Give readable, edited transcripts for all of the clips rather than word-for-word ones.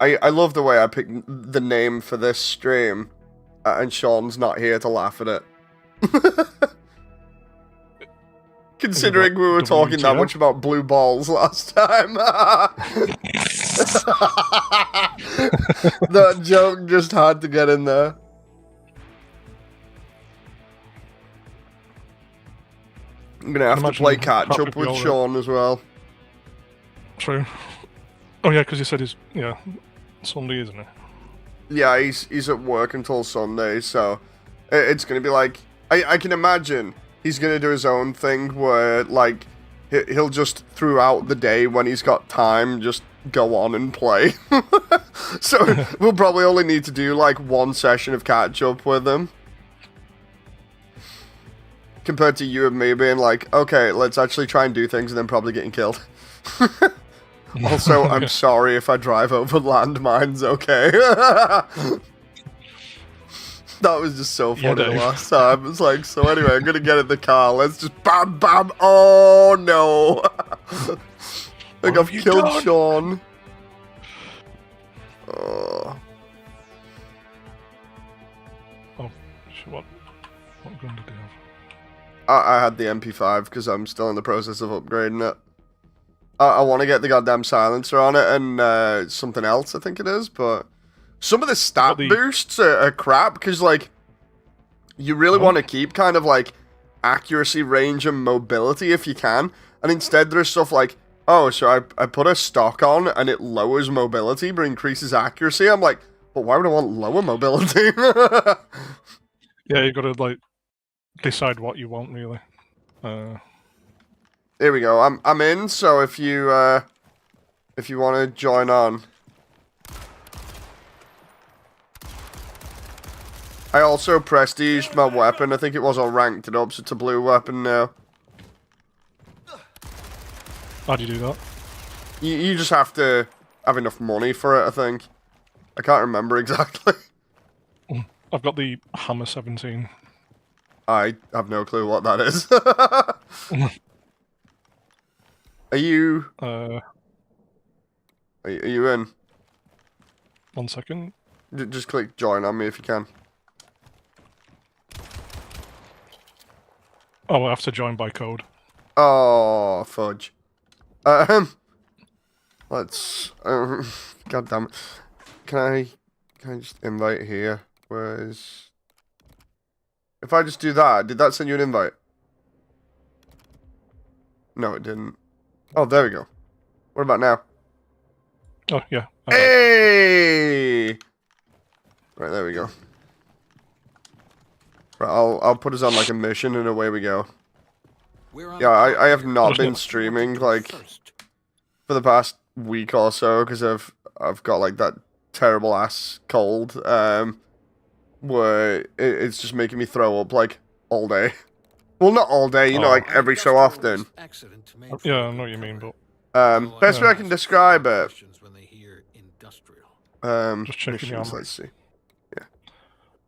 I love the way I picked the name for this stream, and Sean's not here to laugh at it. Considering we were talking that much about blue balls last time. That joke just had to get in there. I'm gonna have to play catch up with Sean as well. True. Oh yeah, because you said it's Sunday, isn't it? Yeah, he's at work until Sunday, so it's gonna be like I can imagine he's gonna do his own thing where like he'll just throughout the day when he's got time just go on and play. So we'll probably only need to do like one session of catch up with him. Compared to you and me being like, okay, let's actually try and do things and then probably getting killed. Also, I'm sorry if I drive over landmines, okay? That was just so funny the last time. It's like, so anyway, I'm gonna get in the car, let's just bam bam, oh no! I think I've killed Sean. Oh, what gun did they have? I had the MP5 because I'm still in the process of upgrading it. I want to get the goddamn silencer on it and something else, I think it is, but some of the stat boosts are crap because, like, you really want to keep kind of, like, accuracy, range, and mobility if you can, and instead there's stuff like, oh, so I put a stock on and it lowers mobility but increases accuracy. I'm like, but why would I want lower mobility? Yeah, you gotta, like, decide what you want, really. Here we go. I'm in. So if you want to join on, I also prestiged my weapon. I think it was, I ranked it up, so it's a blue weapon now. How do you do that? You just have to have enough money for it. I think. I can't remember exactly. I've got the Hammer 17. I have no clue what that is. Are you in? 1 second. Just click join on me if you can. Oh, I have to join by code. Oh, fudge. Let's. God damn it. Can I just invite here? Where's? If I just do that, did that send you an invite? No, it didn't. Oh, there we go. What about now? Oh, yeah. Hey! Right, there we go. Right, I'll put us on like a mission and away we go. Yeah, I have not been streaming like for the past week or so because I've got like that terrible ass cold where it's just making me throw up like all day. Well, not all day, you know, like every so often. Yeah, I know what you mean, but best way I can describe it. Just checking missions, let's see. Yeah.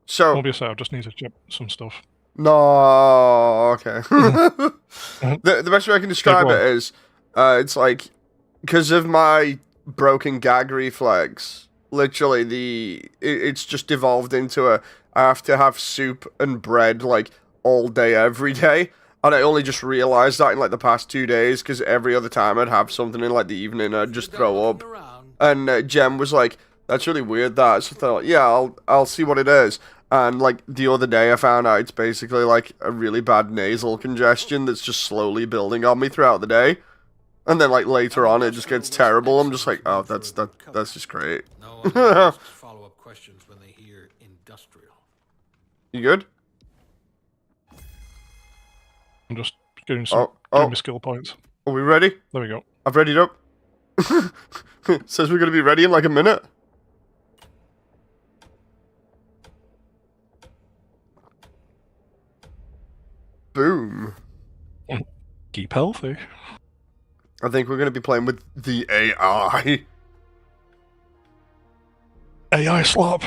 So obviously, I just need to check some stuff. No, okay. The best way I can describe it is, it's like, because of my broken gag reflex, literally it's just devolved into I have to have soup and bread like all day every day, and I only just realized that in like the past 2 days because every other time I'd have something in like the evening I'd just throw up, and Jem was like, that's really weird that, so I thought, yeah, I'll see what it is. And, like, the other day I found out it's basically, like, a really bad nasal congestion that's just slowly building on me throughout the day. And then, like, later on it just gets terrible. I'm just like, oh, that's just great. Follow-up questions when they hear industrial. You good? I'm just getting some getting my skill points. Are we ready? There we go. I've readied up. Says we're going to be ready in, like, a minute. Boom. Keep healthy. I think we're going to be playing with the AI. AI slap.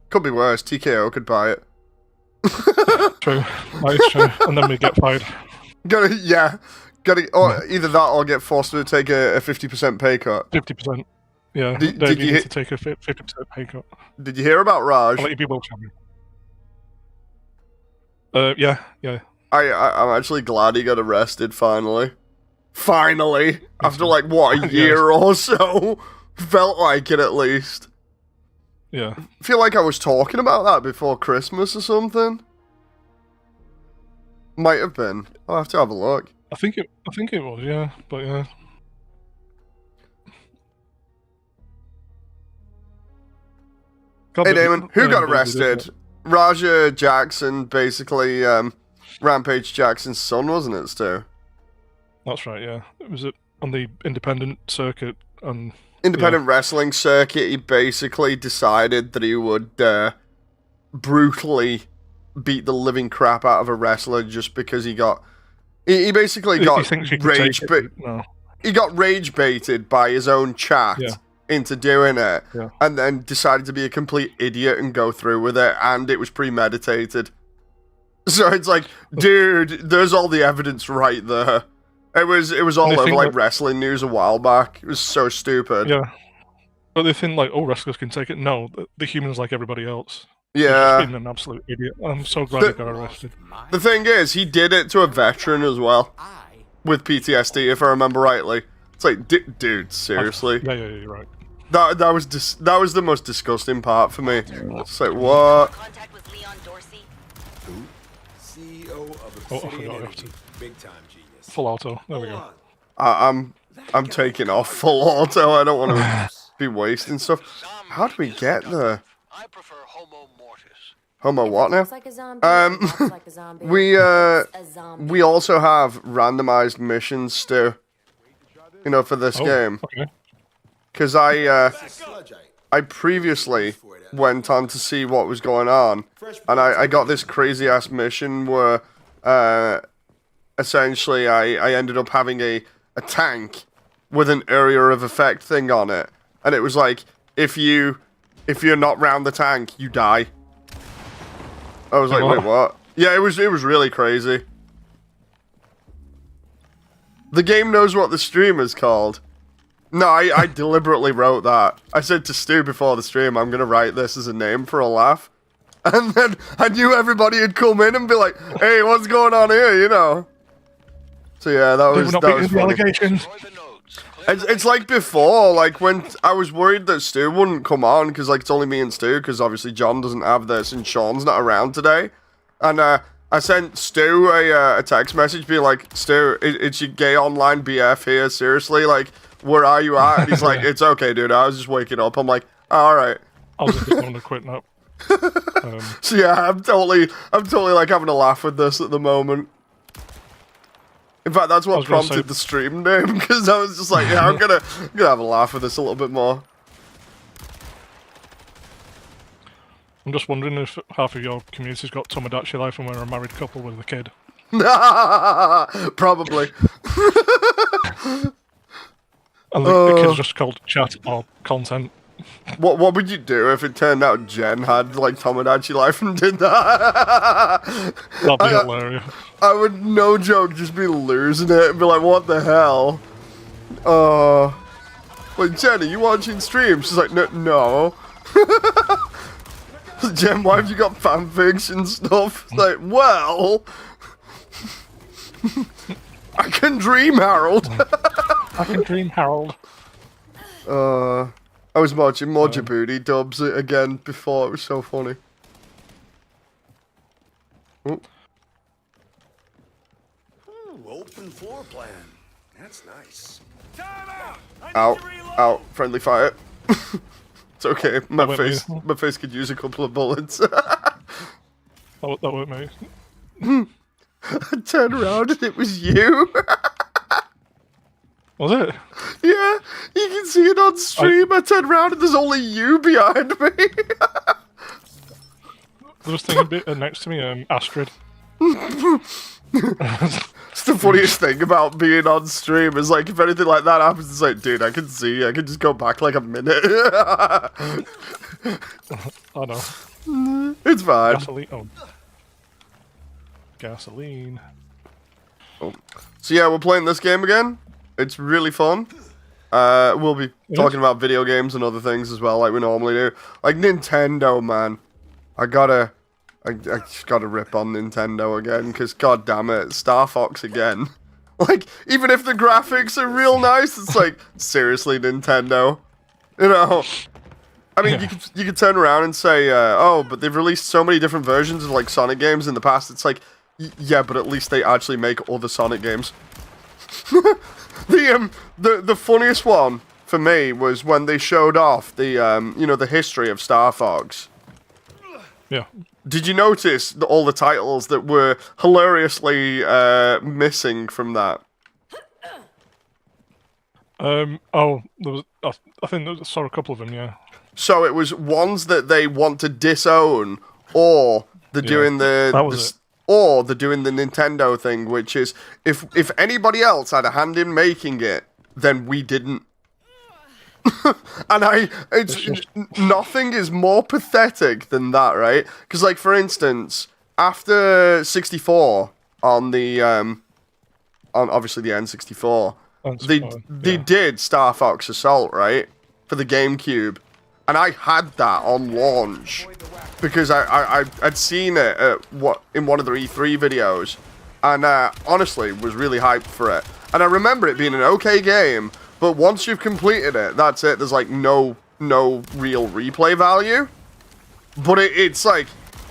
Could be worse. TKO could buy it. True. That is true. And then we get fired. Yeah. Or either that or get forced to take a 50% pay cut. 50%. Yeah, Did Dave, you you need to take a 50% pay cut. Did you hear about Raj? I'll let you be world champion. Yeah. I'm actually glad he got arrested finally. Finally! After like, what, a year or so? Felt like it at least. Yeah. I feel like I was talking about that before Christmas or something. Might have been. I'll have to have a look. I think it was, yeah, but yeah. Hey Damon, who got arrested? Raja Jackson, basically, Rampage Jackson's son, wasn't it, Stu? That's right, yeah. It was on the independent circuit and... Independent wrestling circuit, he basically decided that he would brutally beat the living crap out of a wrestler just because he got... He basically got rage... He got rage baited by his own chat into doing it, and then decided to be a complete idiot and go through with it, and it was premeditated. So it's like, dude, there's all the evidence right there. It was all over like wrestling news a while back. It was so stupid. Yeah, but they think like, oh, wrestlers can take it. No, the human's like everybody else. Yeah, he's been an absolute idiot. I'm so glad he got arrested. The thing is, he did it to a veteran as well, with PTSD, if I remember rightly. It's like, dude, seriously. Yeah, you're right. That was the most disgusting part for me. It's like, what? Oh, I forgot. Full auto. There we go. I'm taking off full auto. I don't want to be wasting stuff. How do we get there? I prefer Homo mortis. Homo what now? We also have randomized missions, Stu. You know, for this game. Okay. Because I previously went on to see what was going on, and I got this crazy ass mission where essentially I ended up having a tank with an area of effect thing on it, and it was like, if you're not round the tank, you die. I was like, wait, what? Yeah, it was really crazy. The game knows what the stream is called. No, I deliberately wrote that. I said to Stu before the stream, I'm gonna write this as a name for a laugh. And then I knew everybody would come in and be like, hey, what's going on here, you know? So yeah, that was funny. It's like before, like when I was worried that Stu wouldn't come on, because like it's only me and Stu, because obviously John doesn't have this and Sean's not around today. And I sent Stu a text message being like, Stu, it's your gay online BF here, seriously, like, where are you at? And he's like, it's okay, dude, I was just waking up. I'm like, alright. I was just going to quit now. So yeah, I'm totally like having a laugh with this at the moment. In fact, that's what prompted the stream name, because I was just like, yeah, I'm gonna have a laugh with this a little bit more. I'm just wondering if half of your community's got Tomodachi life and we're a married couple with a kid. Probably. And the kid's just called chat or content. What would you do if it turned out Jen had like Tomodachi life and did that? That'd be hilarious. I would, no joke, just be losing it and be like, what the hell? Like, Jen, are you watching streams? She's like, no. Jen, why have you got fanfics and stuff? It's like, well, I can dream, Harold. I can dream, Harold. I was watching more Djibouti dubs again before. It was so funny. Ooh, open floor plan. That's nice. Out. Friendly fire. It's okay. My face could use a couple of bullets. That won't mate. I turned around and it was you. Was it? Yeah, you can see it on stream. I turned around and there's only you behind me. There was thing a bit next to me, Astrid. It's the funniest thing about being on stream is like, if anything like that happens, it's like, dude, I can see you. I can just go back like a minute. I know. It's fine. Gasoline. Oh. Gasoline. Oh. So yeah, we're playing this game again. It's really fun. We'll be talking about video games and other things as well, like we normally do. Like Nintendo, man. I just gotta rip on Nintendo again, because god damn it, Star Fox again. Like, even if the graphics are real nice, it's like, seriously, Nintendo? You know? I mean, you could turn around and say, oh, but they've released so many different versions of, like, Sonic games in the past. It's like, yeah, but at least they actually make other Sonic games. The funniest one for me was when they showed off the the history of Star Fox. Yeah. Did you notice all the titles that were hilariously missing from that? Oh, there was. I think I saw a couple of them. Yeah. So it was ones that they want to disown, or they're doing the Nintendo thing, which is if anybody else had a hand in making it, then we didn't. And nothing is more pathetic than that, right? Because, like, for instance, after 64 on the on obviously the N64, they did Star Fox Assault, right, for the GameCube, and I had that on launch because I'd seen it in one of the E3 videos, and honestly was really hyped for it, and I remember it being an okay game. But once you've completed it, that's it. There's like no real replay value. But it's like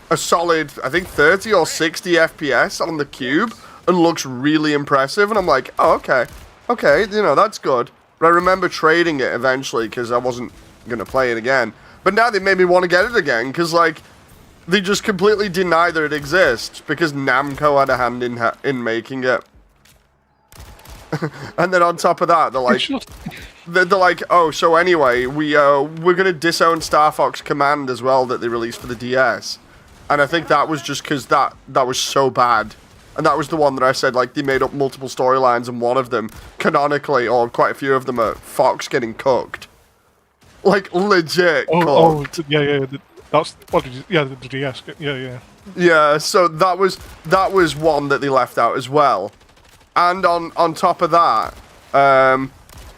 a solid, I think 30 or 60 FPS on the cube and looks really impressive. And I'm like, oh, okay, that's good. But I remember trading it eventually because I wasn't going to play it again. But now they made me want to get it again because, like, they just completely deny that it exists because Namco had a hand in making it. And then on top of that, they're like, oh, so anyway, we're gonna disown Star Fox Command as well that they released for the DS, and I think that was just because that was so bad, and that was the one that I said, like, they made up multiple storylines, and one of them canonically, or quite a few of them, are Fox getting cooked, like legit. Yeah. That's what did you, the DS. Yeah. Yeah, so that was one that they left out as well. And on top of that,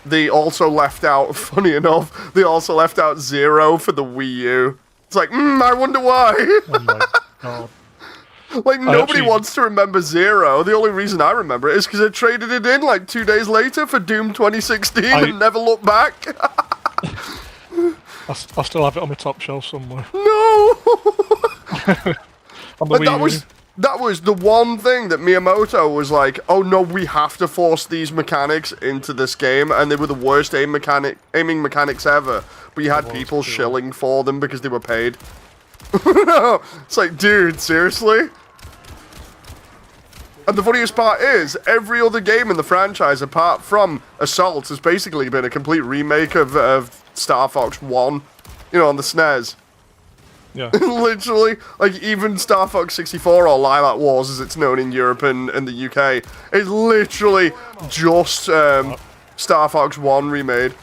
they also left out, funny enough, they also left out Zero for the Wii U. It's like, I wonder why. Oh my god. Like, nobody wants to remember Zero. The only reason I remember it is because I traded it in like 2 days later for Doom 2016 and never looked back. I still have it on my top shelf somewhere. No! On the Wii U. That was the one thing that Miyamoto was like, oh no, we have to force these mechanics into this game, and they were the worst aiming mechanics ever, but you had people shilling for them because they were paid. It's like, dude, seriously? And the funniest part is, every other game in the franchise, apart from Assault, has basically been a complete remake of Star Fox 1, on the SNES. Yeah. Literally, like, even Star Fox 64, or Lilac Wars as it's known in Europe and the UK, is literally just Star Fox 1 remade.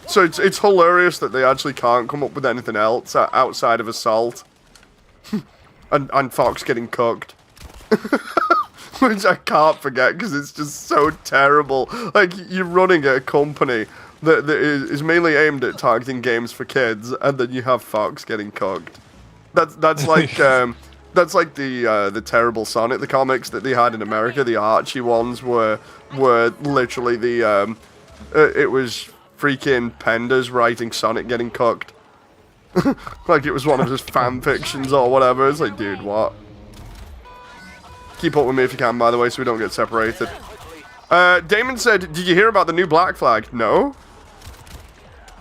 So it's hilarious that they actually can't come up with anything else outside of Assault. and Fox getting cooked. Which I can't forget because it's just so terrible. Like, you're running a company that is mainly aimed at targeting games for kids, and then you have Fox getting cooked. That's like that's like the terrible Sonic the comics that they had in America. The Archie ones were literally the it was freaking Penders writing Sonic getting cooked. Like it was one of his fan fictions or whatever. It's like, dude, what? Keep up with me if you can, by the way, so we don't get separated. Damon said, did you hear about the new Black Flag? No?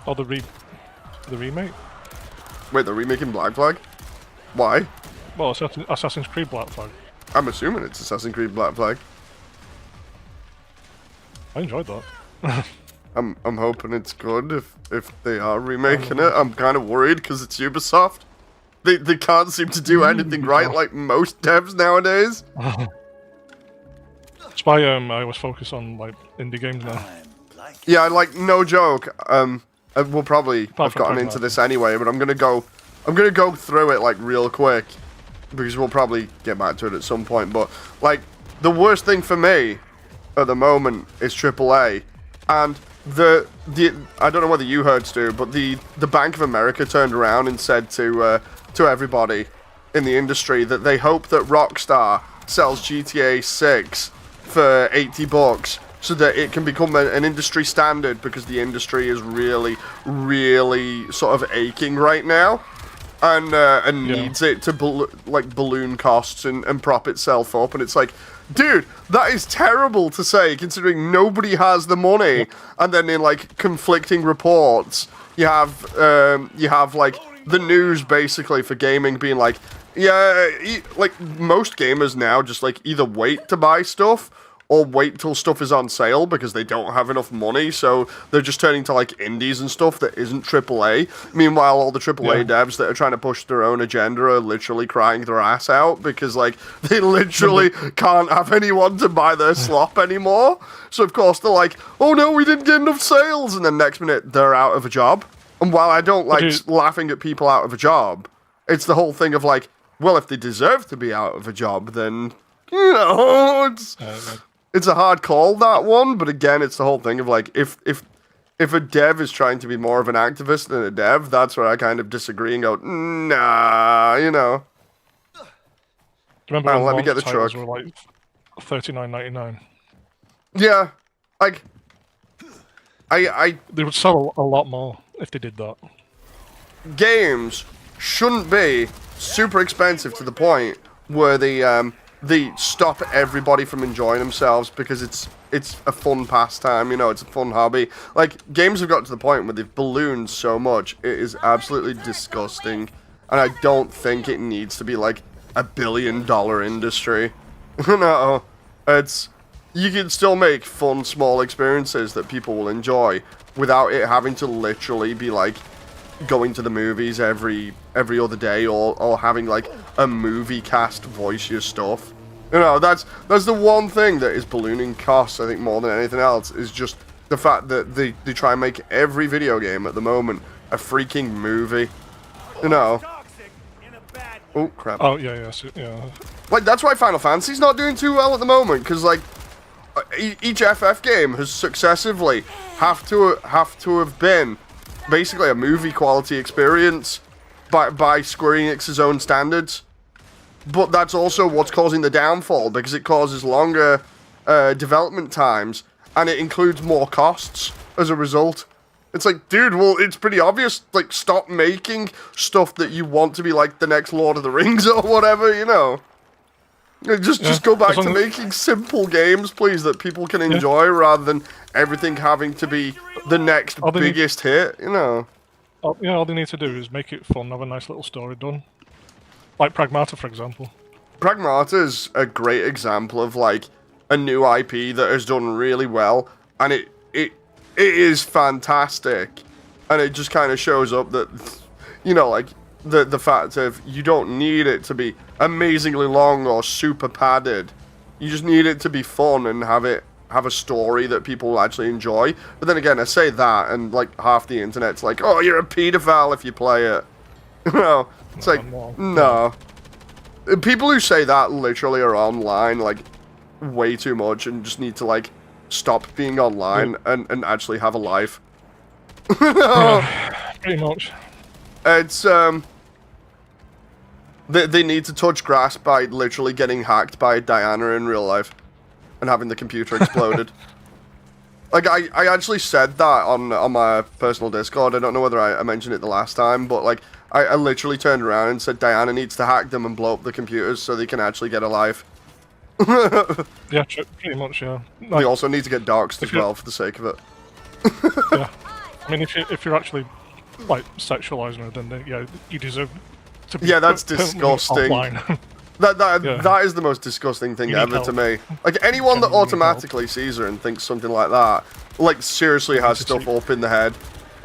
Oh, the remake? Wait, they're remaking Black Flag? Why? Well, Assassin's Creed Black Flag. I'm assuming it's Assassin's Creed Black Flag. I enjoyed that. I'm hoping it's good if they are remaking it. I'm kind of worried because it's Ubisoft. They can't seem to do anything right like most devs nowadays. That's why I always focus on like indie games now. Yeah, like no joke. We'll probably have gotten into this anyway, but I'm gonna go through it like real quick because we'll probably get back to it at some point. But like the worst thing for me at the moment is AAA, and the I don't know whether you heard, Stu, but the Bank of America turned around and said to everybody in the industry that they hope that Rockstar sells GTA 6 for $80 so that it can become an industry standard, because the industry is really, really sort of aching right now, and needs it to balloon costs and prop itself up. And it's like, dude, that is terrible to say, considering nobody has the money. And then in like conflicting reports, you have like the news basically for gaming being like, yeah, like most gamers now just like either wait to buy stuff or wait till stuff is on sale because they don't have enough money, so they're just turning to like indies and stuff that isn't AAA. Meanwhile, all the AAA devs that are trying to push their own agenda are literally crying their ass out because like they literally can't have anyone to buy their slop anymore. So of course they're like, oh no, we didn't get enough sales, and then next minute they're out of a job. And while I don't like laughing at people out of a job, it's the whole thing of like, well, if they deserve to be out of a job, then, you know, it's a hard call, that one. But again, it's the whole thing of like, if a dev is trying to be more of an activist than a dev, that's where I kind of disagree and go, nah, you know. Remember when let me get the titles truck. were like $39.99? Yeah, like, They would sell a lot more if they did that. games shouldn't be super expensive to the point where they stop everybody from enjoying themselves because it's a fun pastime, you know, it's a fun hobby. Like, games have got to the point where they've ballooned so much, it is absolutely disgusting. And I don't think it needs to be like $1 billion industry. No, you can still make fun, small experiences that people will enjoy without it having to literally be like going to the movies every other day or having like a movie cast voice your stuff. You know, that's the one thing that is ballooning costs, I think, more than anything else, is just the fact that they try and make every video game at the moment a freaking movie. You know. Oh crap. Oh yeah. Like, that's why Final Fantasy's not doing too well at the moment, because like each FF game has successively have to have been basically a movie quality experience by Square Enix's own standards. But that's also what's causing the downfall, because it causes longer development times and it includes more costs as a result. It's like, dude, well, it's pretty obvious. Like, stop making stuff that you want to be like the next Lord of the Rings or whatever, you know. Just go back to making simple games, please, that people can enjoy, rather than everything having to be the next biggest hit, you know. All they need to do is make it fun, have a nice little story done. Like Pragmata, for example. Pragmata is a great example of, like, a new IP that has done really well, and it is fantastic. And it just kind of shows up that, you know, like, the fact of you don't need it to be amazingly long or super padded. You just need it to be fun and have a story that people will actually enjoy. But then again, I say that, and like half the internet's like, oh, you're a pedophile if you play it. You know, it's like, no. People who say that literally are online like way too much and just need to like stop being online and actually have a life. Pretty much. It's they need to touch grass by literally getting hacked by Diana in real life and having the computer exploded. Like, I actually said that on my personal Discord. I don't know whether I mentioned it the last time, but like I literally turned around and said Diana needs to hack them and blow up the computers so they can actually get a life. Yeah, pretty much, yeah. Like, they also need to get doxxed as well for the sake of it. Yeah. I mean, if you're actually like sexualizing her, then yeah, you deserve to be that's disgusting. That is the most disgusting thing ever to me. Like, anyone that automatically sees her and thinks something like that, like, seriously has stuff up in the head.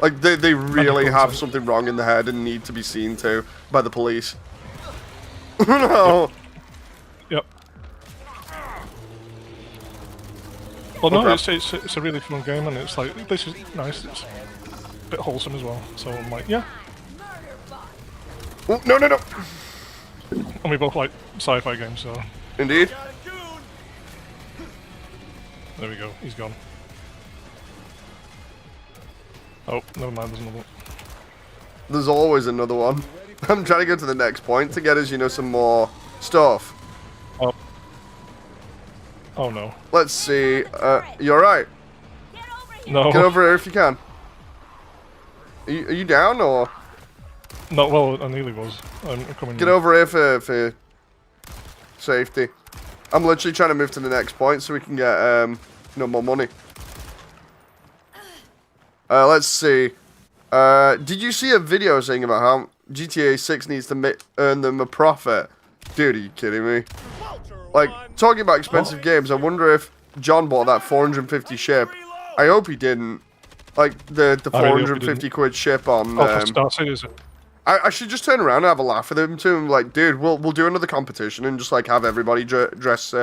Like, they really have something wrong in the head and need to be seen to by the police. No. Yep. Well, no, it's a really fun game, and it's like, this is nice. It's a bit wholesome as well. So I'm like, yeah. Oh, no. And we both like sci-fi games, so. Indeed. There we go. He's gone. Oh, never mind. There's another one. There's always another one. I'm trying to go to the next point to get us, you know, some more stuff. Oh. Oh no. Let's see. You alright? No. Get over here if you can. Are you down or? No, well, I nearly was. I'm coming. Get over here for safety. I'm literally trying to move to the next point so we can get no more money. Let's see. Did you see a video saying about how GTA 6 needs to earn them a profit? Dude, are you kidding me? Like, talking about expensive games, I wonder if John bought that 450 ship. I hope he didn't. Like, the 450 quid ship on... Oh, for Star is it? I should just turn around and have a laugh with him to him, like, dude, we'll do another competition and just, like, have everybody dress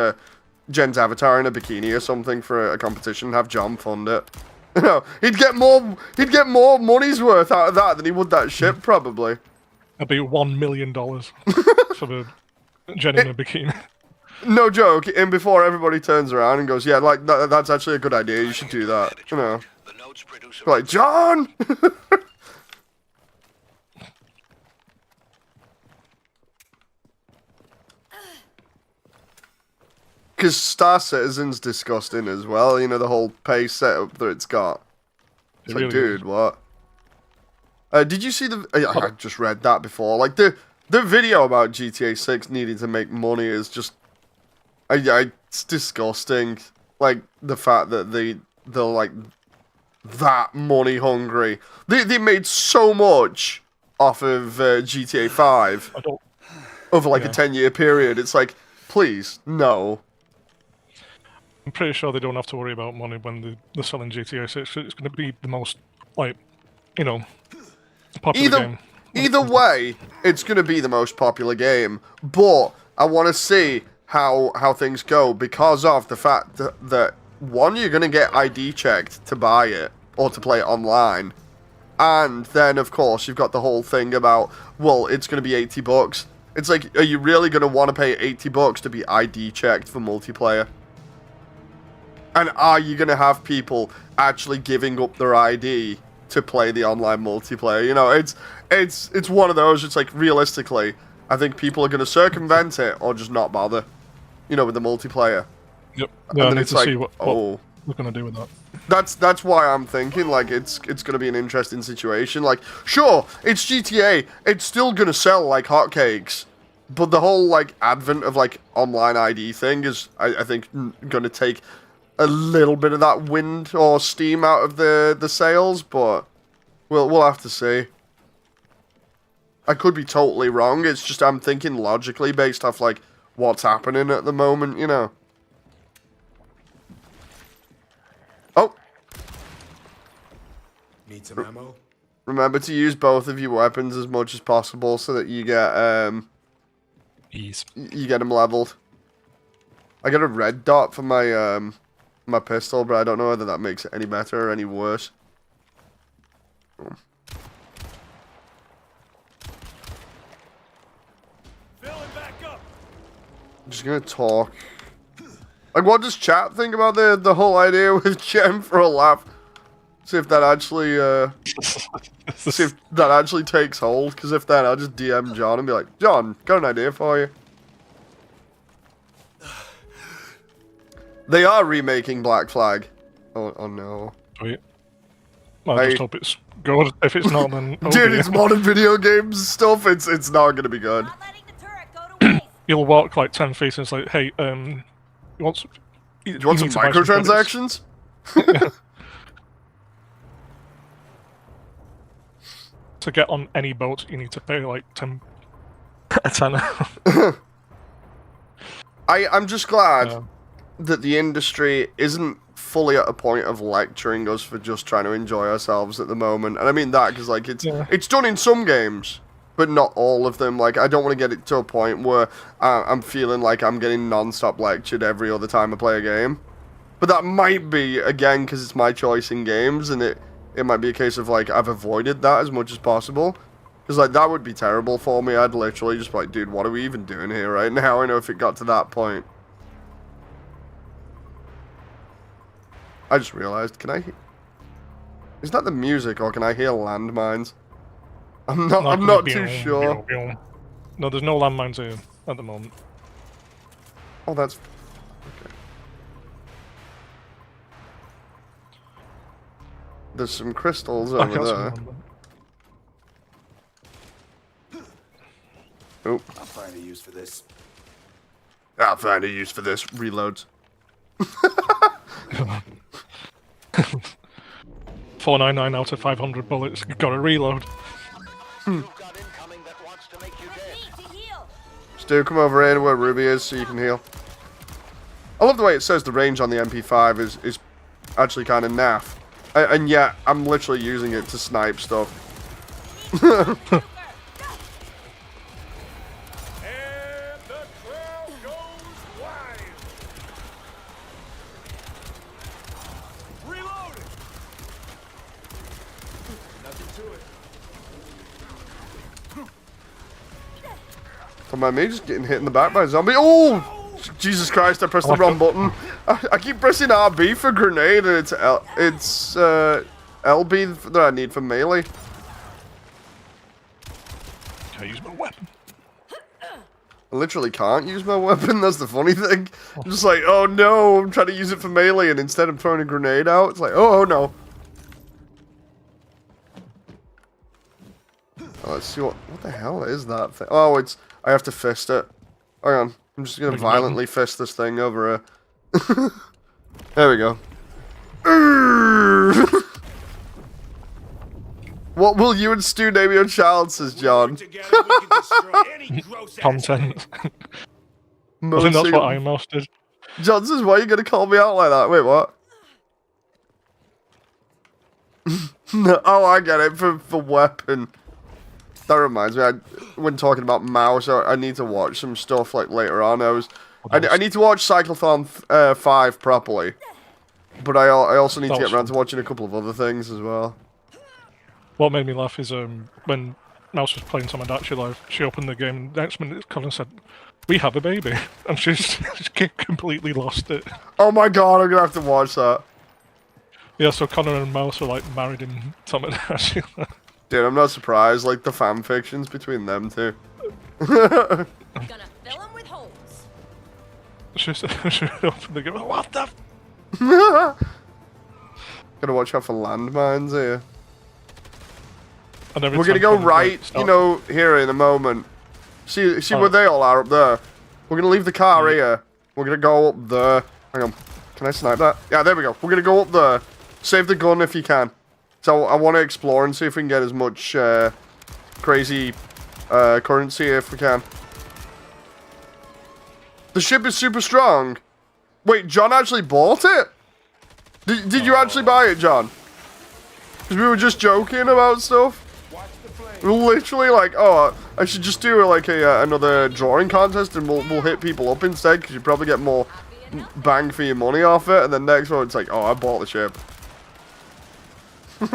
Jen's avatar in a bikini or something for a competition and have John fund it. You know, he'd get more money's worth out of that than he would that ship, probably. That'd be $1 million for the Jen in a bikini. No joke, and before everybody turns around and goes, yeah, like, that's actually a good idea, you should do that, you know. Like, John! Because Star Citizen's disgusting as well, you know, the whole pay setup that it's got. It's like, dude, what? Did you see the... I just read that before. Like, the video about GTA 6 needing to make money is just... it's disgusting. Like, the fact that they're, like, that money hungry. They made so much off of GTA 5 over, like, a 10-year period. It's like, please, no. I'm pretty sure they don't have to worry about money when they're selling GTA 6. It's going to be the most, like, you know, popular game. Either way, it's going to be the most popular game. But I want to see how things go because of the fact that one, you're going to get ID checked to buy it or to play it online. And then, of course, you've got the whole thing about, well, it's going to be $80. It's like, are you really going to want to pay $80 to be ID checked for multiplayer? And are you going to have people actually giving up their ID to play the online multiplayer? You know, it's one of those, it's like, realistically, I think people are going to circumvent it or just not bother, you know, with the multiplayer. Yep. Yeah, I need to see what we're going to do with that. That's why I'm thinking, like, it's going to be an interesting situation. Like, sure, it's GTA. It's still going to sell like hotcakes. But the whole, like, advent of, like, online ID thing is, I think, going to take a little bit of that wind or steam out of the sales, but we'll have to see. I could be totally wrong. It's just I'm thinking logically based off, like, what's happening at the moment, you know. Oh. Need some ammo? Remember to use both of your weapons as much as possible so that you get ease. You get them leveled. I got a red dot for my my pistol, but I don't know whether that makes it any better or any worse. I'm just gonna talk. Like, what does chat think about the whole idea with Gem for a laugh? See if that actually see if that actually takes hold. Because if that, I'll just DM John and be like, John, got an idea for you. They are remaking Black Flag. Oh no. Sweet. Well, I just hope it's good. If it's not, then dude, it's modern video games stuff. It's not gonna be good. You'll walk like 10 feet and it's like, hey, you want some microtransactions? To get on any boat, you need to pay like 10. I'm just glad that the industry isn't fully at a point of lecturing us for just trying to enjoy ourselves at the moment. And I mean that because, like, it's done in some games, but not all of them. Like, I don't want to get it to a point where I'm feeling like I'm getting non-stop lectured every other time I play a game. But that might be, again, because it's my choice in games, and it might be a case of, like, I've avoided that as much as possible. Because, like, that would be terrible for me. I'd literally just be like, dude, what are we even doing here right now? I know if it got to that point. I just realized. Can I? Is that the music, or can I hear landmines? I'm not too sure. No, there's no landmines here at the moment. Oh, that's okay. There's some crystals over there. Oh. I'll find a use for this. I'll find a use for this. Reloads. 499 out of 500 bullets. Gotta reload. You've got incoming that wants to make you dead. Stu, come over here where Ruby is so you can heal. I love the way it says the range on the MP5 is actually kind of naff. And yet, I'm literally using it to snipe stuff. And the crowd goes wild. Reloading. Nothing to it. Don't mind me just getting hit in the back by a zombie. Oh! Jesus Christ, I pressed the wrong button. I keep pressing RB for grenade and it's LB that I need for melee. Can I use my weapon? I literally can't use my weapon, that's the funny thing. I'm just like, oh no, I'm trying to use it for melee and instead I'm throwing a grenade out. It's like, oh no. Oh, let's see what the hell is that thing? Oh, I have to fist it. Hang on, I'm just gonna violently fist this thing over here. There we go. What will you and Stu name your child, says John? Together we can destroy any gross Content. I think that's what iMouse did. John says, why are you gonna call me out like that? Wait, what? No, oh, I get it, for weapon. That reminds me, when talking about mouse, I need to watch some stuff like later on. I need to watch Cyclothon 5 properly, but I also need to get around to watching a couple of other things as well. What made me laugh is when Mouse was playing Tomodachi Live, she opened the game and next minute Colin said, "We have a baby," and she's completely lost it. Oh my god, I'm gonna have to watch that. Yeah, so Connor and Mouse are like married in Tomodachi. Dude, I'm not surprised, like the fan fictions between them two. Gonna fill them with holes. She opened the game, what the f-? Gotta watch out for landmines here. And every We're gonna time go Connor right, starts- you know, here in a moment. See where they all are up there. We're gonna leave the car here. We're gonna go up there. Hang on. Can I snipe that? Yeah, there we go. We're gonna go up there. Save the gun if you can. So I want to explore and see if we can get as much crazy currency if we can. The ship is super strong. Wait, John actually bought it? Did you actually buy it, John? Because we were just joking about stuff. We're literally like, oh, I should just do like another drawing contest and we'll hit people up instead because you probably get more bang for your money off it. And then next one it's like, oh, I bought the ship. I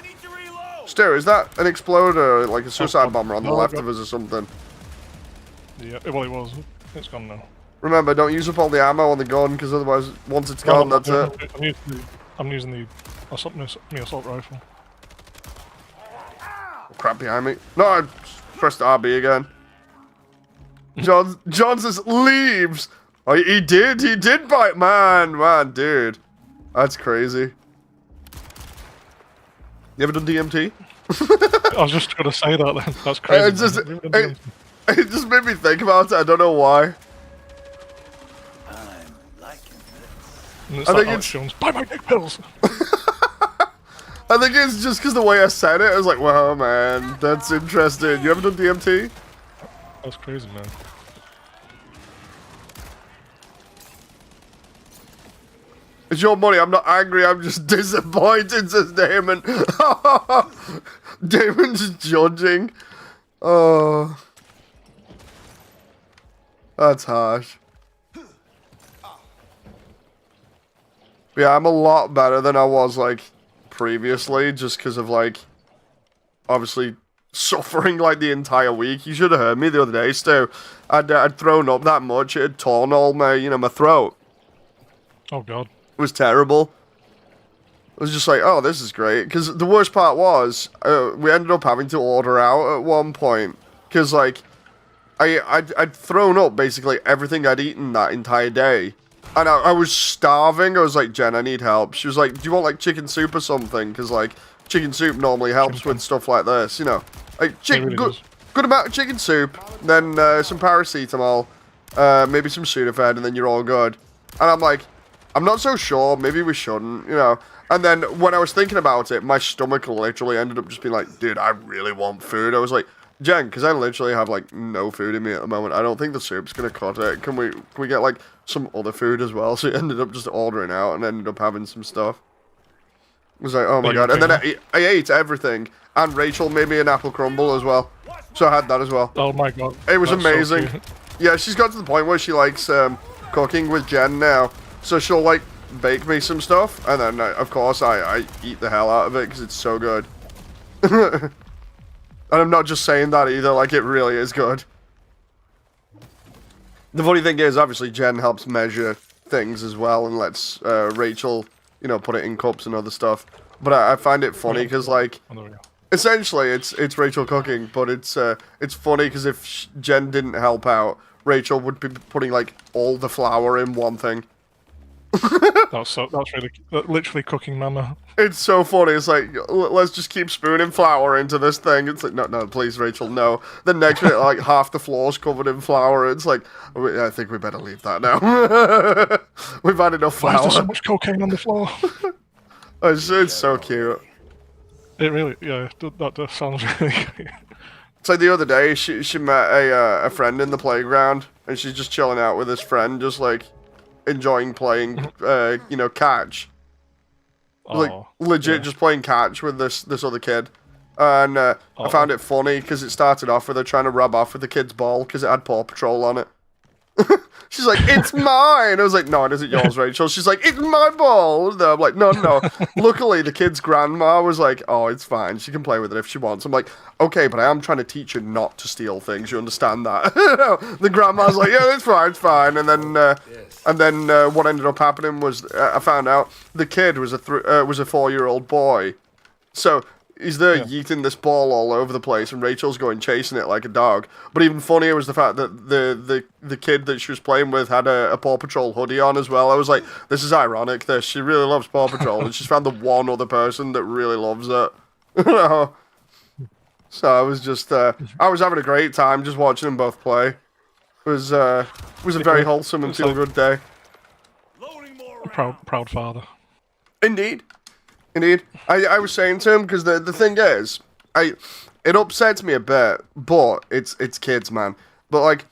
need to reload. Stoo, is that an exploder, like a suicide bomber on the left of us or something? Yeah, well it was. It's gone now. Remember, don't use up all the ammo on the gun, because otherwise, once it's gone, that's it. I'm using the assault rifle. Oh, crap behind me. No, I pressed RB again. John says, leaves! Oh, he did bite, man, dude. That's crazy. You ever done DMT? I was just gonna say that then. That's crazy. It just made me think about it, I don't know why. I'm liking this. And it's I like think Alex Jones, buy my dick pills! I think it's just because the way I said it, I was like, wow, man, that's interesting. You ever done DMT? That's crazy, man. It's your money, I'm not angry, I'm just disappointed, says Damon. Damon's judging. Oh. That's harsh. Yeah, I'm a lot better than I was, like, previously, just because of, like, obviously suffering like the entire week. You should have heard me the other day, Stu. I'd thrown up that much. It had torn all my, my throat. Oh god. It was terrible. I was just like, oh, this is great. Because the worst part was, we ended up having to order out at one point. Because, like, I'd thrown up basically everything I'd eaten that entire day. And I was starving. I was like, Jen, I need help. She was like, do you want, like, chicken soup or something? Because, like, chicken soup normally helps with stuff like this, you know. Like, Really good amount of chicken soup, then some paracetamol, maybe some Sudafed, and then you're all good. And I'm like, I'm not so sure. Maybe we shouldn't, you know. And then when I was thinking about it, my stomach literally ended up just being like, dude, I really want food. I was like, Jen, because I literally have like no food in me at the moment. I don't think the soup's gonna cut it. Can we get like some other food as well? So I ended up just ordering out and ended up having some stuff. I was like, oh my god. And then I ate everything. And Rachel made me an apple crumble as well. So I had that as well. Oh my god. It was That's so amazing. cute. Yeah, she's got to the point where she likes cooking with Jen now. So she'll like bake me some stuff, and then of course I eat the hell out of it because it's so good. And I'm not just saying that either, like it really is good. The funny thing is, obviously Jen helps measure things as well and lets Rachel, you know, put it in cups and other stuff. But I find it funny because like essentially it's Rachel cooking, but it's funny because if Jen didn't help out, Rachel would be putting like all the flour in one thing. That's really literally cooking mama. It's so funny. It's like, let's just keep spooning flour into this thing. It's like, no, please, Rachel, no. The next minute, like half the floor's covered in flour. It's like, I think we better leave that now. We've had enough flour. Why is there so much cocaine on the floor? It's so cute. It really, yeah, that sounds really cute. It's like the other day, she met a friend in the playground, and she's just chilling out with his friend, just like enjoying playing, you know, catch. Like legit, just playing catch with this other kid, and I found it funny because it started off with her trying to rub off with the kid's ball because it had Paw Patrol on it. She's like, it's mine. I was like, no, it isn't yours, Rachel. She's like, it's my ball. And I'm like, no. Luckily, the kid's grandma was like, oh, it's fine. She can play with it if she wants. I'm like, okay, but I am trying to teach her not to steal things. You understand that? The grandma's like, yeah, it's fine. And then what ended up happening was I found out the kid was a 4-year-old boy. So he's there yeeting this ball all over the place, and Rachel's going chasing it like a dog. But even funnier was the fact that the kid that she was playing with had a Paw Patrol hoodie on as well. I was like, this is ironic. She really loves Paw Patrol, and she's found the one other person that really loves it. So I was just, I was having a great time just watching them both play. It was a very wholesome and feel-good day. A proud father. Indeed. I was saying to him, because the thing is, it upsets me a bit, but it's kids, man. But, like,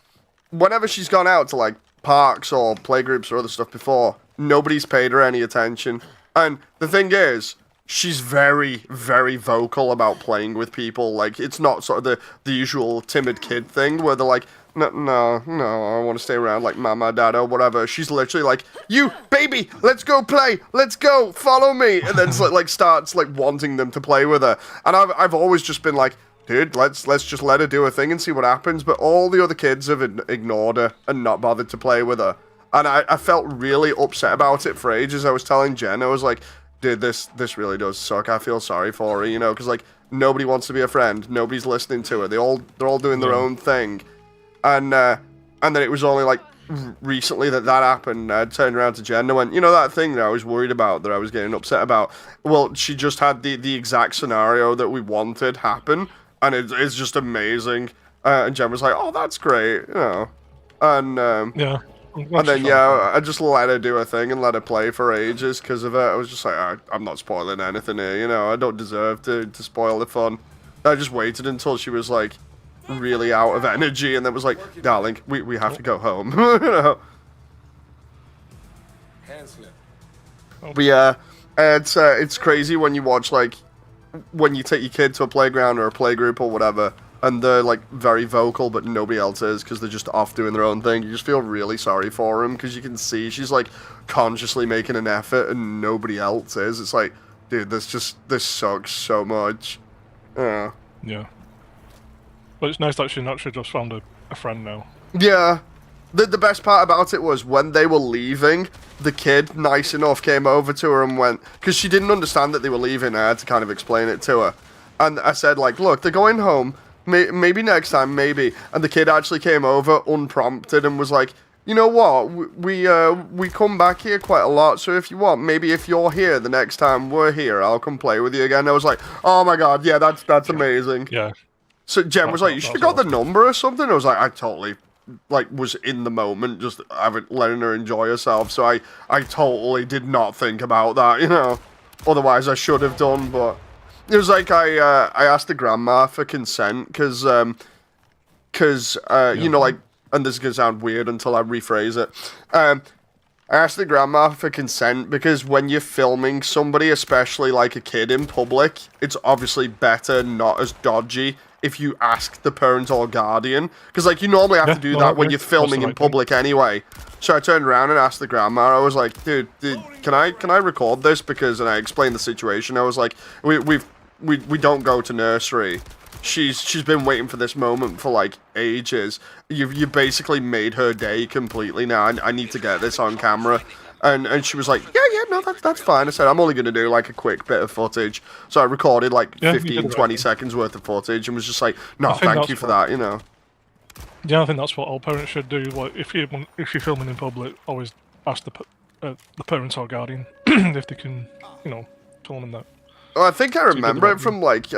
whenever she's gone out to, like, parks or playgroups or other stuff before, nobody's paid her any attention. And the thing is, she's very, very vocal about playing with people. Like, it's not sort of the usual timid kid thing where they're like, no, I want to stay around like mama, dada, whatever. She's literally like, you, baby, let's go play, let's go, follow me. And then like starts like wanting them to play with her. And I've always just been like, dude, let's just let her do her thing and see what happens. But all the other kids have ignored her and not bothered to play with her. And I felt really upset about it for ages. I was telling Jen, I was like, dude, this really does suck. I feel sorry for her, you know, because like nobody wants to be a friend. Nobody's listening to her. They're all doing their own thing. And then it was only like recently that happened. I turned around to Jen and went, you know that thing that I was worried about, that I was getting upset about? Well, she just had the exact scenario that we wanted happen, and it's just amazing. And Jen was like, oh, that's great, you know. And yeah. And then I just let her do her thing and let her play for ages because of it. I was just like, I'm not spoiling anything here, you know. I don't deserve to spoil the fun. I just waited until she was like really out of energy, and then was like, darling, we have to go home. You know? Hand slip. But yeah, it's crazy when you watch, like, when you take your kid to a playground or a playgroup or whatever, and they're like very vocal but nobody else is because they're just off doing their own thing. You just feel really sorry for them because you can see she's like consciously making an effort and nobody else is. It's like, dude, this sucks so much. Yeah. But it's nice that she actually just found a friend now. Yeah. The best part about it was when they were leaving, the kid, nice enough, came over to her and went, because she didn't understand that they were leaving, I had to kind of explain it to her. And I said, like, look, they're going home, maybe next time, maybe. And the kid actually came over unprompted and was like, you know what, we come back here quite a lot, so if you want, maybe if you're here the next time we're here, I'll come play with you again. I was like, oh my god, yeah, that's amazing. Yeah. So Jen was like, you should have got the number or something. I was like, I totally, like, was in the moment, just letting her enjoy herself. So I totally did not think about that, you know. Otherwise, I should have done, but it was like I asked the grandma for consent because you know, like, and this is gonna sound weird until I rephrase it. I asked the grandma for consent because when you're filming somebody, especially like a kid in public, it's obviously better, not as dodgy, if you ask the parent or guardian. Because, like, you normally have to do that when you're filming in public anyway. So I turned around and asked the grandma. I was like, dude, can I record this? Because, and I explained the situation. I was like, we don't go to nursery. She's been waiting for this moment for, like, ages. You basically made her day completely now. I need to get this on camera. And she was like, yeah, no, that's fine. I said, I'm only going to do, like, a quick bit of footage. So I recorded, like, 15, 20 seconds worth of footage and was just like, no, thank you for that, you know. Yeah, I think that's what all parents should do. Like, if you're filming in public, always ask the parents or guardian if they can, you know, film in that. Well, I think I remember it from, like,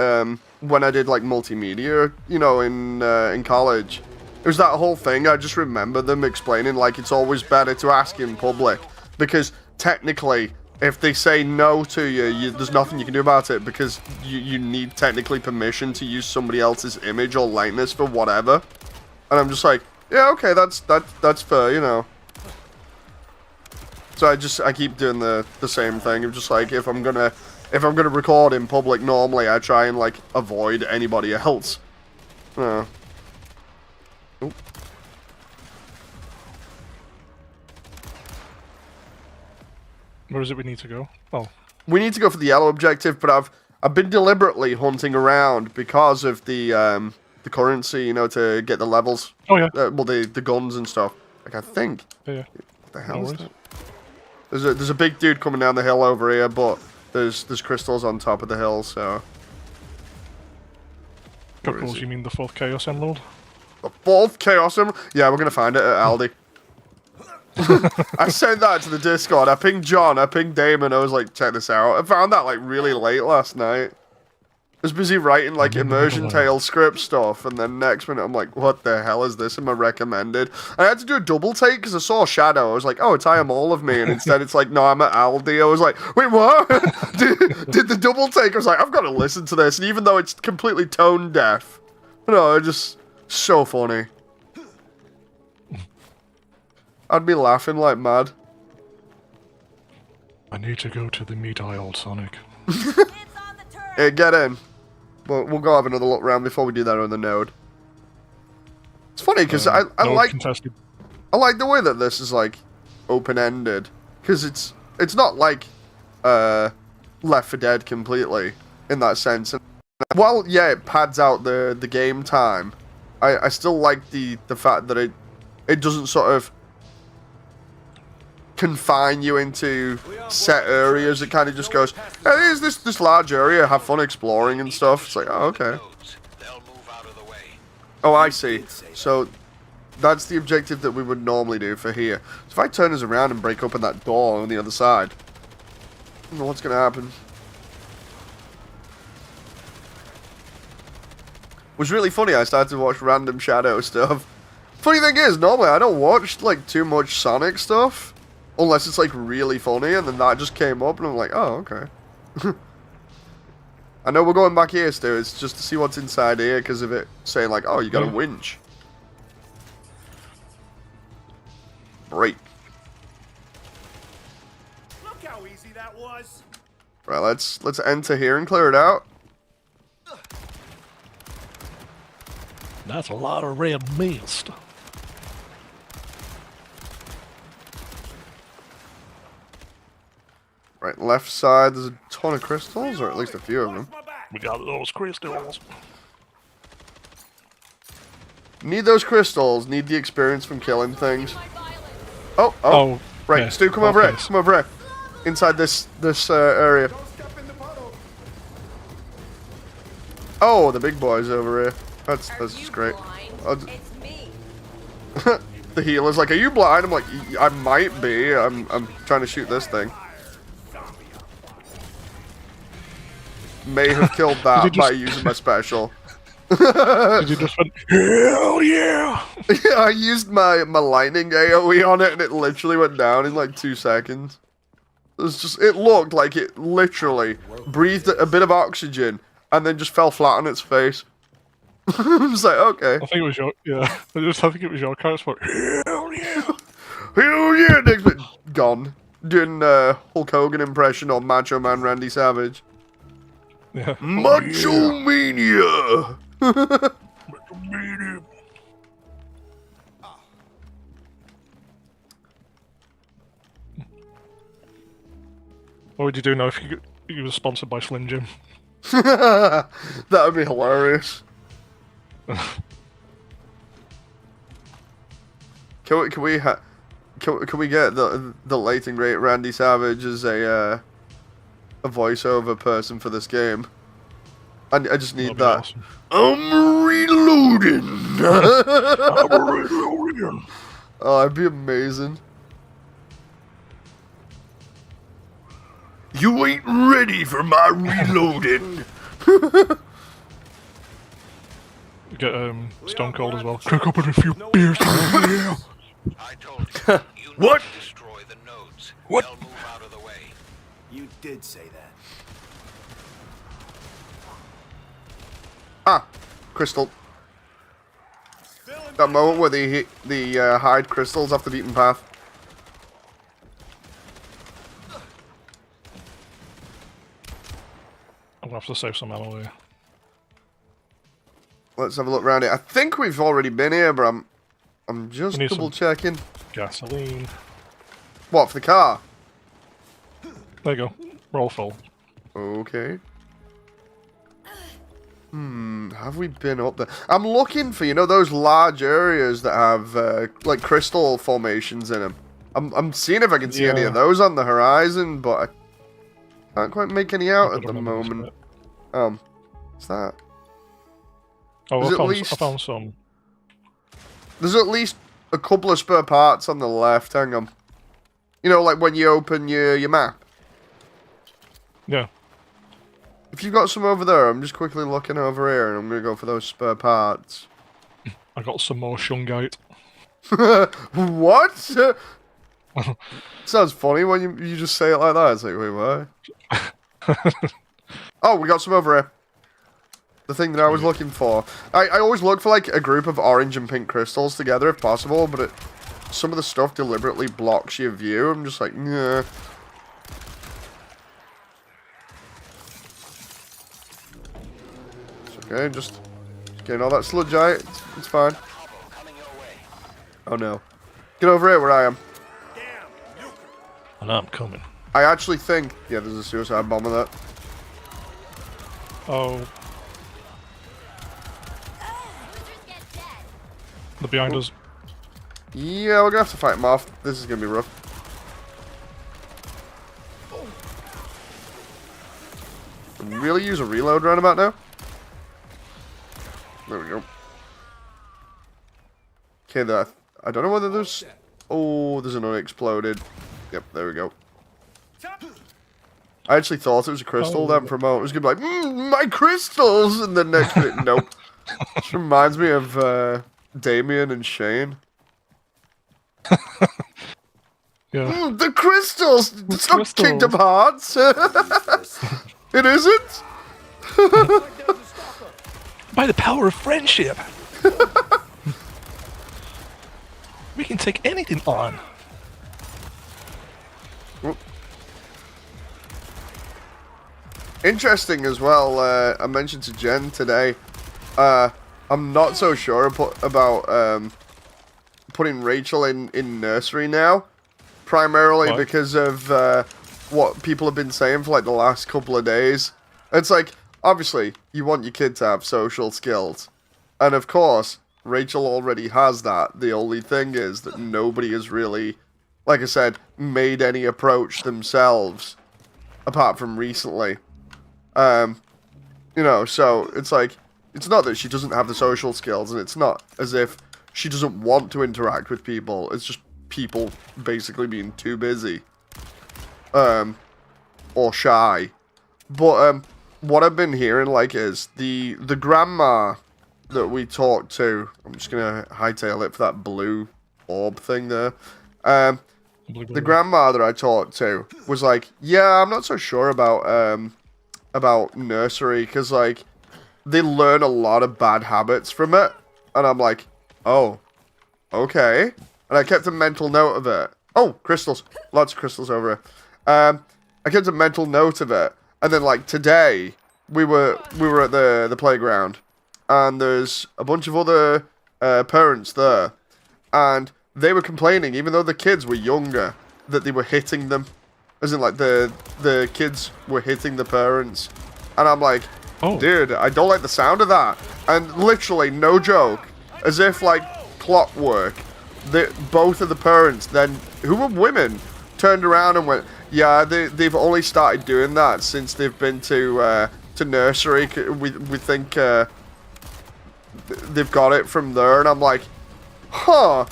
when I did, like, multimedia, you know, in college. It was that whole thing. I just remember them explaining, like, it's always better to ask in public. Because, technically, if they say no to you, there's nothing you can do about it. Because you need, technically, permission to use somebody else's image or likeness for whatever. And I'm just like, yeah, okay, that's fair, you know. So I keep doing the same thing. I'm just like, if I'm gonna record in public normally, I try and, like, avoid anybody else. Oop. Where is it we need to go? Oh. We need to go for the yellow objective, but I've been deliberately hunting around because of the currency, you know, to get the levels. Oh yeah. Well, the guns and stuff. Like, I think. Yeah. What the hell is that? There's a big dude coming down the hill over here, but there's crystals on top of the hill, so. Crystals? You mean the 4th Chaos Emerald? The 4th Chaos Emerald? Yeah, we're gonna find it at Aldi. I sent that to the Discord. I pinged John, I pinged Damon. I was like, check this out. I found that, like, really late last night. I was busy writing, like, immersion tale script stuff, and then next minute I'm like, what the hell is this? Am I recommended? I had to do a double take because I saw a shadow. I was like, oh, it's I Am All of Me, and instead it's like, no, I'm at Aldi. I was like, wait, what? did the double take? I was like, I've got to listen to this, and even though it's completely tone deaf, you know, it's just so funny. I'd be laughing like mad. I need to go to the meat aisle, Sonic. Hey, get in. We'll go have another look around before we do that on the node. It's funny because I like the way that this is, like, open-ended, because it's not like Left 4 Dead completely in that sense. And while yeah, it pads out the game time, I still like the fact that it doesn't sort of confine you into set areas. It kind of just goes, hey, here's this large area, have fun exploring and stuff. It's like, oh, okay. Oh, I see. So that's the objective that we would normally do for here. So if I turn us around and break open that door on the other side, I don't know what's going to happen. It was really funny. I started to watch random Shadow stuff. Funny thing is, normally I don't watch, like, too much Sonic stuff. Unless it's, like, really funny, and then that just came up, and I'm like, oh, okay. I know we're going back here, Stu. It's just to see what's inside here, because of it saying, like, oh, you got a winch. Great. Look how easy that was. Right, let's enter here and clear it out. That's a lot of red mist. Right, left side, there's a ton of crystals, or at least a few of them. We got those crystals. Need those crystals. Need the experience from killing things. My violence. Oh. Right, yeah, Stu, come over here. okay. Come over here. Inside this area. Don't step in the puddle. Oh, the big boy's over here. That's Are just you great. blind? I'll It's me. The healer's like, "Are you blind?" I'm like, "I might be. I'm trying to shoot this thing." May have killed that by using my special. Did you just went, hell yeah! Yeah, I used my lightning AoE on it, and it literally went down in like 2 seconds. It looked like it literally breathed a bit of oxygen and then just fell flat on its face. I was like, okay. I think it was your, yeah. I think it was your character. Hell yeah! Hell yeah, next bit gone. Doing Hulk Hogan impression or Macho Man Randy Savage. Yeah. Macho Mania! What would you do now if you were sponsored by Slim Jim? That would be hilarious. Can we get the late and great Randy Savage as a voiceover person for this game? I just need that. Awesome. I'm reloading. I'm reloading. Oh, it'd be amazing. You ain't ready for my reloading. Get Stone Cold as well. Crack open a few beers. Yeah. I told you. You need What? to destroy the nodes. What? They'll move out of the way. You did say that. Ah, crystal. That moment where they hit the hide crystals off the beaten path. I'm gonna have to save some ammo here. Let's have a look around it. I think we've already been here, but I'm just We need double checking. Gasoline. What, for the car? There you go. Roll full. Okay. Have we been up there? I'm looking for, those large areas that have, like, crystal formations in them. I'm seeing if I can see any of those on the horizon, but I can't quite make any out at the moment. What's that? Oh, There's I found some. There's at least a couple of spare parts on the left. Hang on. Like when you open your map. Yeah. If you've got some over there, I'm just quickly looking over here, and I'm going to go for those spare parts. I got some more shungite. What? Sounds funny when you just say it like that. It's like, wait, what? Oh, we got some over here. The thing that I was looking for. I always look for, like, a group of orange and pink crystals together if possible, but some of the stuff deliberately blocks your view. I'm just like, nah. It's okay, just getting all that sludgeite. It's fine. Oh, no. Get over here where I am. And I'm coming. I actually think... Yeah, there's a suicide bomber there. Oh. They're behind us. Yeah, we're gonna have to fight them off. This is gonna be rough. Really use a reload roundabout now? There we go. Okay, there. I don't know whether there's... Oh, there's an unexploded. Yep, there we go. I actually thought it was a crystal then for a moment. It was gonna be like, my crystals! And then next bit, nope. This reminds me of Damien and Shane. Yeah. The crystals! It's not crystals. Kingdom Hearts! It isn't? By the power of friendship. We can take anything on. Interesting as well, I mentioned to Jen today, I'm not so sure about putting Rachel in nursery now, primarily because of what people have been saying for like the last couple of days. It's like, obviously, you want your kid to have social skills, and of course, Rachel already has that. The only thing is that nobody has really, like I said, made any approach themselves, apart from recently. You know, so it's like, it's not that she doesn't have the social skills, and it's not as if she doesn't want to interact with people. It's just people basically being too busy. Or shy. But, what I've been hearing, like, is the grandma that we talked to, I'm just gonna hightail it for that blue orb thing there. The grandma that I talked to was like, yeah, I'm not so sure about nursery, because, like, they learn a lot of bad habits from it. And I'm like, oh, okay. And I kept a mental note of it. Oh, crystals. Lots of crystals over here. I kept a mental note of it. And then, like, today, we were at the playground. And there's a bunch of other parents there. And they were complaining, even though the kids were younger, that they were hitting them. As in, like, the kids were hitting the parents. And I'm like, oh, dude, I don't like the sound of that. And literally, no joke, as if, like, clockwork, both of the parents then, who were women, turned around and went, yeah, they've only started doing that since they've been to nursery. We think they've got it from there. And I'm like, huh,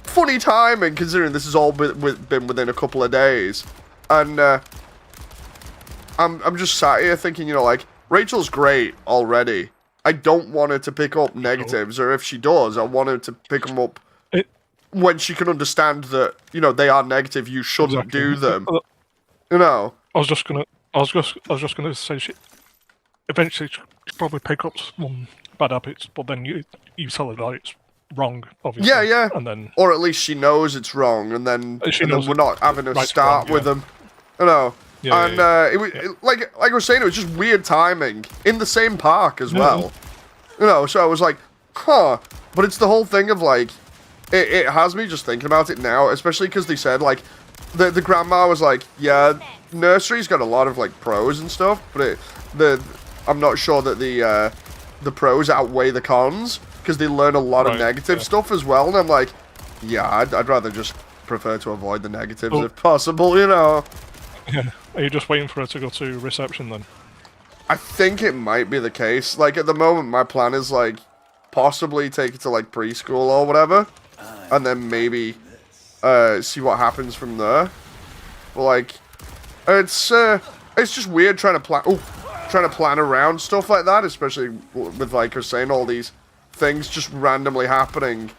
funny timing, considering this has all been within a couple of days. And I'm just sat here thinking, you know, like, Rachel's great already. I don't want her to pick up negatives, or if she does, I want her to pick them up when she can understand that, you know, they are negative. You shouldn't do them. You know. I was just gonna say she eventually she'll probably pick up some bad habits, but then you tell her that it's wrong, obviously. Yeah, yeah. And then, or at least she knows it's wrong, and then we're not having to start with them. You know. Yeah, and like I was saying, it was just weird timing in the same park as well. You know, so I was like, huh. But it's the whole thing of, like, it has me just thinking about it now, especially because they said, like, the grandma was like, yeah, nursery's got a lot of, like, pros and stuff, but I'm not sure that the pros outweigh the cons, because they learn a lot of negative stuff as well. And I'm like, yeah, I'd rather just prefer to avoid the negatives if possible, you know. Yeah. Are you just waiting for her to go to reception then? I think it might be the case. Like, at the moment, my plan is, like, possibly take it to, like, preschool or whatever, and then maybe see what happens from there. But, like, it's just weird trying to plan around stuff like that, especially with, like I was saying, all these things just randomly happening.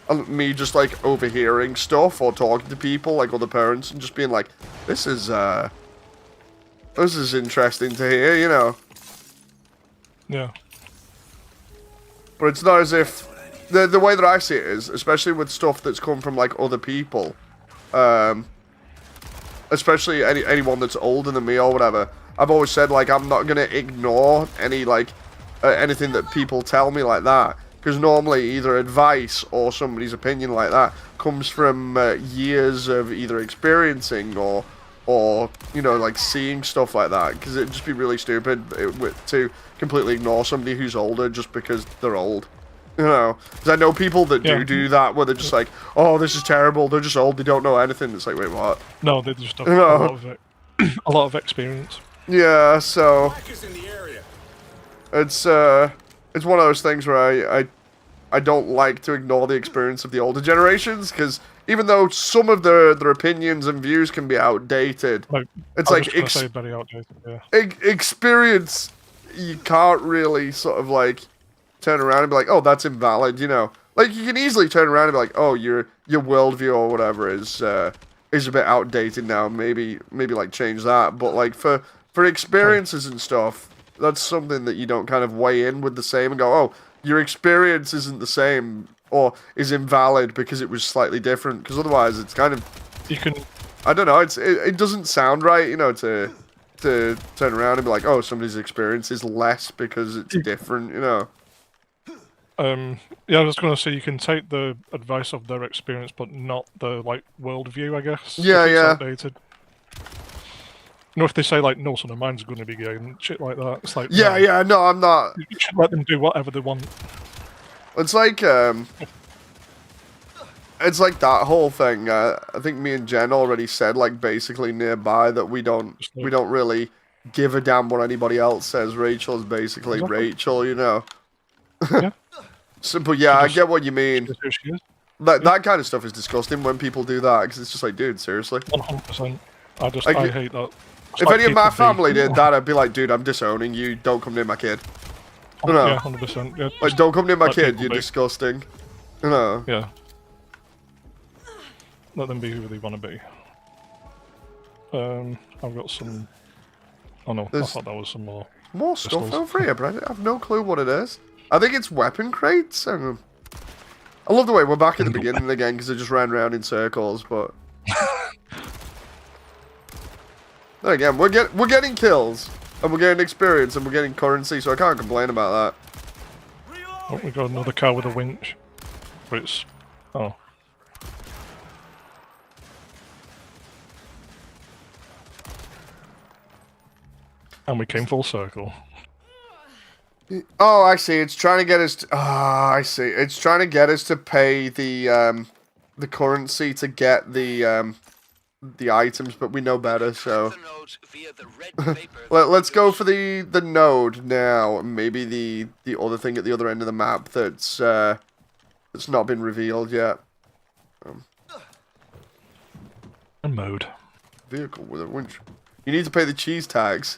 And me just, like, overhearing stuff or talking to people, like other parents, and just being like, this is interesting to hear, you know. Yeah. But it's not as if the way that I see it is, especially with stuff that's come from, like, other people, especially anyone that's older than me or whatever. I've always said, like, I'm not gonna ignore any, like, anything that people tell me like that. Because normally either advice or somebody's opinion like that comes from years of either experiencing or you know, like, seeing stuff like that. Because it'd just be really stupid to completely ignore somebody who's older just because they're old. You know? Because I know people that do that, where they're just like, oh, this is terrible, they're just old, they don't know anything. It's like, wait, what? No, they just have a lot of experience. Yeah, so it's one of those things where I don't like to ignore the experience of the older generations, because even though some of their opinions and views can be outdated, it's like very outdated, yeah. Experience, you can't really sort of, like, turn around and be like, oh, that's invalid, you know. Like, you can easily turn around and be like, oh, your worldview or whatever is a bit outdated now. Maybe like change that. But, like, for experiences and stuff, that's something that you don't kind of weigh in with the same and go, oh, your experience isn't the same or is invalid because it was slightly different. Because otherwise, it's kind of, I don't know. It doesn't sound right, you know, to turn around and be like, oh, somebody's experience is less because it's different, you know. Yeah, I was going to say you can take the advice of their experience, but not the, like, worldview, I guess. Yeah, if it's yeah. Outdated. You know, if they say, like, no son of mine's going to be gay and shit like that, it's like, yeah, no, I'm not. You should let them do whatever they want. It's like that whole thing. I think me and Jen already said, like, basically nearby that we don't really give a damn what anybody else says. Rachel's basically Rachel, you know. Yeah. So, but yeah, I get what you mean. She is. That kind of stuff is disgusting when people do that, because it's just like, dude, seriously. 100%. I hate that. It's If like any of my people family did that, I'd be like, dude, I'm disowning you. Don't come near my kid. You know? Yeah, 100%. Yeah, Like, don't come near my let kid. people You're be. disgusting. You know? Yeah. Let them be who they want to be. I've got some... Oh no, I thought that was some more. More stuff pistols. over here, but I have no clue what it is. I think it's weapon crates. I love the way we're back at the beginning again, because I just ran around in circles, but... Then again, we're getting kills, and we're getting experience, and we're getting currency, so I can't complain about that. Oh, we got another car with a winch. But it's... Oh. And we came full circle. Oh, I see. It's trying to get us. I see. It's trying to get us to pay the currency to get the items, but we know better. So let's go for the node now. Maybe the other thing at the other end of the map that's not been revealed yet. A mode. Vehicle with a winch. You need to pay the cheese tax.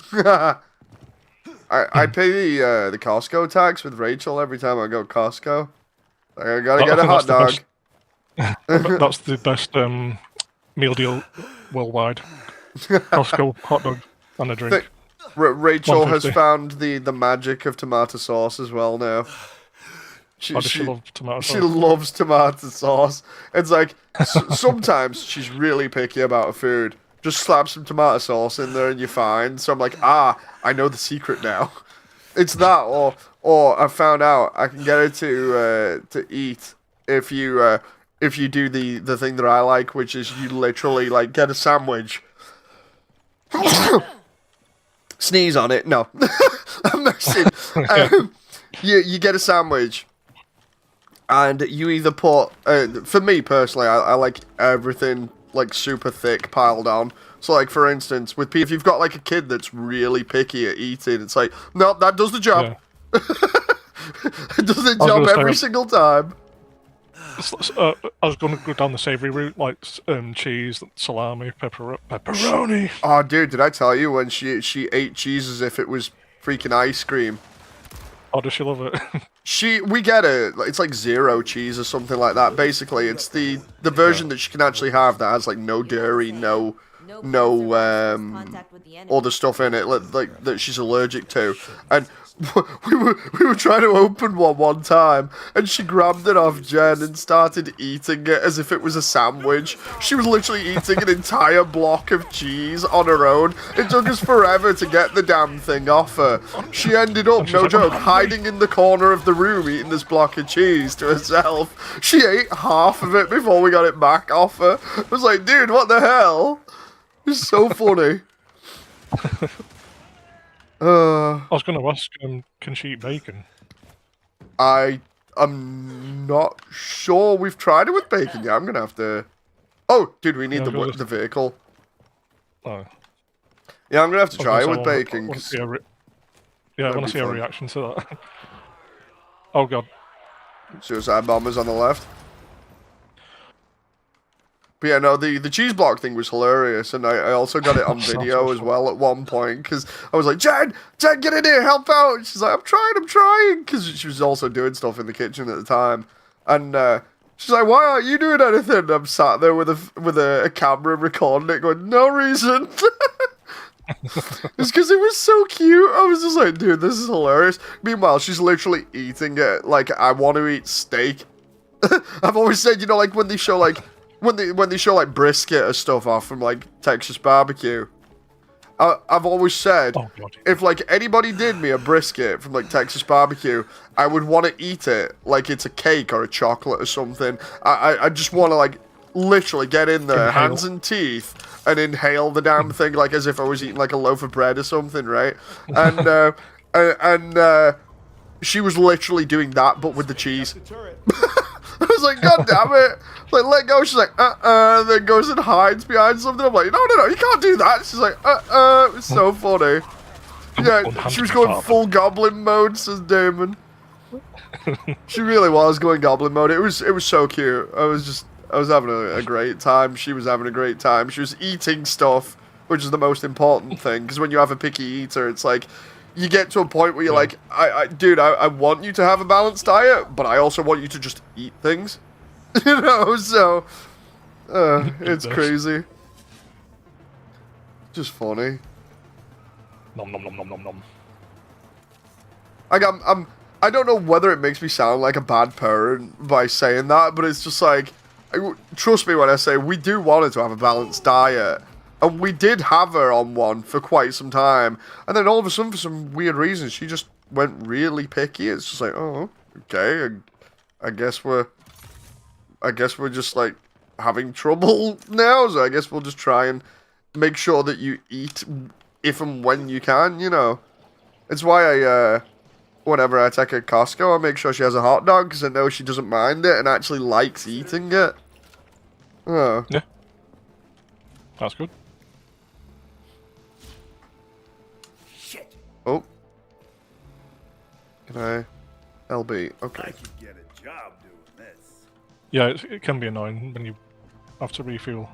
I pay the Costco tax with Rachel every time I go Costco. I gotta get a hot dog. That's the best meal deal worldwide. Costco hot dog and a drink. Rachel has 150. found the magic of tomato sauce as well now. She loves tomato sauce. She loves tomato sauce. It's like sometimes she's really picky about her food. Just slap some tomato sauce in there and you're fine. So I'm like, I know the secret now. It's that, or I found out I can get her to eat if you do the thing that I like, which is you literally like get a sandwich, sneeze on it. No, I'm messing. You get a sandwich. And you either put, for me personally, I like everything like super thick piled on. So like for instance, with if you've got like a kid that's really picky at eating, it's like, no, that does the job. Yeah. It does the job every single time. I was going to go down the savoury route, like cheese, salami, pepperoni. Oh, dude, did I tell you when she ate cheese as if it was freaking ice cream? Oh, does she love it? We get it. It's like zero cheese or something like that. Basically, it's the version that she can actually have that has like no dairy, no other stuff in it like that she's allergic to. And we were trying to open one time, and she grabbed it off Jen and started eating it as if it was a sandwich. She was literally eating an entire block of cheese on her own. It took us forever to get the damn thing off her. She ended up, no joke, hiding in the corner of the room eating this block of cheese to herself. She ate half of it before we got it back off her. I was like, dude, what the hell? It's so funny. I was going to ask, can she eat bacon? I'm not sure. We've tried it with bacon. Yeah, I'm gonna have to. Oh, dude, we need the vehicle. Oh. Yeah, I'm gonna have to try it with bacon. Yeah, I want to see a reaction to that. Oh god. Suicide bombers on the left. But yeah, no, the cheese block thing was hilarious, and I also got it on video as well at one point, because I was like, Jen, get in here, help out! And she's like, I'm trying, because she was also doing stuff in the kitchen at the time, and she's like, why aren't you doing anything? And I'm sat there with a camera recording it, going, no reason. It's because it was so cute. I was just like, dude, this is hilarious. Meanwhile, she's literally eating it like I want to eat steak. I've always said, you know, like when they show like brisket or stuff off from like Texas barbecue, I've always said, if like anybody did me a brisket from like Texas barbecue, I would want to eat it like it's a cake or a chocolate or something. I just want to like literally get in there, hands and teeth, and inhale the damn thing like as if I was eating like a loaf of bread or something, right? And she was literally doing that, but with the cheese. The turret. I was like, God damn it. Like, let go. She's like, and then goes and hides behind something. I'm like, no, you can't do that. She's like, It's so funny. Yeah, she was going full goblin mode, says Damon. She really was going goblin mode. It was so cute. I was having a great time. She was having a great time. She was eating stuff, which is the most important thing. Because when you have a picky eater, it's like, you get to a point where you're like, dude, I want you to have a balanced diet, but I also want you to just eat things. You know, so it's crazy. Just funny. Nom nom nom nom nom nom. Like I don't know whether it makes me sound like a bad parent by saying that, but it's just like, trust me when I say we do want her to have a balanced diet. And we did have her on one for quite some time. And then all of a sudden, for some weird reason, she just went really picky. It's just like, oh, okay. I guess we're just like having trouble now. So I guess we'll just try and make sure that you eat if and when you can, you know. It's why whenever I take her to Costco, I make sure she has a hot dog because I know she doesn't mind it and actually likes eating it. Oh. Yeah. That's good. Oh. Can I? LB. Okay. I could get a job doing this. Yeah, it can be annoying when you have to refuel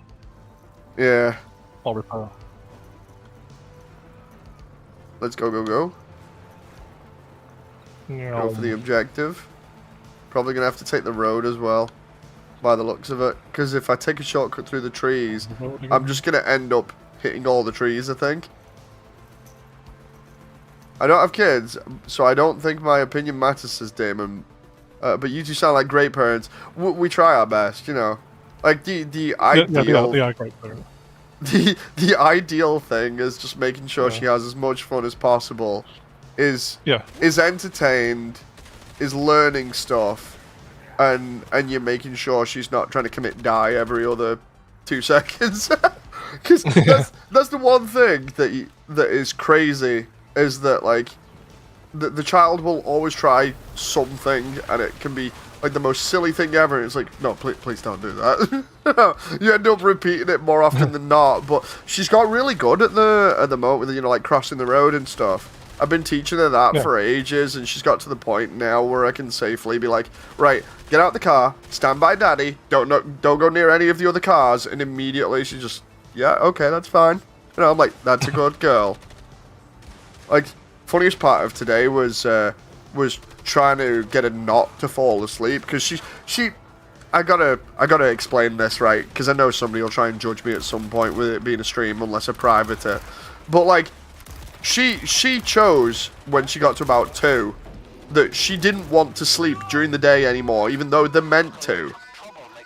Yeah. or repair. Let's go. Go Yeah. for the objective. Probably gonna have to take the road as well, by the looks of it. Because if I take a shortcut through the trees, I'm just gonna end up hitting all the trees, I think. I don't have kids, so I don't think my opinion matters, says Damon. But you two sound like great parents. We try our best, you know. Like the ideal, they are great parents. the ideal thing is just making sure she has as much fun as possible. Is entertained, is learning stuff, and you're making sure she's not trying to commit die every other 2 seconds. Because that's the one thing that is crazy. Is that, like, the child will always try something, and it can be, like, the most silly thing ever, and it's like, no, please don't do that. You end up repeating it more often than not, but she's got really good at the moment, you know, like, crossing the road and stuff. I've been teaching her that for ages, and she's got to the point now where I can safely be like, right, get out the car, stand by daddy, don't go near any of the other cars, and immediately she just, yeah, okay, that's fine. You know, I'm like, that's a good girl. Like, funniest part of today was trying to get her not to fall asleep because I gotta explain this, right, because I know somebody will try and judge me at some point with it being a stream unless I private it, but like she chose when she got to about 2 that she didn't want to sleep during the day anymore, even though they're meant to.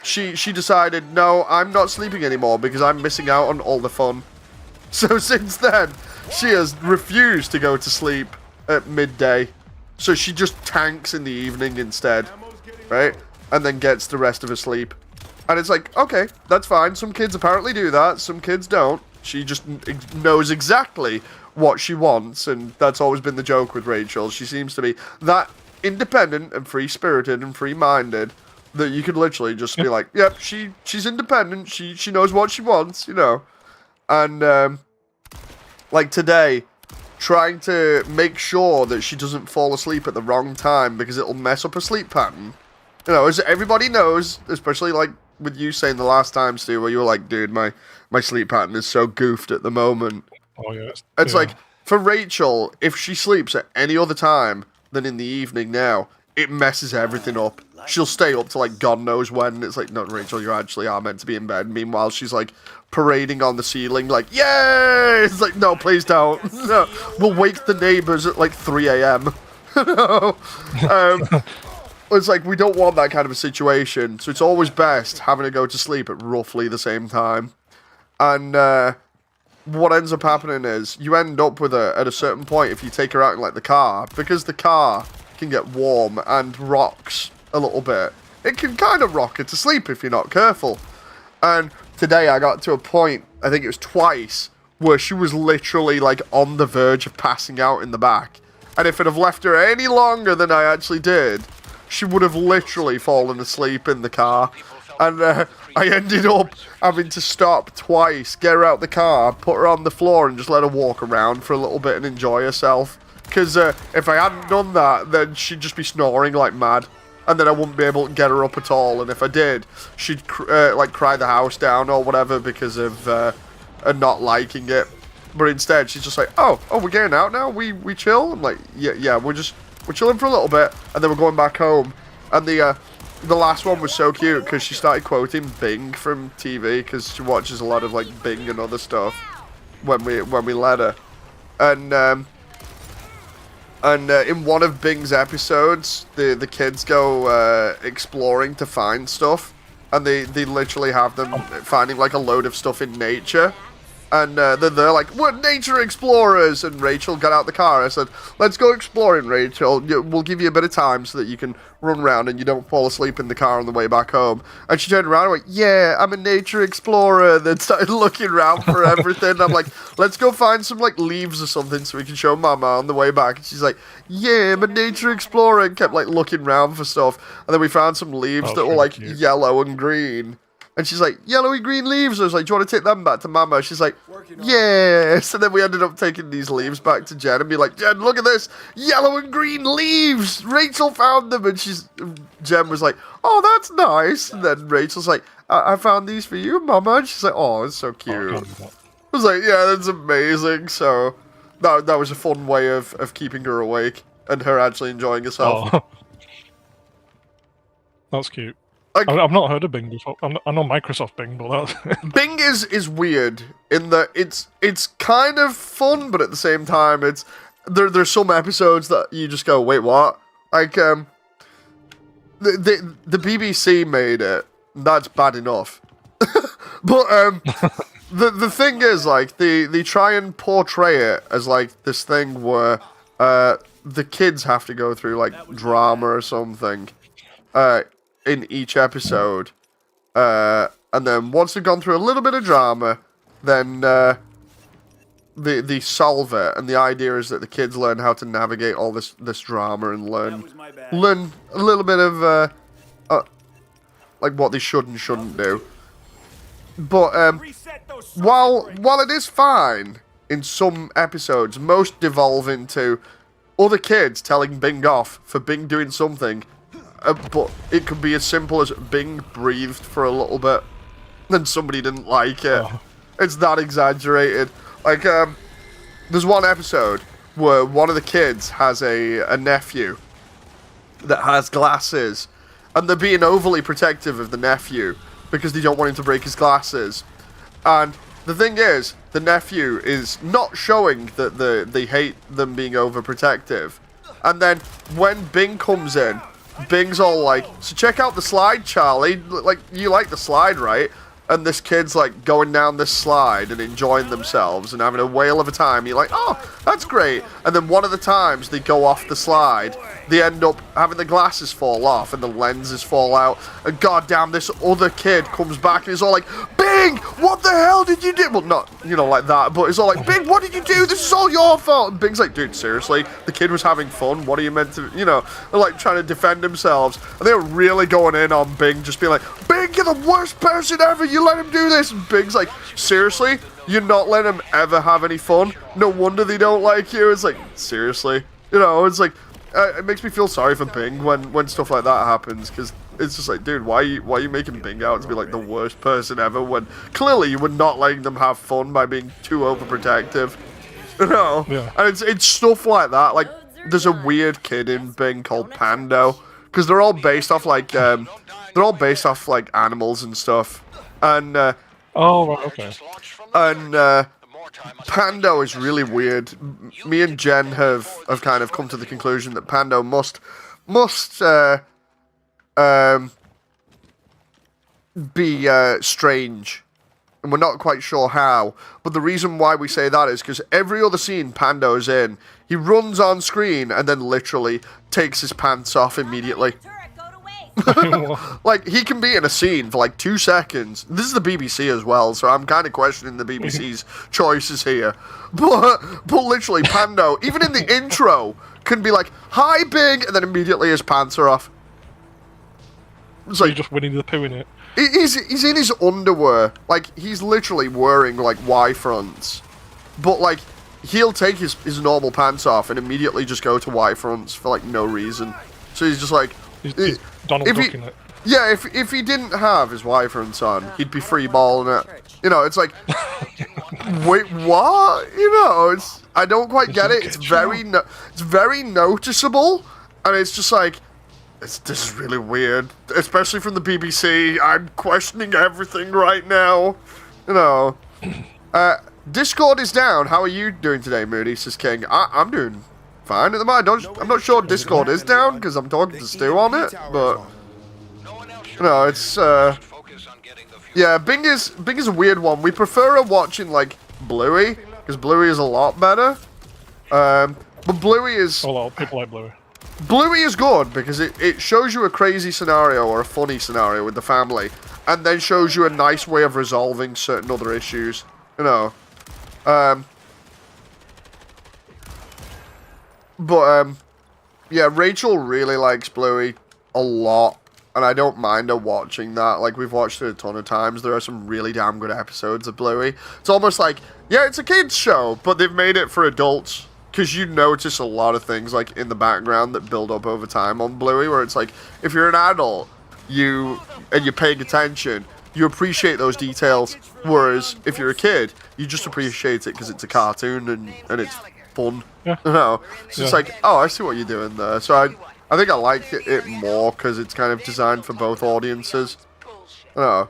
She decided, no, I'm not sleeping anymore because I'm missing out on all the fun. So since then, she has refused to go to sleep at midday. So she just tanks in the evening instead, right? And then gets the rest of her sleep. And it's like, okay, that's fine. Some kids apparently do that. Some kids don't. She just knows exactly what she wants. And that's always been the joke with Rachel. She seems to be that independent and free-spirited and free-minded that you could literally just be like, yep, she's independent. She knows what she wants, you know. And, like today, trying to make sure that she doesn't fall asleep at the wrong time because it'll mess up her sleep pattern. You know, as everybody knows, especially like with you saying the last time, Stoo, where you were like, dude, my sleep pattern is so goofed at the moment. Oh, yeah. It's like, for Rachel, if she sleeps at any other time than in the evening now, it messes everything up. She'll stay up to like God knows when. It's like, no, Rachel, you actually are meant to be in bed. Meanwhile, she's like parading on the ceiling, like, yay! It's like, no, please don't. No. We'll wake the neighbors at like 3 a.m. No. It's like, we don't want that kind of a situation. So it's always best having to go to sleep at roughly the same time. And what ends up happening is you end up with her at a certain point if you take her out in like the car, because the car can get warm and rocks a little bit. It can kind of rock her to sleep if you're not careful. And today I got to a point, I think it was twice, where she was literally like on the verge of passing out in the back. And if I'd have left her any longer than I actually did, she would have literally fallen asleep in the car. And I ended up having to stop twice, get her out the car, put her on the floor, and just let her walk around for a little bit and enjoy herself. Because if I hadn't done that, then she'd just be snoring like mad. And then I wouldn't be able to get her up at all. And if I did, she'd like cry the house down or whatever because of not liking it. But instead, she's just like, oh, we're getting out now? We chill? I'm like, yeah, we're chilling for a little bit, and then we're going back home. And the last one was so cute because she started quoting Bing from TV because she watches a lot of like Bing and other stuff when we let her. And in one of Bing's episodes, the kids go exploring to find stuff, and they literally have them finding like a load of stuff in nature. And they're like, we're nature explorers! And Rachel got out the car. I said, let's go exploring, Rachel. We'll give you a bit of time so that you can run around and you don't fall asleep in the car on the way back home. And she turned around and went, yeah, I'm a nature explorer. And then started looking around for everything. I'm like, let's go find some like leaves or something so we can show Mama on the way back. And she's like, yeah, I'm a nature explorer. And kept like looking around for stuff. And then we found some leaves that were like yellow and green. And she's like, yellowy green leaves. I was like, do you want to take them back to Mama? She's like, yes. And then we ended up taking these leaves back to Jen and be like, Jen, look at this. Yellow and green leaves. Rachel found them. And Jen was like, oh, that's nice. And then Rachel's like, I found these for you, Mama. And she's like, oh, it's so cute. I was like, yeah, that's amazing. So that was a fun way of keeping her awake and her actually enjoying herself. Oh. That's cute. I've not heard of Bing before. I know Microsoft Bing, but that's... Bing is weird in that it's kind of fun, but at the same time, there's some episodes that you just go, wait, what? Like, the BBC made it. That's bad enough. But the thing is, like, they try and portray it as like this thing where the kids have to go through like drama or something. In each episode, and then once they've gone through a little bit of drama, then they solve it, and the idea is that the kids learn how to navigate all this drama and learn a little bit of like what they should and shouldn't do. But while it is fine in some episodes, most devolve into other kids telling Bing off for Bing doing something. But it could be as simple as Bing breathed for a little bit, and somebody didn't like it. Oh. It's that exaggerated. Like, there's one episode where one of the kids has a nephew that has glasses, and they're being overly protective of the nephew because they don't want him to break his glasses. And the thing is, the nephew is not showing that they hate them being overprotective. And then when Bing comes in, Bing's all like, so check out the slide, Charlie. Like, you like the slide, right? And this kid's like going down this slide and enjoying themselves and having a whale of a time. You're like, oh, that's great. And then one of the times they go off the slide, they end up having the glasses fall off and the lenses fall out. And goddamn, this other kid comes back and is all like, Bing, what the hell did you do? Well, not, like that, but it's all like, Bing, what did you do? This is all your fault. And Bing's like, dude, seriously? The kid was having fun. What are you meant to, they're like trying to defend themselves. And they were really going in on Bing, just being like, Bing, you're the worst person ever. You let him do this. And Bing's like, seriously? You're not letting him ever have any fun? No wonder they don't like you. It's like, seriously? It's like, it makes me feel sorry for Bing when stuff like that happens, because it's just like, dude, why are you making Bing out to be like the worst person ever when clearly you were not letting them have fun by being too overprotective? Yeah. And it's stuff like that. Like, there's a weird kid in Bing called Pando, because they're all based off like animals and stuff. And oh, right, okay. And Pando is really weird. Me and Jen have kind of come to the conclusion that Pando must be strange, and we're not quite sure how. But the reason why we say that is because every other scene Pando's in, he runs on screen and then literally takes his pants off immediately. Like, he can be in a scene for like 2 seconds. This is the BBC as well, so I'm kind of questioning the BBC's choices here. But literally, Pando, even in the intro, can be like, "Hi, Bing," and then immediately his pants are off. It's So like you're just Winnie the Pooh in it. he's in his underwear, like he's literally wearing like Y fronts, but like he'll take his normal pants off and immediately just go to Y fronts for like no reason. So he's just like, He's Donald if he- Duck in it. yeah, if he didn't have his Y fronts on, he'd be free balling it. You know, it's like, wait, what? You know, I don't quite get it. It's very noticeable, and it's just like, this is really weird, especially from the BBC. I'm questioning everything right now. You know, Discord is down. How are you doing today, Moody? Says King. I'm doing fine at the moment. I'm not sure Discord is down because I'm talking to Stoo on it, but you know, it's yeah. Bing is a weird one. We prefer her watching like Bluey because Bluey is a lot better. But Bluey is. A lot of people like Bluey. Bluey is good because it shows you a crazy scenario or a funny scenario with the family, and then shows you a nice way of resolving certain other issues. You know, yeah, Rachel really likes Bluey a lot, and I don't mind her watching that. Like, we've watched it a ton of times. There are some really damn good episodes of Bluey. It's almost like, yeah, it's a kid's show, but they've made it for adults. Because you notice a lot of things, like, in the background that build up over time on Bluey, where it's like, if you're an adult, you're paying attention, you appreciate those details, whereas if you're a kid, you just appreciate it because it's a cartoon and it's fun. Yeah. You know? So it's like, oh, I see what you're doing there. So I think I like it more because it's kind of designed for both audiences. You know?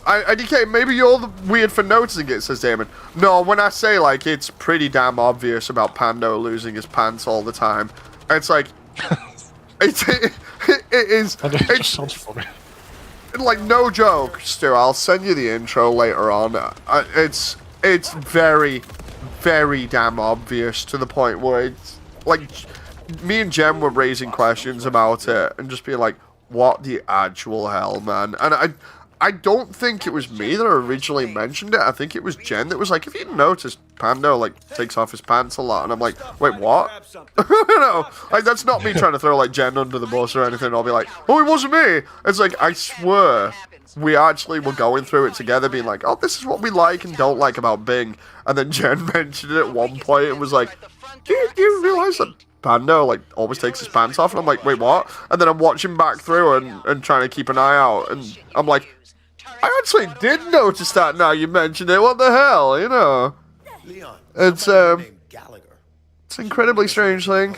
IDK, maybe you're weird for noticing it, says Damon. No, when I say, like, it's pretty damn obvious about Pando losing his pants all the time, it's like, it is, And it just sounds funny. like, no joke, Stu, I'll send you the intro later on. It's very, very damn obvious to the point where it's, like, me and Jem were raising questions about it and just being like, what the actual hell, man? And I don't think it was me that originally mentioned it. I think it was Jen that was like, if you noticed, Pando, like, takes off his pants a lot. And I'm like, wait, what? You know, like, that's not me trying to throw, like, Jen under the bus or anything. I'll be like, oh, it wasn't me. It's like, I swear, we actually were going through it together, being like, oh, this is what we like and don't like about Bing. And then Jen mentioned it at one point and was like, do you realize that Pando, like, always takes his pants off? And I'm like, wait, what? And then I'm watching back through and trying to keep an eye out. And I'm like, I actually did notice that now you mentioned it. What the hell, you know? It's an incredibly strange thing.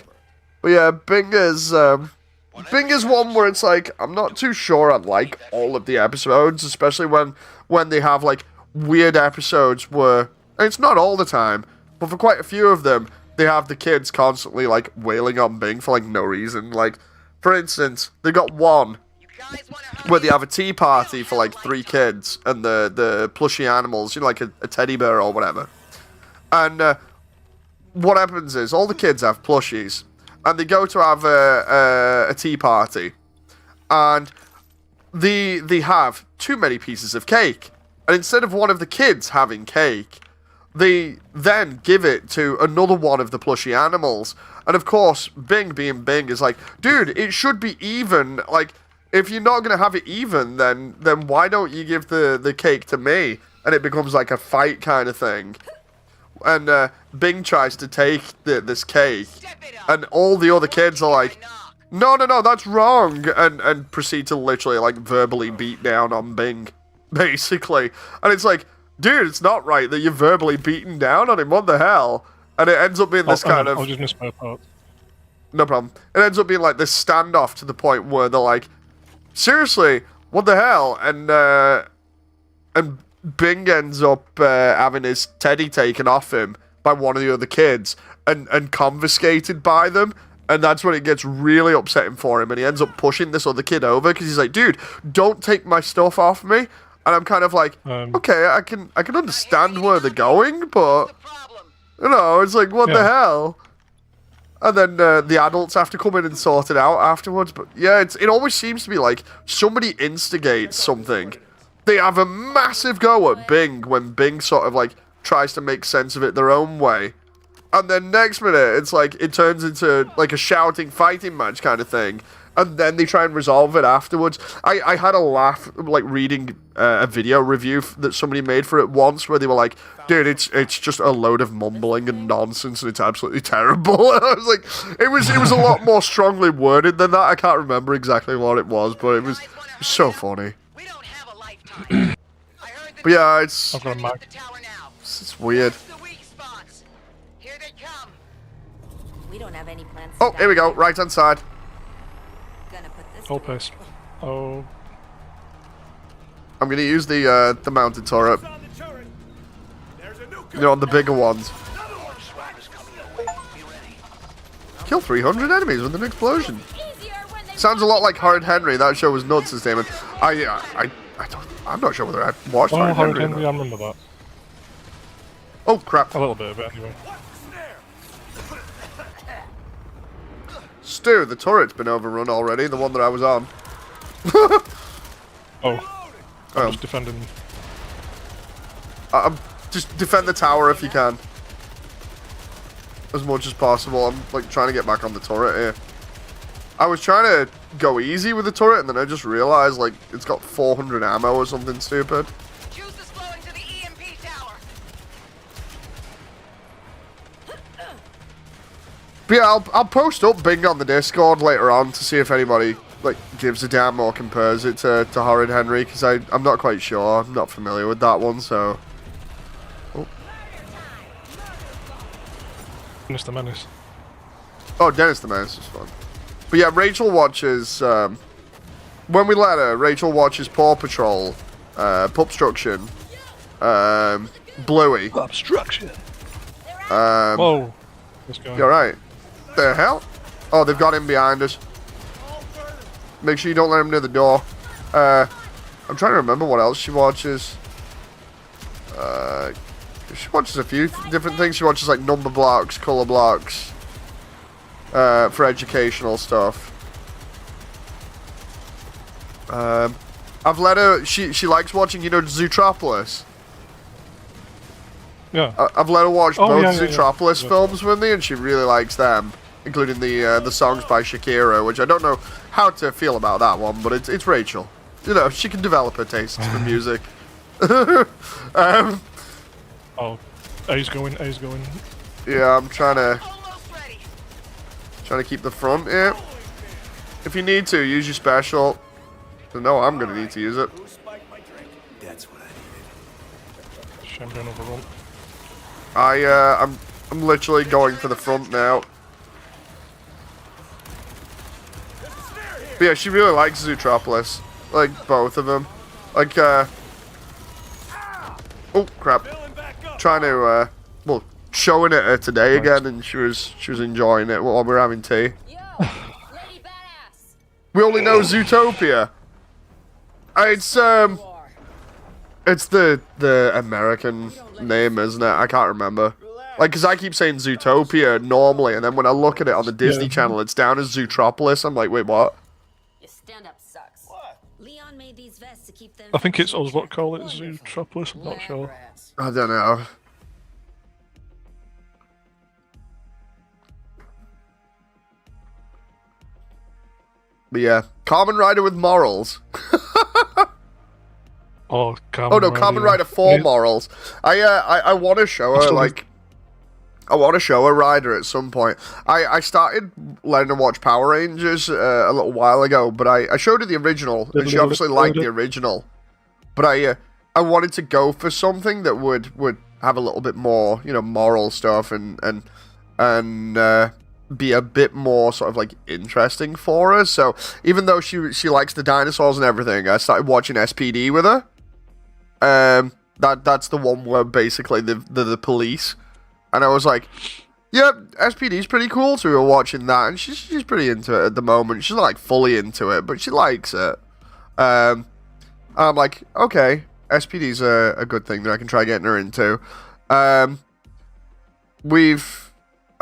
But yeah, Bing is one where it's like, I'm not too sure I like all of the episodes, especially when they have, like, weird episodes where, and it's not all the time, but for quite a few of them, they have the kids constantly, like, wailing on Bing for, like, no reason. Like, for instance, they got one where they have a tea party for like 3 kids and the plushy animals, you know, like a teddy bear or whatever. And what happens is all the kids have plushies and they go to have a tea party and they have too many pieces of cake. And instead of one of the kids having cake, they then give it to another one of the plushy animals. And of course, Bing being Bing is like, dude, it should be even. Like, if you're not going to have it even, then why don't you give the cake to me? And it becomes like a fight kind of thing. And Bing tries to take this cake, and all the other kids are like, no, that's wrong, and proceed to literally, like, verbally beat down on Bing, basically. And it's like, dude, it's not right that you're verbally beating down on him, what the hell? And it ends up being this kind of... I'll just miss my part. No problem. It ends up being like this standoff to the point where they're like, seriously, what the hell? And Bing ends up having his teddy taken off him by one of the other kids and confiscated by them. And that's when it gets really upsetting for him. And he ends up pushing this other kid over because he's like, dude, don't take my stuff off me. And I'm kind of like, okay, I can understand where they're going, but, you know, it's like, what the hell? And then the adults have to come in and sort it out afterwards. But yeah, it always seems to be like somebody instigates something. They have a massive go at Bing when Bing sort of like tries to make sense of it their own way. And then next minute, it's like, it turns into like a shouting fighting match kind of thing. And then they try and resolve it afterwards. I had a laugh, like, reading a video review that somebody made for it once, where they were like, dude, it's just a load of mumbling and nonsense, and it's absolutely terrible. And I was like, it was a lot more strongly worded than that. I can't remember exactly what it was, but it was so funny. We don't have a lifetime. I heard But yeah, it's I've got a the mag. tower now. it's weird. The weak spots. Here they come. We don't have any plans. to Oh, here we go, die. right hand side. Gonna put this Oh, to work. piss. Oh, I'm gonna use the mounted turret. On the turret. There's a new You know, the bigger ones. Kill 300 enemies with an explosion. Easier when they Sounds a lot like Horrid Henry. That show was nuts, as Damon. I'm not sure whether I watched oh, Horrid Horrid Henry. or Henry, not. I remember that. Oh crap! A little bit of it, anyway. Stoo, the turret's been overrun already. The one that I was on. Oh, I'm Oh. just defending. Just defend the tower if you can, as much as possible. I'm like trying to get back on the turret here. I was trying to go easy with the turret, and then I just realized like it's got 400 ammo or something stupid. Juice is flowing to the EMP tower. But yeah, I'll post up Bing on the Discord later on to see if anybody like gives a damn or compares it to Horrid Henry, because I'm not quite sure. I'm not familiar with that one, so. Dennis the Menace. Oh, Dennis the Menace is fun. But yeah, Rachel watches, when we let her, Rachel watches Paw Patrol, Pupstruction, Bluey. Obstruction. Um, Whoa. Let's go. you alright? The hell? Oh, they've got him behind us. Make sure you don't let him near the door. I'm trying to remember what else she watches. She watches a few different things. She watches like number blocks, color blocks, for educational stuff. I've let her. She likes watching, you know, Zootropolis. Yeah. I've let her watch Oh, both yeah, yeah, Zootropolis yeah. films with me, and she really likes them, including the songs by Shakira, which I don't know how to feel about that one, but it's Rachel. You know, she can develop her tastes for music. Oh, A's going. A's going. Yeah, I'm trying to Almost ready. keep the front here. If you need to, use your special. I know I'm gonna need to use it. Who spiked my drink? That's what I needed. Shame going overrun. I'm literally going for the front now. But yeah, she really likes Zootropolis. Like, both of them. Like, oh, crap. Filling back up. Trying to, well, showing it her today again, and she was enjoying it while we were having tea. Yo, Lady Badass. We only know Zootopia. It's the American name, isn't it? I can't remember. Like, because I keep saying Zootopia normally, and then when I look at it on the Disney Channel, it's down as Zootropolis. I'm like, wait, what? Your stand-up sucks. Leon made these vests to keep them. I think it's us what call it Zootropolis. I'm not sure. I don't know. But yeah, Kamen Rider with morals. Oh, Kamen Oh no, Rider, Kamen yeah. Rider for Yeah. morals. I want to show her Absolutely. like. I want to show her Rider at some point. I started letting her watch Power Rangers a little while ago, but I showed her the original, and she obviously liked the original. But I wanted to go for something that would have a little bit more, you know, moral stuff and be a bit more sort of like interesting for her. So even though she likes the dinosaurs and everything, I started watching SPD with her. That's the one where basically the police. And I was like, yep, SPD's pretty cool, so we were watching that, and she's pretty into it at the moment. She's not, like, fully into it, but she likes it. I'm like, okay, SPD's a good thing that I can try getting her into. I'm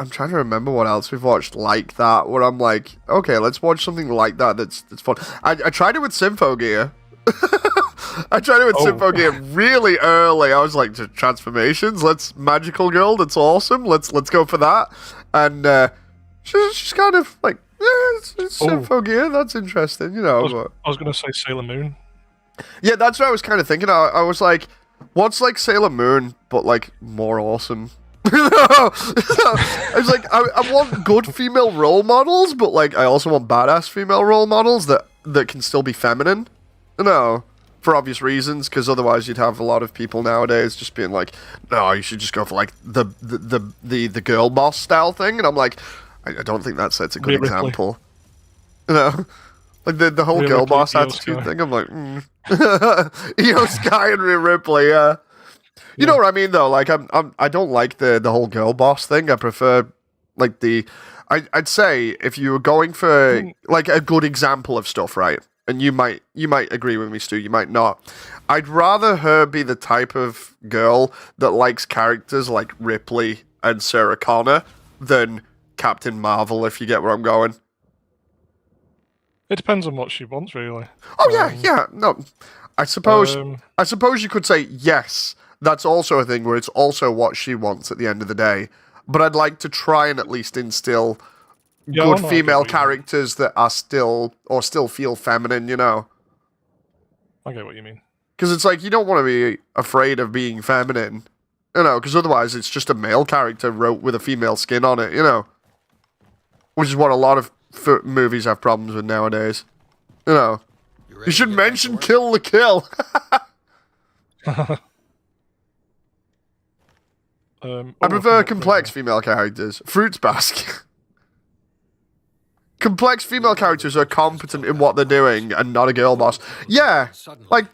trying to remember what else we've watched like that, where I'm like, okay, let's watch something like that that's fun. I tried it with Symphogear. I tried it with Sympho Gear really early. I was like, transformations. Let's magical girl. That's awesome. Let's go for that. And she's kind of like, yeah, it's Sympho Gear. That's interesting, you know. I was gonna say Sailor Moon. Yeah, that's what I was kind of thinking. I was like, what's like Sailor Moon, but like more awesome? I was like, I want good female role models, but like I also want badass female role models that can still be feminine. For obvious reasons, because otherwise you'd have a lot of people nowadays just being like, no, you should just go for like the girl boss style thing, and I'm like, I don't think that sets a good example. Like the whole girl boss attitude thing. I'm like, Io Sky and Rhea Ripley, yeah. You know what I mean, though? Like, I don't like the whole girl boss thing. I prefer, like, I'd say if you were going for, like, a good example of stuff, right? And you might agree with me, Stu, you might not. I'd rather her be the type of girl that likes characters like Ripley and Sarah Connor than Captain Marvel, if you get where I'm going. It depends on what she wants, really. Oh, yeah. No, I suppose you could say yes. That's also a thing where it's also what she wants at the end of the day. But I'd like to try and at least instill good female characters that are still feel feminine, you know? I get what you mean. Because it's like, you don't want to be afraid of being feminine, you know, because otherwise it's just a male character wrote with a female skin on it, you know? Which is what a lot of movies have problems with nowadays. You know? You should mention Kill the Kill! I prefer complex female characters. Fruits Basket. Complex female characters are competent in what they're doing and not a girl boss. Yeah, like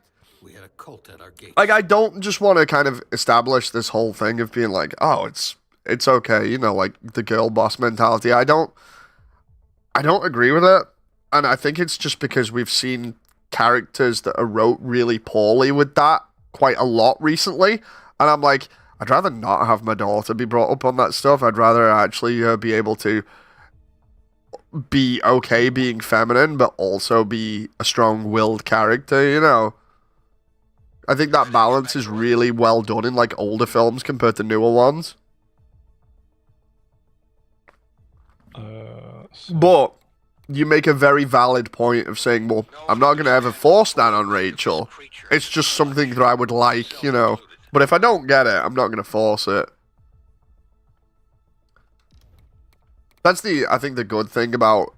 I don't just want to kind of establish this whole thing of being like, oh, it's okay, you know, like the girl boss mentality. I don't agree with it, and I think it's just because we've seen characters that are wrote really poorly with that quite a lot recently, and I'm like, I'd rather not have my daughter be brought up on that stuff. I'd rather actually be able to be okay being feminine, but also be a strong-willed character, you know? I think that balance is really well done in, like, older films compared to newer ones. But you make a very valid point of saying, well, I'm not going to ever force that on Rachel. It's just something that I would like, you know? But if I don't get it, I'm not going to force it. That's I think the good thing about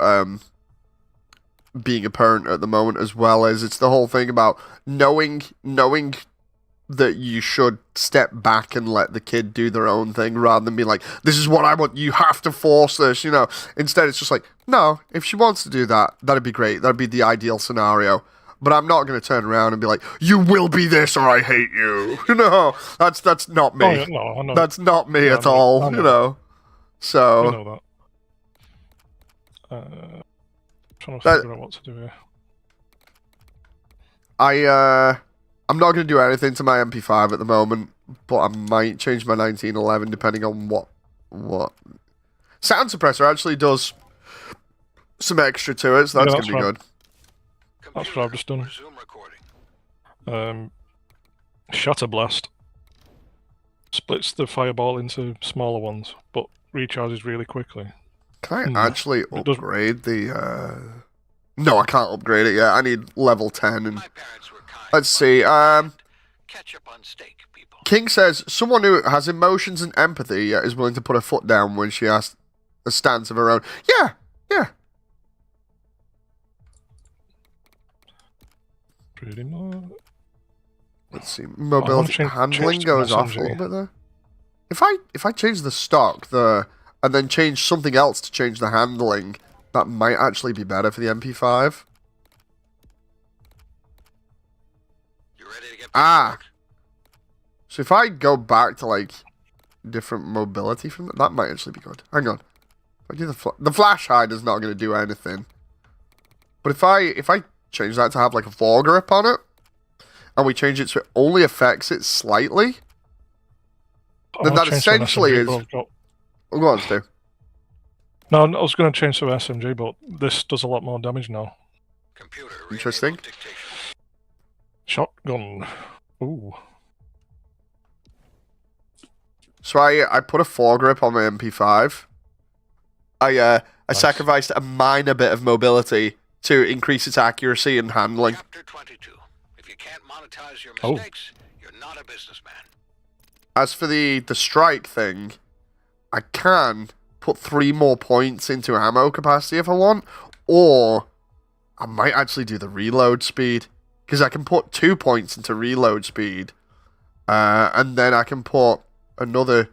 being a parent at the moment as well, is it's the whole thing about knowing that you should step back and let the kid do their own thing rather than be like, this is what I want, you have to force this, you know. Instead, it's just like, no, if she wants to do that, that'd be great. That'd be the ideal scenario. But I'm not going to turn around and be like, you will be this or I hate you. No, that's not me. Oh, yeah, no, I know. That's not me at all, you know. So... I know that. Trying to figure out what to do here. I'm not going to do anything to my MP5 at the moment, but I might change my 1911 depending on what. Sound suppressor actually does some extra to it, so that's going to be good. That's what I've just done. Shatter Blast splits the fireball into smaller ones, but recharges really quickly. Can I actually upgrade the... No, I can't upgrade it yet. I need level 10. And let's see. King says, someone who has emotions and empathy yet is willing to put her foot down when she has a stance of her own. Yeah. Pretty much. Let's see. Mobility handling goes off a little bit there. If I change the stock, and then change something else to change the handling, that might actually be better for the MP5. You ready to get So if I go back to, like, different mobility from that might actually be good. Hang on. If I do the flash hide is not going to do anything. But if I change that to have, like, a foregrip on it, and we change it so it only affects it slightly, then that essentially is... Go on, Stu. No, I was going to change to SMG, but this does a lot more damage now. Interesting. Shotgun. Ooh. So I put a foregrip on my MP5. I Nice. sacrificed a minor bit of mobility to increase its accuracy and handling. Chapter 22. If you can't monetize your Oh. mistakes, you're not a businessman. As for the strike thing, I can put 3 more points into ammo capacity if I want, or I might actually do the reload speed, because I can put 2 points into reload speed, and then I can put another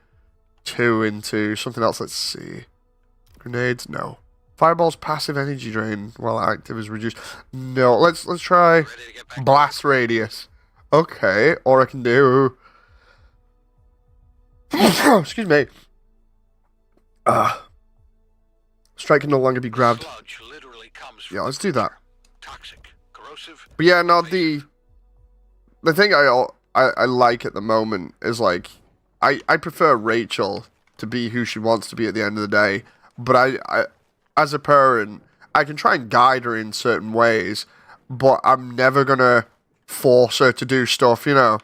2 into something else. Let's see. Grenades? No. Fireball's passive energy drain while active is reduced. No. Let's try Ready to get back? blast radius. Okay. Or I can do. Excuse me. Strike can no longer be grabbed. Sludge literally comes Yeah, from let's do that. toxic, corrosive. But yeah, no, the thing I like at the moment is like I prefer Rachel to be who she wants to be at the end of the day. But I as a parent, I can try and guide her in certain ways, but I'm never gonna force her to do stuff, you know.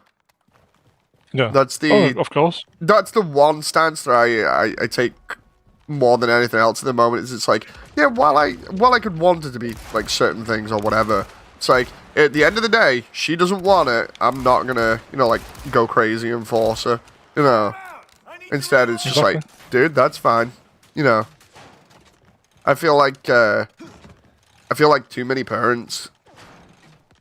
Yeah. That's the Oh, of course. that's the one stance that I take more than anything else at the moment. Is it's like, yeah, while I could want it to be like certain things or whatever, it's like at the end of the day, she doesn't want it. I'm not gonna, you know, like go crazy and force her, you know. Instead, it's just like, dude, that's fine, you know. I feel like too many parents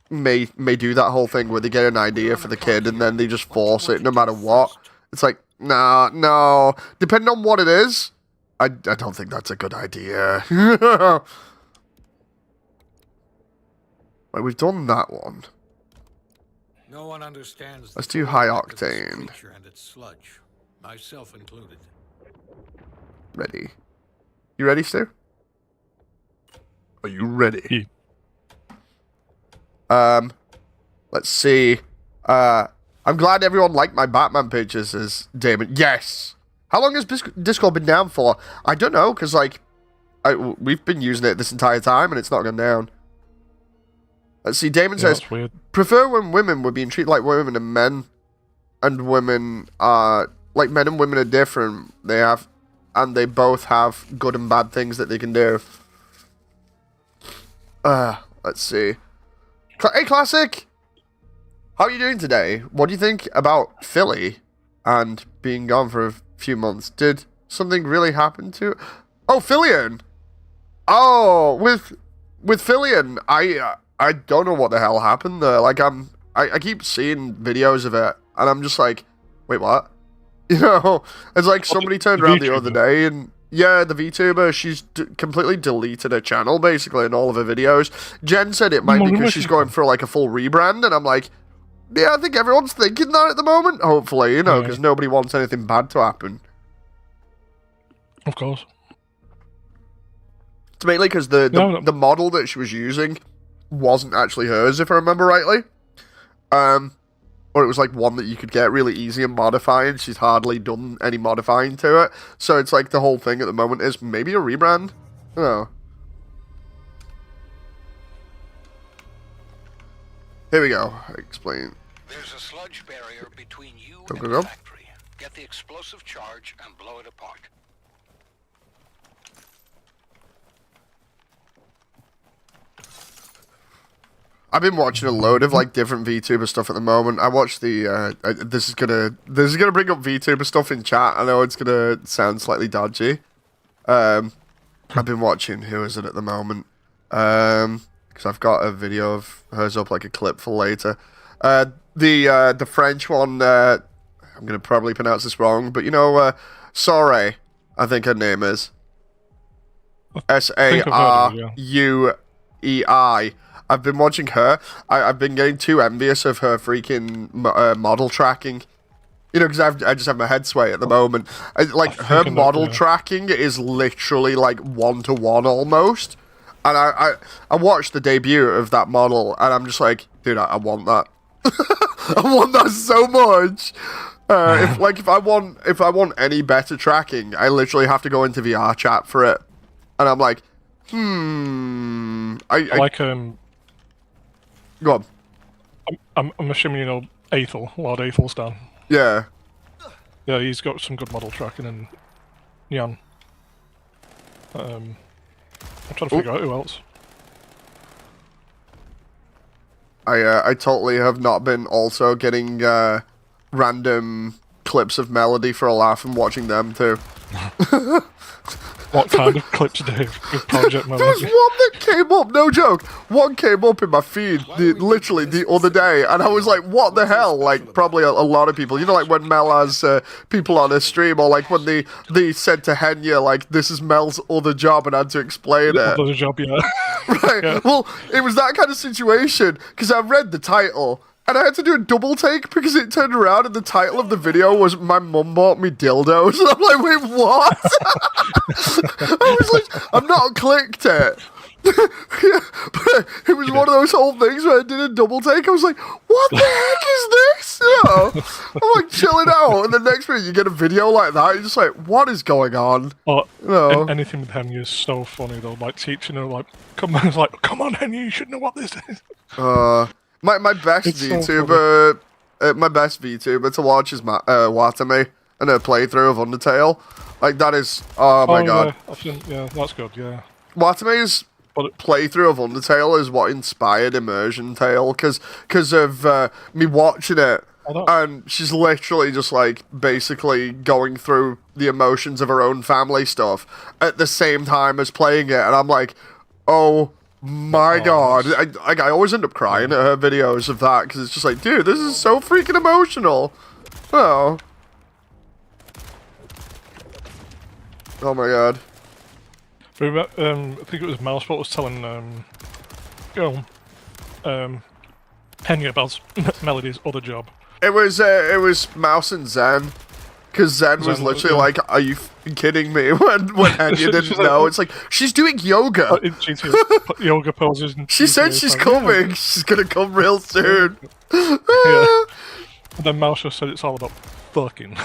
may do that whole thing where they get an idea for the kid and then they just force it no matter what. It's like, nah, no. Depending on what it is, I don't think that's a good idea. Right, we've done that one. No one understands. Let's the do high torment of this octane. creature and its sludge, myself included. Ready. You ready, Stu? Are you ready? Let's see. I'm glad everyone liked my Batman pictures, as Damon. Yes. How long has Discord been down for? I don't know, because like, we've been using it this entire time and it's not gone down. Let's see. Damon says, That's weird. prefer when women were being treated like women and men, and women are like men and women are different. They both have good and bad things that they can do. Let's see. Hey, Classic! How are you doing today? What do you think about Philly and being gone for a few months? Did something really happen to it? Oh, Phillian! Oh, with Phillian, I don't know what the hell happened there. Like, I keep seeing videos of it, and I'm just like, wait, what? You know, it's like somebody turned around the other day and, yeah, the VTuber, she's completely deleted her channel, basically, and all of her videos. Jen said it might be because she's going for, like, a full rebrand, and I'm like, yeah, I think everyone's thinking that at the moment, hopefully, you know, because nobody wants anything bad to happen. Of course. It's mainly because the model that she was using wasn't actually hers, if I remember rightly. Or it was like one that you could get really easy and modify, and she's hardly done any modifying to it. So it's like the whole thing at the moment is maybe a rebrand. Oh. Here we go. Explain. There's a sludge barrier between you Go, and go, the go. factory. Get the explosive charge and blow it apart. I've been watching a load of like different VTuber stuff at the moment. I watched the this is gonna bring up VTuber stuff in chat. I know it's gonna sound slightly dodgy. I've been watching, who is it at the moment? Because I've got a video of hers up, like a clip for later. The French one. I'm gonna probably pronounce this wrong, but you know, Sore, I think her name is Saruei. I've been watching her. I've been getting too envious of her freaking model tracking. You know, because I just have my head sway at the moment. Her model tracking is literally like 1-to-1 almost. And I watched the debut of that model, and I'm just like, dude, I want that. I want that so much. If I want any better tracking, I literally have to go into VR chat for it. And I'm like, I like Go on. I'm assuming you know Aethel, Lord Aethel's done. Yeah. Yeah, he's got some good model tracking and Jan. I'm trying to figure out who else. I totally have not been also getting random clips of Melody for a laugh and watching them too. What kind of clips, Dave, with Project There's Melody? one that came up, no joke. One came up in my feed literally the other day, and I was like, what the hell? Like, probably a lot of people. You know, like when Mel has people on a stream, or like when they said to Henya, like, this is Mel's other job, and I had to explain it. Other job, yeah. Right. Yeah. Well, it was that kind of situation, because I read the title, and I had to do a double take because it turned around and the title of the video was "My Mum Bought Me Dildos." And I'm like, wait, what? I was like, I've not clicked it. Yeah, but it was one of those whole things where I did a double take. I was like, what the heck is this? You know, I'm like chilling out, and the next minute you get a video like that. You're just like, what is going on? Oh, No. anything with Henry is so funny though. Like teaching her, like, come on, Henry, you should know what this is. My best It's so VTuber, my best VTuber to watch is Watame and her playthrough of Undertale. Like that is, oh my god. Yeah, that's good. Yeah. Watame's playthrough of Undertale is what inspired Immersion Tale, because of me watching it, and she's literally just like basically going through the emotions of her own family stuff at the same time as playing it, and I'm like, oh my god. I always end up crying at her videos of that, because it's just like, dude, this is so freaking emotional. Oh. Oh my god. I think it was Mousebot was telling Henry about Melody's other job. It was Mouse and Zen. Because Zen was literally like, are you kidding me? When Henya didn't know. It's like, she's doing yoga. Yoga poses. She said she's coming. Yeah. She's going to come real soon. Yeah. And then Mouse just said it's all about fucking.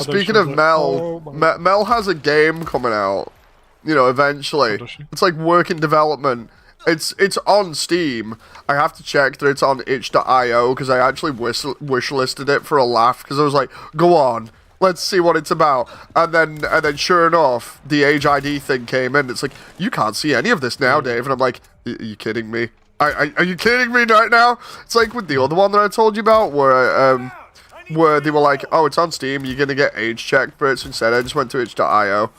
Speaking of Mel, Mel has a game coming out. You know, eventually. It's like work in development. It's on Steam. I have to check that it's on itch.io because I actually wishlisted it for a laugh because I was like, go on, let's see what it's about. And then sure enough, the Age ID thing came in. It's like, you can't see any of this now, Dave. And I'm like, are you kidding me? Are you kidding me right now? It's like with the other one that I told you about where they were like, oh, it's on Steam, you're going to get age checked for it. So instead, I just went to itch.io.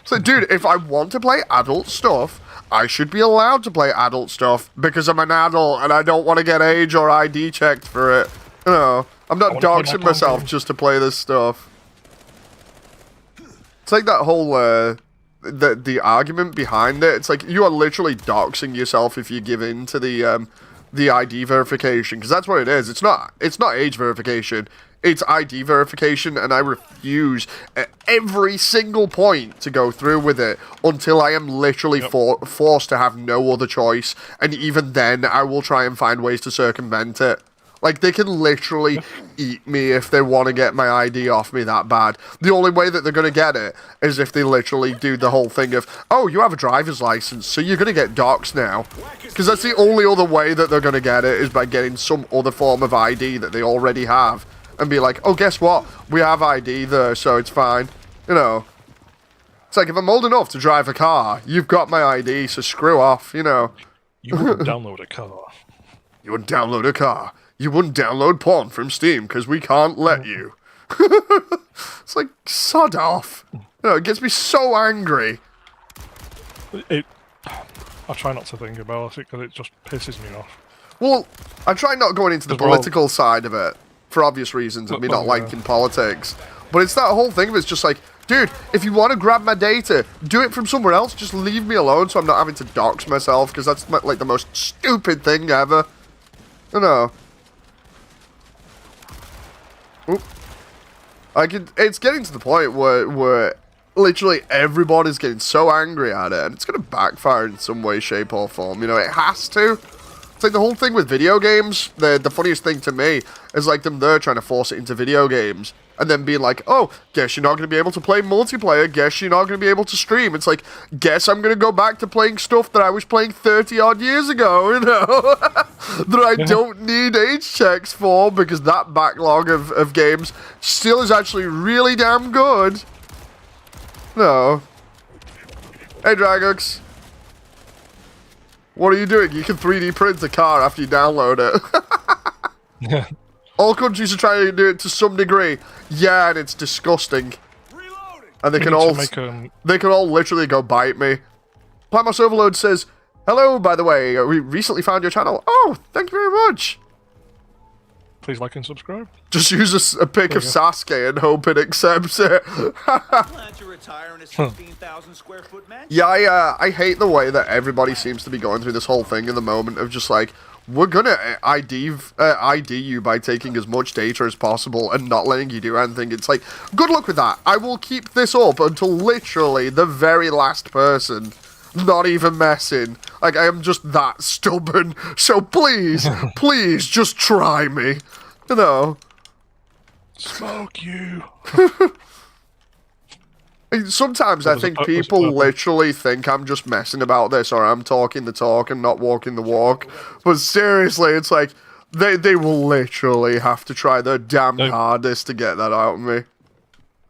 So, dude, if I want to play adult stuff, I should be allowed to play adult stuff because I'm an adult and I don't want to get age or ID checked for it. You know, I'm not doxing myself just to play this stuff. It's like that whole, the argument behind it. It's like you are literally doxing yourself if you give in to the ID verification, because that's what it is. It's not age verification. It's ID verification, and I refuse at every single point to go through with it until I am literally forced to have no other choice, and even then, I will try and find ways to circumvent it. Like, they can literally eat me if they want to get my ID off me that bad. The only way that they're going to get it is if they literally do the whole thing of, oh, you have a driver's license, so you're going to get doxxed now. Because that's the only other way that they're going to get it, is by getting some other form of ID that they already have. And be like, oh, guess what? We have ID there, so it's fine. You know. It's like, if I'm old enough to drive a car, you've got my ID, so screw off, you know. You wouldn't download a car. You wouldn't download a car. You wouldn't download porn from Steam, because we can't let you. It's like, sod off. You know, it gets me so angry. I try not to think about it, because it just pisses me off. Well, I try not going into the political side of it, for obvious reasons of me not liking politics. But it's that whole thing of it's just like, dude, if you want to grab my data, do it from somewhere else. Just leave me alone so I'm not having to dox myself, because that's like the most stupid thing ever. You know. Oop. It's getting to the point where literally everybody's getting so angry at it, and it's going to backfire in some way, shape, or form. You know, it has to. It's like the whole thing with video games. The funniest thing to me is like they're trying to force it into video games. and then being like, oh, guess you're not going to be able to play multiplayer, guess you're not going to be able to stream. It's like, guess I'm going to go back to playing stuff that I was playing 30 odd years ago, you know, that I don't need age checks for, because that backlog of games still is actually really damn good. No. Hey, Dragux. What are you doing? You can 3D print a car after you download it. Yeah. All countries are trying to do it to some degree. Yeah, and it's disgusting. And they can all literally go bite me. Plamos Overload says, hello, by the way, we recently found your channel. Oh, thank you very much. Please like and subscribe. Just use a pic of Sasuke and hope it accepts it. Plan to retire in a 16,000 square foot mansion? Yeah, I hate the way that everybody seems to be going through this whole thing in the moment of just like, we're gonna ID you by taking as much data as possible and not letting you do anything. It's like, good luck with that. I will keep this up until literally the very last person, not even messing. Like, I am just that stubborn. So please, please, just try me. You know. Smoke you. Sometimes I think people literally think I'm just messing about this, or I'm talking the talk and not walking the walk. But seriously, it's like, they will literally have to try their damn hardest to get that out of me.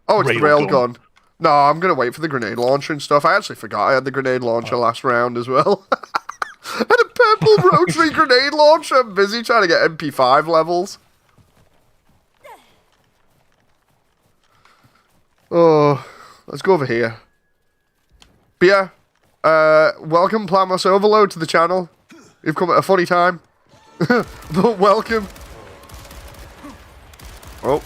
Oh, it's the railgun. No, I'm going to wait for the grenade launcher and stuff. I actually forgot I had the grenade launcher last round as well. I had a purple rotary grenade launcher. I'm busy trying to get MP5 levels. Oh... Let's go over here. But yeah, welcome Plamos Overload to the channel. You've come at a funny time. But welcome. Oh.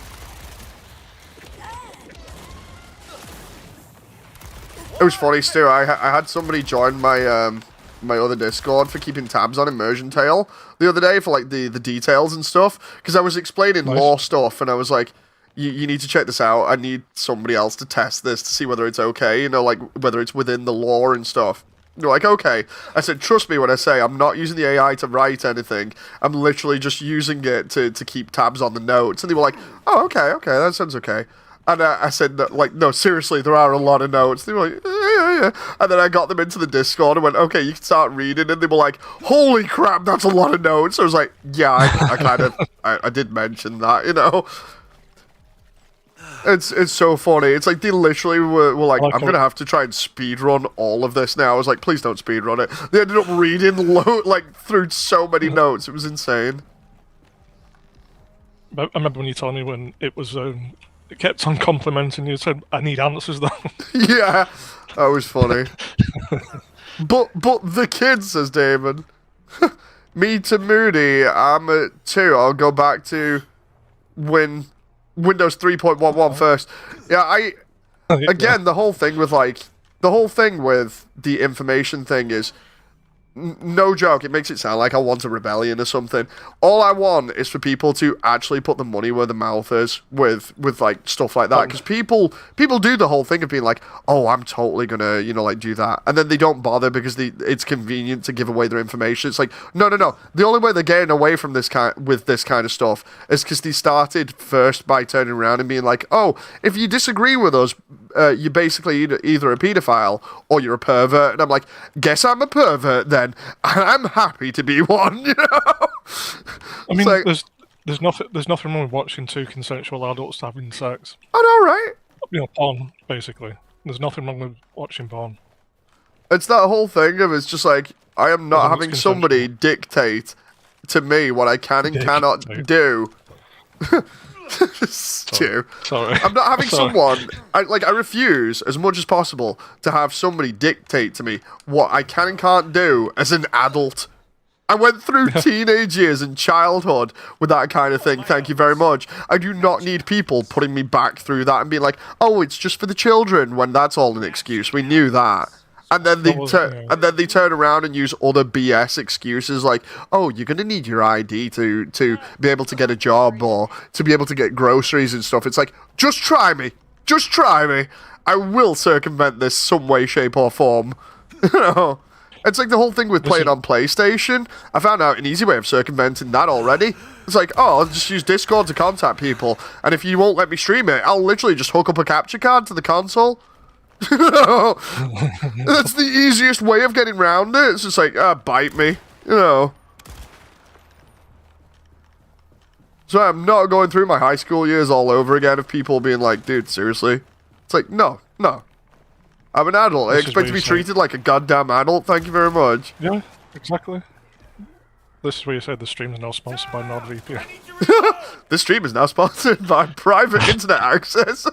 It was funny, Stoo. I had somebody join my my other Discord for keeping tabs on Immersion Tale the other day for like the details and stuff. Because I was explaining lore stuff and I was like, You need to check this out. I need somebody else to test this to see whether it's okay, you know, like, whether it's within the lore and stuff. You're like, okay. I said, trust me when I say I'm not using the AI to write anything. I'm literally just using it to keep tabs on the notes. And they were like, oh, okay, that sounds okay. And I said, like, no, seriously, there are a lot of notes. They were like, yeah. And then I got them into the Discord and went, okay, you can start reading. And they were like, holy crap, that's a lot of notes. I was like, yeah, I kind of, I did mention that, you know. It's so funny. It's like they literally were like, I'm going to have to try and speedrun all of this now. I was like, please don't speedrun it. They ended up reading through so many notes. It was insane. I remember when you told me when it was, it kept on complimenting you, said, I need answers though. Yeah, that was funny. but the kid, says David. Me to Moody, I'm at 2. I'll go back to when Windows 3.11 first. Yeah, again, the whole thing with the information thing is, no joke, it makes it sound like I want a rebellion or something. All I want is for people to actually put the money where the mouth is with like stuff like that, because people do the whole thing of being like, oh, I'm totally gonna, you know, like, do that, and then they don't bother because it's convenient to give away their information. It's like, no, the only way they're getting away from this kind of stuff is because they started first by turning around and being like, oh, if you disagree with us, you're basically either a pedophile or you're a pervert. And I'm like, guess I'm a pervert then, and I'm happy to be one, you know? I mean, like, there's nothing wrong with watching two consensual adults having sex. I know, right? You know, porn, basically. There's nothing wrong with watching porn. It's that whole thing of, it's just like, I am not having somebody dictate to me what I can and cannot do. Stu. Sorry. I'm not having someone. I refuse as much as possible to have somebody dictate to me what I can and can't do as an adult. I went through teenage years and childhood with that kind of thing. Thank you very much. I do not need people putting me back through that and being like, "Oh, it's just for the children," when that's all an excuse. We knew that. And then they turn around and use other BS excuses like, oh, you're going to need your ID to be able to get a job or to be able to get groceries and stuff. It's like, just try me. Just try me. I will circumvent this some way, shape, or form. You know? It's like the whole thing with playing on PlayStation. I found out an easy way of circumventing that already. It's like, oh, I'll just use Discord to contact people, and if you won't let me stream it, I'll literally just hook up a capture card to the console. That's the easiest way of getting around it. It's just like, bite me, you know. So I'm not going through my high school years all over again of people being like, dude, seriously? It's like, no. I'm an adult. I expect to be treated like a goddamn adult. Thank you very much. Yeah, exactly. This is where you said the stream is now sponsored by NordVPN. This stream is now sponsored by private internet access.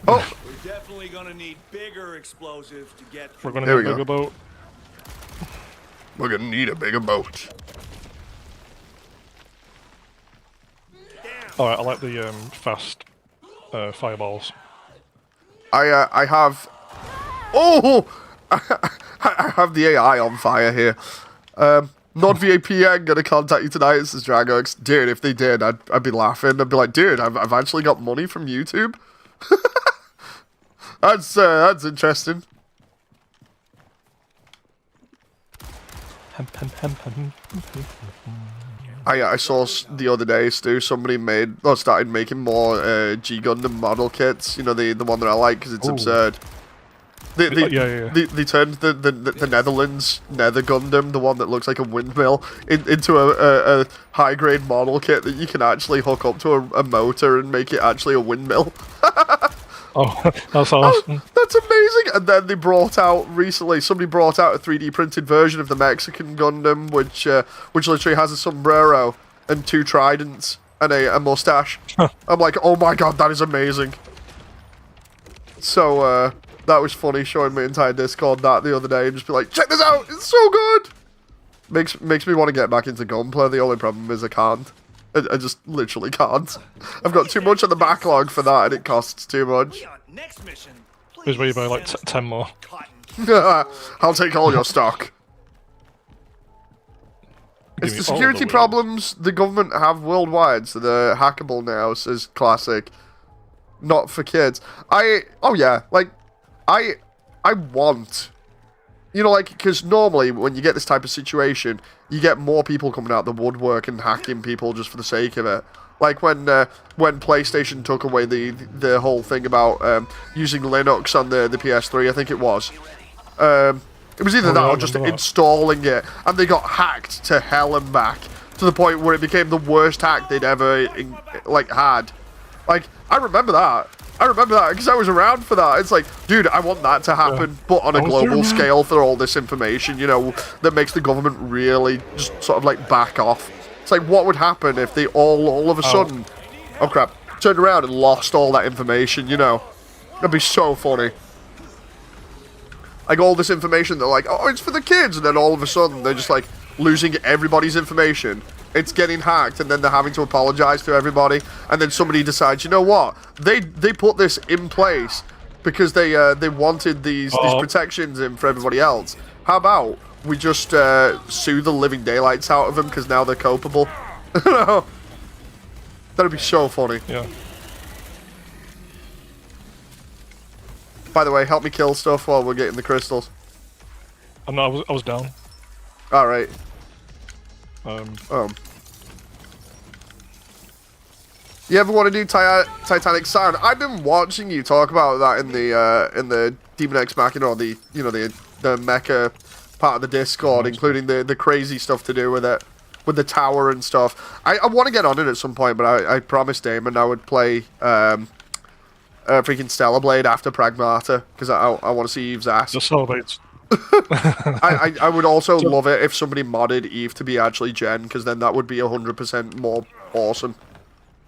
Oh. We're definitely gonna need bigger explosives to get. We're gonna need a bigger boat. We're gonna need a bigger boat. Alright, I like the fast fireballs. I have... Oh! I have the AI on fire here. NordVPN gonna contact you tonight, says Dragox. Dude, if they did, I'd be laughing. I'd be like, dude, I've actually got money from YouTube. That's interesting. I saw the other day, Stoo, somebody started making more G Gundam model kits. You know, the one that I like because it's absurd. They turned the Netherlands Nether Gundam, the one that looks like a windmill, into a high grade model kit that you can actually hook up to a motor and make it actually a windmill. Oh, that's awesome. That's amazing. And then they brought out recently, somebody brought out a 3D printed version of the Mexican Gundam, which literally has a sombrero and 2 tridents and a mustache. I'm like, oh my god, that is amazing. So, that was funny, showing my entire Discord that the other day and just be like, check this out, it's so good! Makes me want to get back into gunplay. The only problem is I can't. I just literally can't. I've got too much on the backlog for that, and it costs too much. Next mission. Here's where you buy like 10 more. I'll take all your stock. It's the security problems the government have worldwide, so they're hackable now, says Classic. Not for kids. I want... You know, like, because normally when you get this type of situation, you get more people coming out the woodwork and hacking people just for the sake of it. Like when PlayStation took away the whole thing about using Linux on the PS3, I think it was. It was either that or just installing it, and they got hacked to hell and back to the point where it became the worst hack they'd ever had. Like, I remember that because I was around for that. It's like, dude, I want that to happen, but on a global scale for all this information, you know, that makes the government really just sort of like back off. It's like, what would happen if they all of a sudden, oh crap, turned around and lost all that information, you know? That'd be so funny. Like, all this information, they're like, oh, it's for the kids, and then all of a sudden, they're just like losing everybody's information. It's getting hacked, and then they're having to apologize to everybody, and then somebody decides, you know what? They put this in place because they wanted these protections in for everybody else. How about we just sue the living daylights out of them because now they're culpable? That'd be so funny. Yeah. By the way, help me kill stuff while we're getting the crystals. Oh, no, I was down. All right. You ever want to do Titanic Sound? I've been watching you talk about that in the Demon X Machina, or the mecha part of the Discord, including the crazy stuff to do with it, with the tower and stuff. I want to get on it at some point, but I promised Damon I would play freaking Stellar Blade after Pragmata, because I want to see Eve's ass. The Celebrates. I would also love it if somebody modded Eve to be actually Jen, because then that would be 100% more awesome.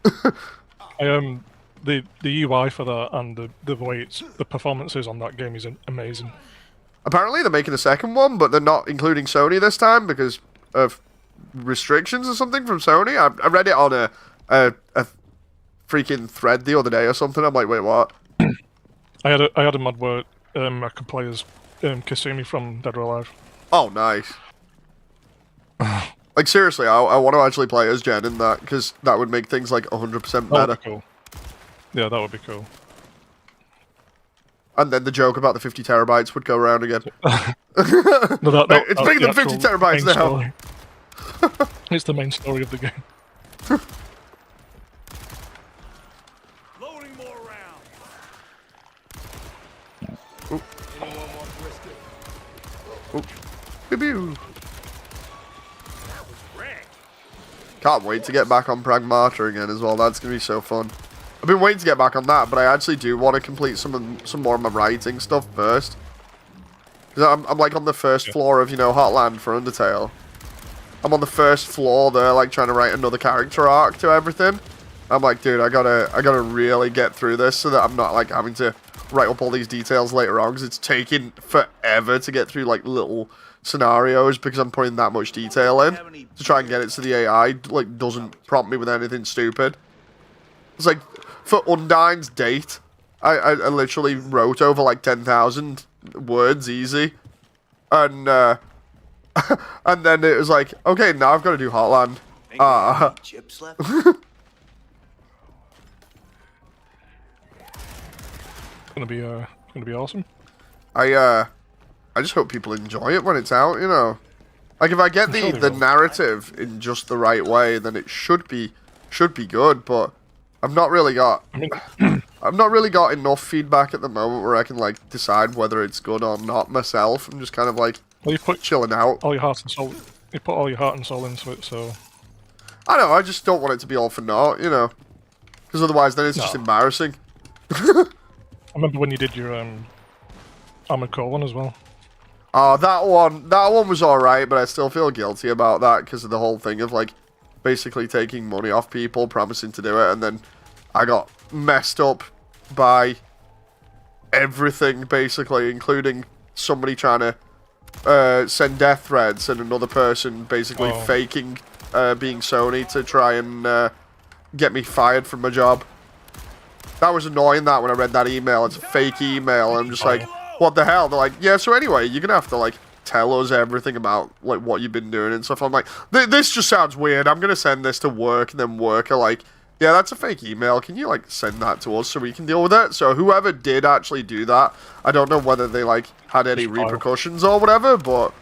The UI for that and the way the performances on that game is amazing. Apparently they're making a second one, but they're not including Sony this time because of restrictions or something from Sony. I read it on a freaking thread the other day or something. I'm like, wait, what? I had a mod where I could play as Kasumi from Dead or Alive. Oh, nice. Like, seriously, I want to actually play as Jen in that, because that would make things, like, 100% better. That would be cool. Yeah, that would be cool. And then the joke about the 50 terabytes would go around again. No, It's bigger than 50 terabytes now. It's the main story of the game. Loading more rounds. Anyone want brisket? Pew-pew. That was wrecked. Can't wait to get back on Pragmata again as well. That's going to be so fun. I've been waiting to get back on that, but I actually do want to complete some more of my writing stuff first. Because I'm like on the first floor of, you know, Hotland for Undertale. I'm on the first floor there, like trying to write another character arc to everything. I'm like, dude, I gotta really get through this so that I'm not like having to write up all these details later on, because it's taking forever to get through like little scenarios because I'm putting that much detail in to try and get it so the AI like doesn't prompt me with anything stupid. It's like for Undyne's date, I literally wrote over like 10,000 words easy, and and then it was like, okay, now I've got to do Heartland. Chips left? It's gonna be awesome. I just hope people enjoy it when it's out, you know. Like if I get the narrative in just the right way, then it should be good. But I've not really got I've not really got enough feedback at the moment where I can like decide whether it's good or not myself. I'm just kind of like chilling out. All your heart and soul. You put all your heart and soul into it, so. I know. I just don't want it to be all for naught, you know, because otherwise then it's just embarrassing. I remember when you did your Armored Core one as well. Oh, that one was alright, but I still feel guilty about that because of the whole thing of like basically taking money off people, promising to do it, and then I got messed up by everything basically, including somebody trying to send death threats and another person basically faking being Sony to try and get me fired from my job. That was annoying, that when I read that email. It's a fake email. I'm just like, what the hell? They're like, yeah, so anyway, you're gonna have to like tell us everything about like what you've been doing and stuff. I'm like, this just sounds weird. I'm gonna send this to work, and then work are like, yeah, that's a fake email. Can you like send that to us so we can deal with it? So whoever did actually do that, I don't know whether they like had any repercussions or whatever, but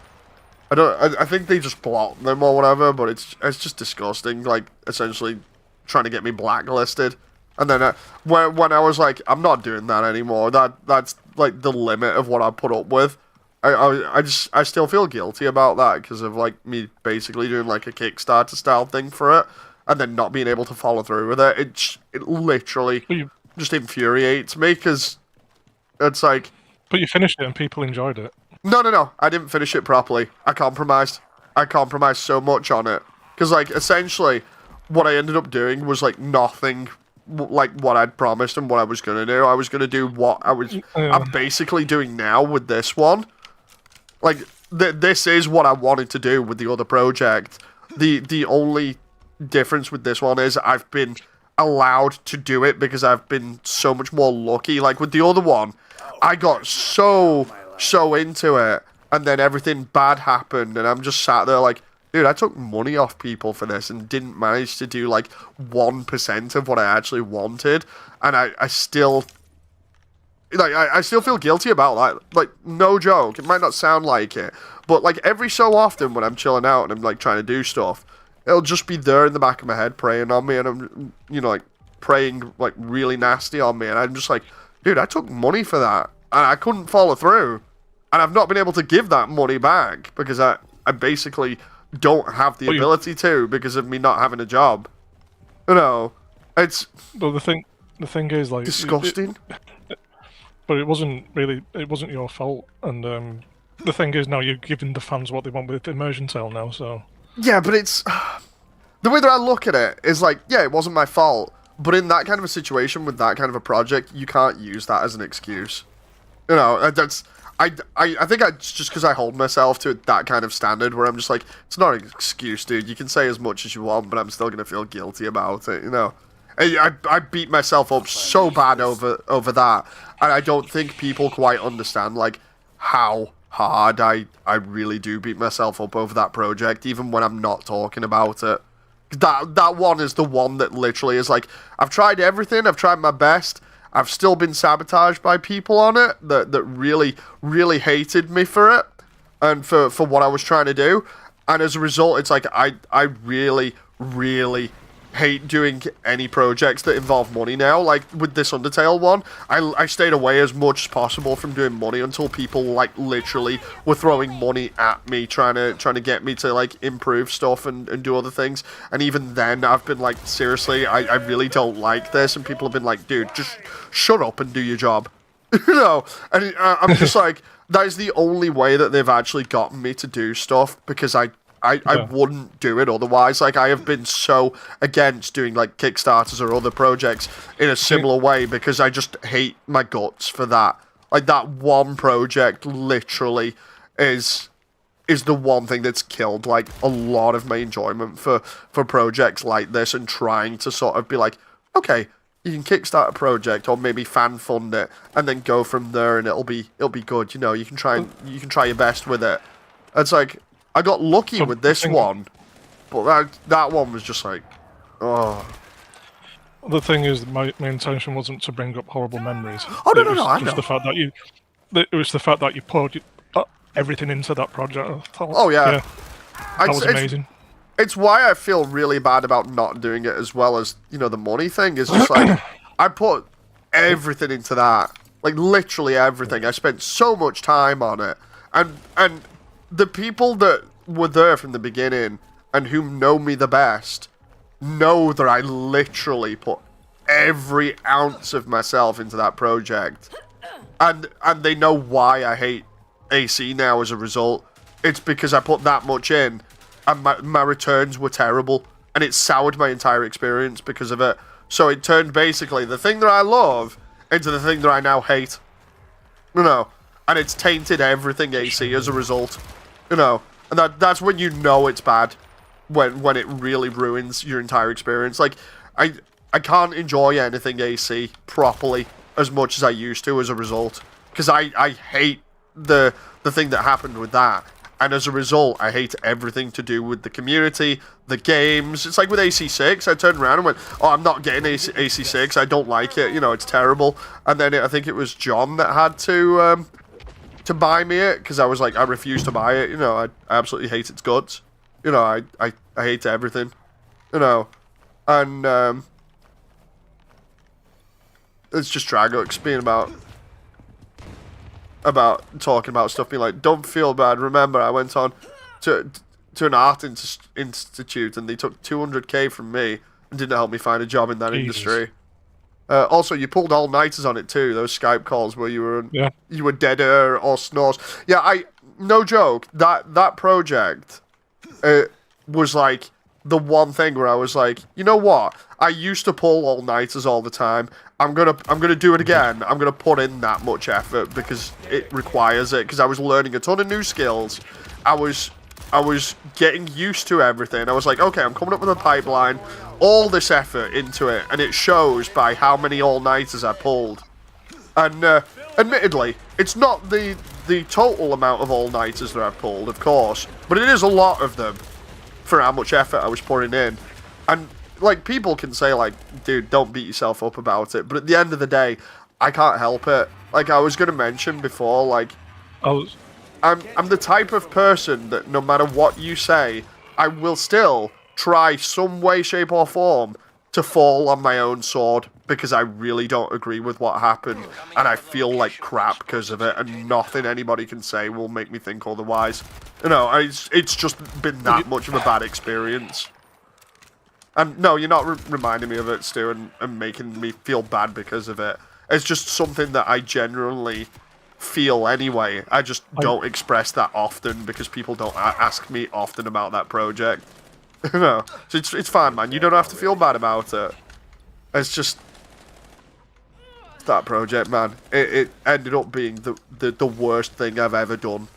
I think they just blocked them or whatever. But it's just disgusting. Like essentially trying to get me blacklisted. And then when I was like, I'm not doing that anymore. That's like the limit of what I put up with. I still feel guilty about that because of like me basically doing like a Kickstarter style thing for it, and then not being able to follow through with it. It literally just infuriates me because it's like. But you finished it and people enjoyed it. No. I didn't finish it properly. I compromised so much on it because like essentially what I ended up doing was like nothing like what I'd promised and what I was gonna do. I was gonna do what I'm basically doing now with this one. Like this is what I wanted to do with the other project. The only difference with this one is I've been allowed to do it because I've been so much more lucky. Like with the other one, I got so into it, and then everything bad happened, and I'm just sat there like, dude, I took money off people for this and didn't manage to do like 1% of what I actually wanted, and I still like I still feel guilty about that. Like no joke, it might not sound like it, but like every so often when I'm chilling out and I'm like trying to do stuff, it'll just be there in the back of my head preying on me, and I'm like praying like really nasty on me, and I'm just like, dude, I took money for that and I couldn't follow through, and I've not been able to give that money back because I basically don't have the ability to because of me not having a job. You know, it's. Well, the thing is like disgusting. But it wasn't your fault, and the thing is now you're giving the fans what they want with Immersion Tale now. So yeah, but it's the way that I look at it is like, yeah, it wasn't my fault, but in that kind of a situation with that kind of a project, you can't use that as an excuse. You know, that's. I think it's just because I hold myself to that kind of standard where I'm just like, it's not an excuse, dude. You can say as much as you want, but I'm still going to feel guilty about it, you know? I beat myself up so bad over that, and I don't think people quite understand, like, how hard I really do beat myself up over that project, even when I'm not talking about it. That one is the one that literally is like, I've tried everything, I've tried my best, I've still been sabotaged by people on it that really, really hated me for it and for what I was trying to do. And as a result, it's like I really, really hate doing any projects that involve money now. Like with this Undertale one, I stayed away as much as possible from doing money until people like literally were throwing money at me, trying to get me to like improve stuff and do other things. And even then, I've been like, seriously, I really don't like this. And people have been like, dude, just shut up and do your job. You know, and I'm just like, that is the only way that they've actually gotten me to do stuff, because I wouldn't do it otherwise. Like, I have been so against doing, like, Kickstarters or other projects in a similar way, because I just hate my guts for that. Like, that one project literally is the one thing that's killed, like, a lot of my enjoyment for projects like this, and trying to sort of be like, okay, you can kickstart a project or maybe fan fund it and then go from there, and it'll be good. You know, you can try your best with it. It's like, I got lucky with this one, but that one was just like, oh. The thing is, my intention wasn't to bring up horrible memories. Oh no, I know. The fact that it was the fact that you poured everything into that project. Oh yeah, that was amazing. It's why I feel really bad about not doing it as well as, you know, the money thing. Is just like, I put everything into that, like literally everything. I spent so much time on it, and the people that were there from the beginning and who know me the best know that I literally put every ounce of myself into that project, and they know why I hate AC now as a result. It's because I put that much in, and my returns were terrible, and it soured my entire experience because of it. So it turned basically the thing that I love into the thing that I now hate. You know, and it's tainted everything AC as a result. You know, and that's when you know it's bad, when it really ruins your entire experience. Like, I can't enjoy anything AC properly as much as I used to as a result, because I hate the thing that happened with that, and as a result, I hate everything to do with the community, the games. It's like with AC6, I turned around and went, oh, I'm not getting AC6, I don't like it, you know, it's terrible. And then I think it was John that had to buy me it, because I was like, I refused to buy it, you know, I absolutely hate its guts, you know, I hate everything, you know, and it's just Dragox being about talking about stuff, being like, don't feel bad, remember I went on to an art institute and they took 200k from me and didn't help me find a job in that industry. Also, you pulled all-nighters on it too, those Skype calls where you were dead air or snores. Yeah, no joke, that project was like the one thing where I was like, you know what? I used to pull all-nighters all the time. I'm gonna do it again. I'm gonna put in that much effort because it requires it. Because I was learning a ton of new skills. I was getting used to everything. I was like, okay, I'm coming up with a pipeline. All this effort into it, and it shows by how many all-nighters I pulled. And admittedly, it's not the total amount of all-nighters that I've pulled, of course, but it is a lot of them for how much effort I was putting in. And like, people can say like, dude, don't beat yourself up about it, but at the end of the day, I can't help it. Like I was gonna mention before, like, I'm the type of person that no matter what you say, I will still try some way, shape or form to fall on my own sword, because I really don't agree with what happened, and I feel like crap because of it, and nothing anybody can say will make me think otherwise. You know, it's just been that much of a bad experience. And no, you're not reminding me of it, Stu, and making me feel bad because of it. It's just something that I genuinely feel anyway. I just don't express that often because people don't ask me often about that project. You know, so it's fine, man. You don't have to feel bad about it. It's just that project, man. It ended up being the worst thing I've ever done,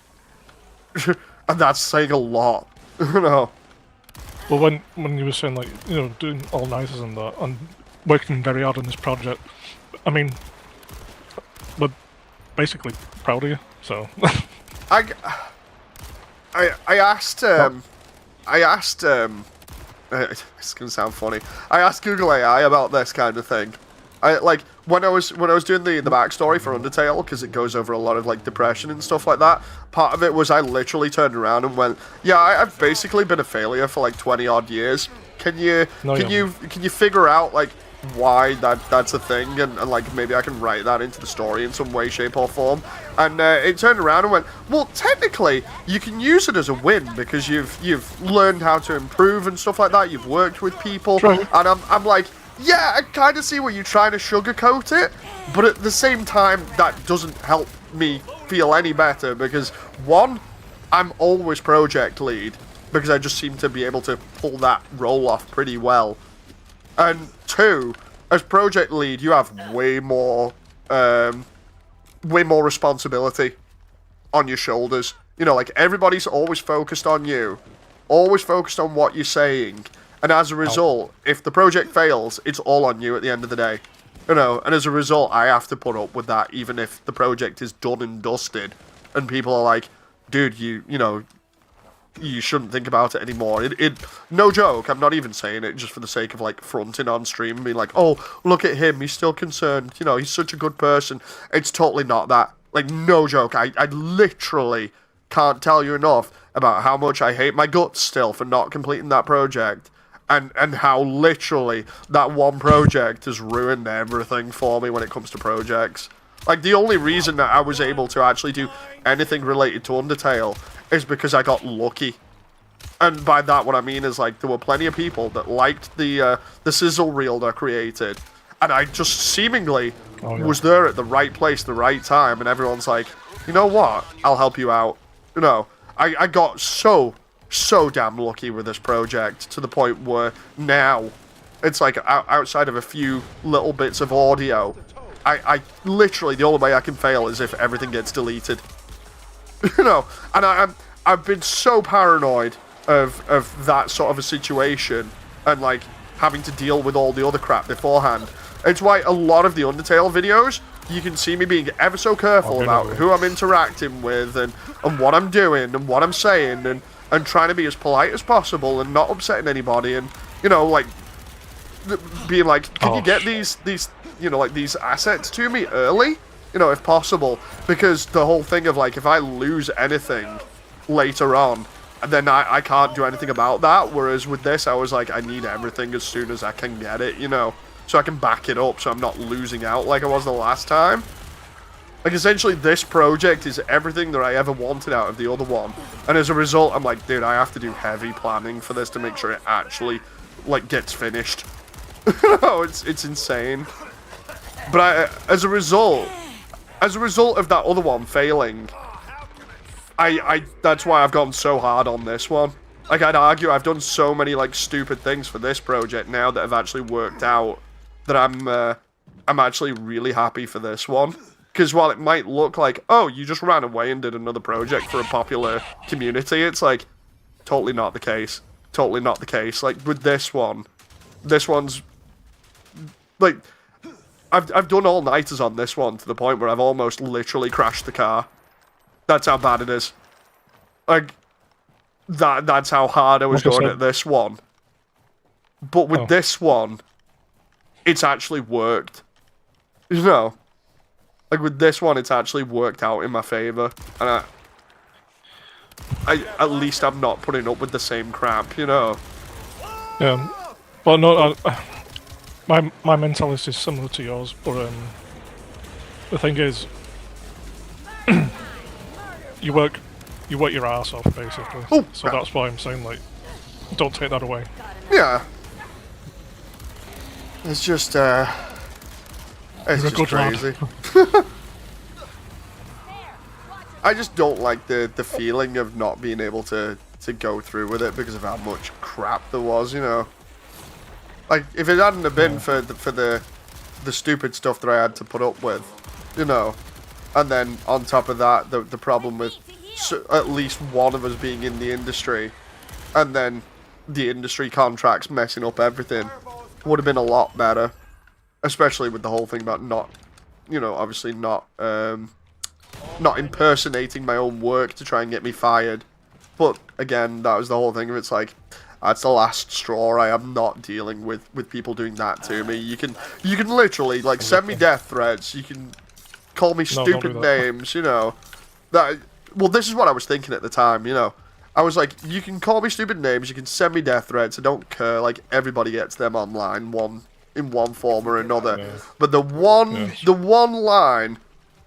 and that's saying a lot. You know. Well, when you were saying, like, you know, doing all-nighters and that, and working very hard on this project, I mean, we're basically proud of you, so... I asked, it's gonna sound funny, I asked Google AI about this kind of thing. Like, when I was doing the backstory for Undertale, because it goes over a lot of like depression and stuff like that, part of it was I literally turned around and went, yeah, I've basically been a failure for like 20 odd years. Can you figure out like why that's a thing, and like maybe I can write that into the story in some way, shape or form? And it turned around and went, well, technically you can use it as a win because you've learned how to improve and stuff like that. You've worked with people, and I'm like, yeah, I kind of see where you're trying to sugarcoat it, but at the same time, that doesn't help me feel any better because, one, I'm always project lead because I just seem to be able to pull that role off pretty well. And two, as project lead, you have way more responsibility on your shoulders. You know, like, everybody's always focused on you, always focused on what you're saying. And as a result, if the project fails, it's all on you at the end of the day. You know, and as a result, I have to put up with that, even if the project is done and dusted. And people are like, dude, you know, you shouldn't think about it anymore. No joke, I'm not even saying it just for the sake of, like, fronting on stream and being like, oh, look at him, he's still concerned. You know, he's such a good person. It's totally not that. Like, no joke, I literally can't tell you enough about how much I hate my guts still for not completing that project. And how literally that one project has ruined everything for me when it comes to projects. Like, the only reason that I was able to actually do anything related to Undertale is because I got lucky. And by that, what I mean is, like, there were plenty of people that liked the sizzle reel that I created. And I just seemingly was there at the right place, the right time. And everyone's like, you know what? I'll help you out. You know, I got so damn lucky with this project to the point where now it's like outside of a few little bits of audio, I literally, the only way I can fail is if everything gets deleted. You know, and I've been so paranoid of that sort of a situation and like having to deal with all the other crap beforehand. It's why a lot of the Undertale videos, you can see me being ever so careful about who I'm interacting with and what I'm doing and what I'm saying and trying to be as polite as possible and not upsetting anybody and, you know, like, being like, can you get these, you know, like, these assets to me early? You know, if possible. Because the whole thing of, like, if I lose anything later on, then I can't do anything about that. Whereas with this, I was like, I need everything as soon as I can get it, you know, so I can back it up so I'm not losing out like I was the last time. Like, essentially, this project is everything that I ever wanted out of the other one. And as a result, I'm like, dude, I have to do heavy planning for this to make sure it actually, like, gets finished. No, it's insane. But as a result of that other one failing, that's why I've gone so hard on this one. Like, I'd argue I've done so many, like, stupid things for this project now that have actually worked out that I'm actually really happy for this one. Because while it might look like, oh, you just ran away and did another project for a popular community, it's like, totally not the case. Totally not the case. Like, with this one's, like, I've done all-nighters on this one to the point where I've almost literally crashed the car. That's how bad it is. Like, that's how hard I was going at this one. But with this one, it's actually worked. You know? Like, with this one, it's actually worked out in my favor. And at least I'm not putting up with the same crap, you know? Yeah. Well, no, my mentality is similar to yours, but the thing is, you work your ass off, basically. Oh, so that's why I'm saying, like, don't take that away. Yeah. It's just, it's just crazy. I just don't like the feeling of not being able to go through with it because of how much crap there was, you know. Like, if it hadn't have been for the stupid stuff that I had to put up with, you know, and then on top of that, the problem with at least one of us being in the industry, and then the industry contracts messing up everything, would have been a lot better. Especially with the whole thing about not, you know, obviously not impersonating my own work to try and get me fired. But again, that was the whole thing of it's like, that's the last straw. I am not dealing with people doing that to me. You can literally like send me death threats. You can call me No, don't stupid do that. names. You know that. Well, this is what I was thinking at the time. You know, I was like, you can call me stupid names. You can send me death threats. I don't care. Like everybody gets them online, in one form or another. Yeah. But the one line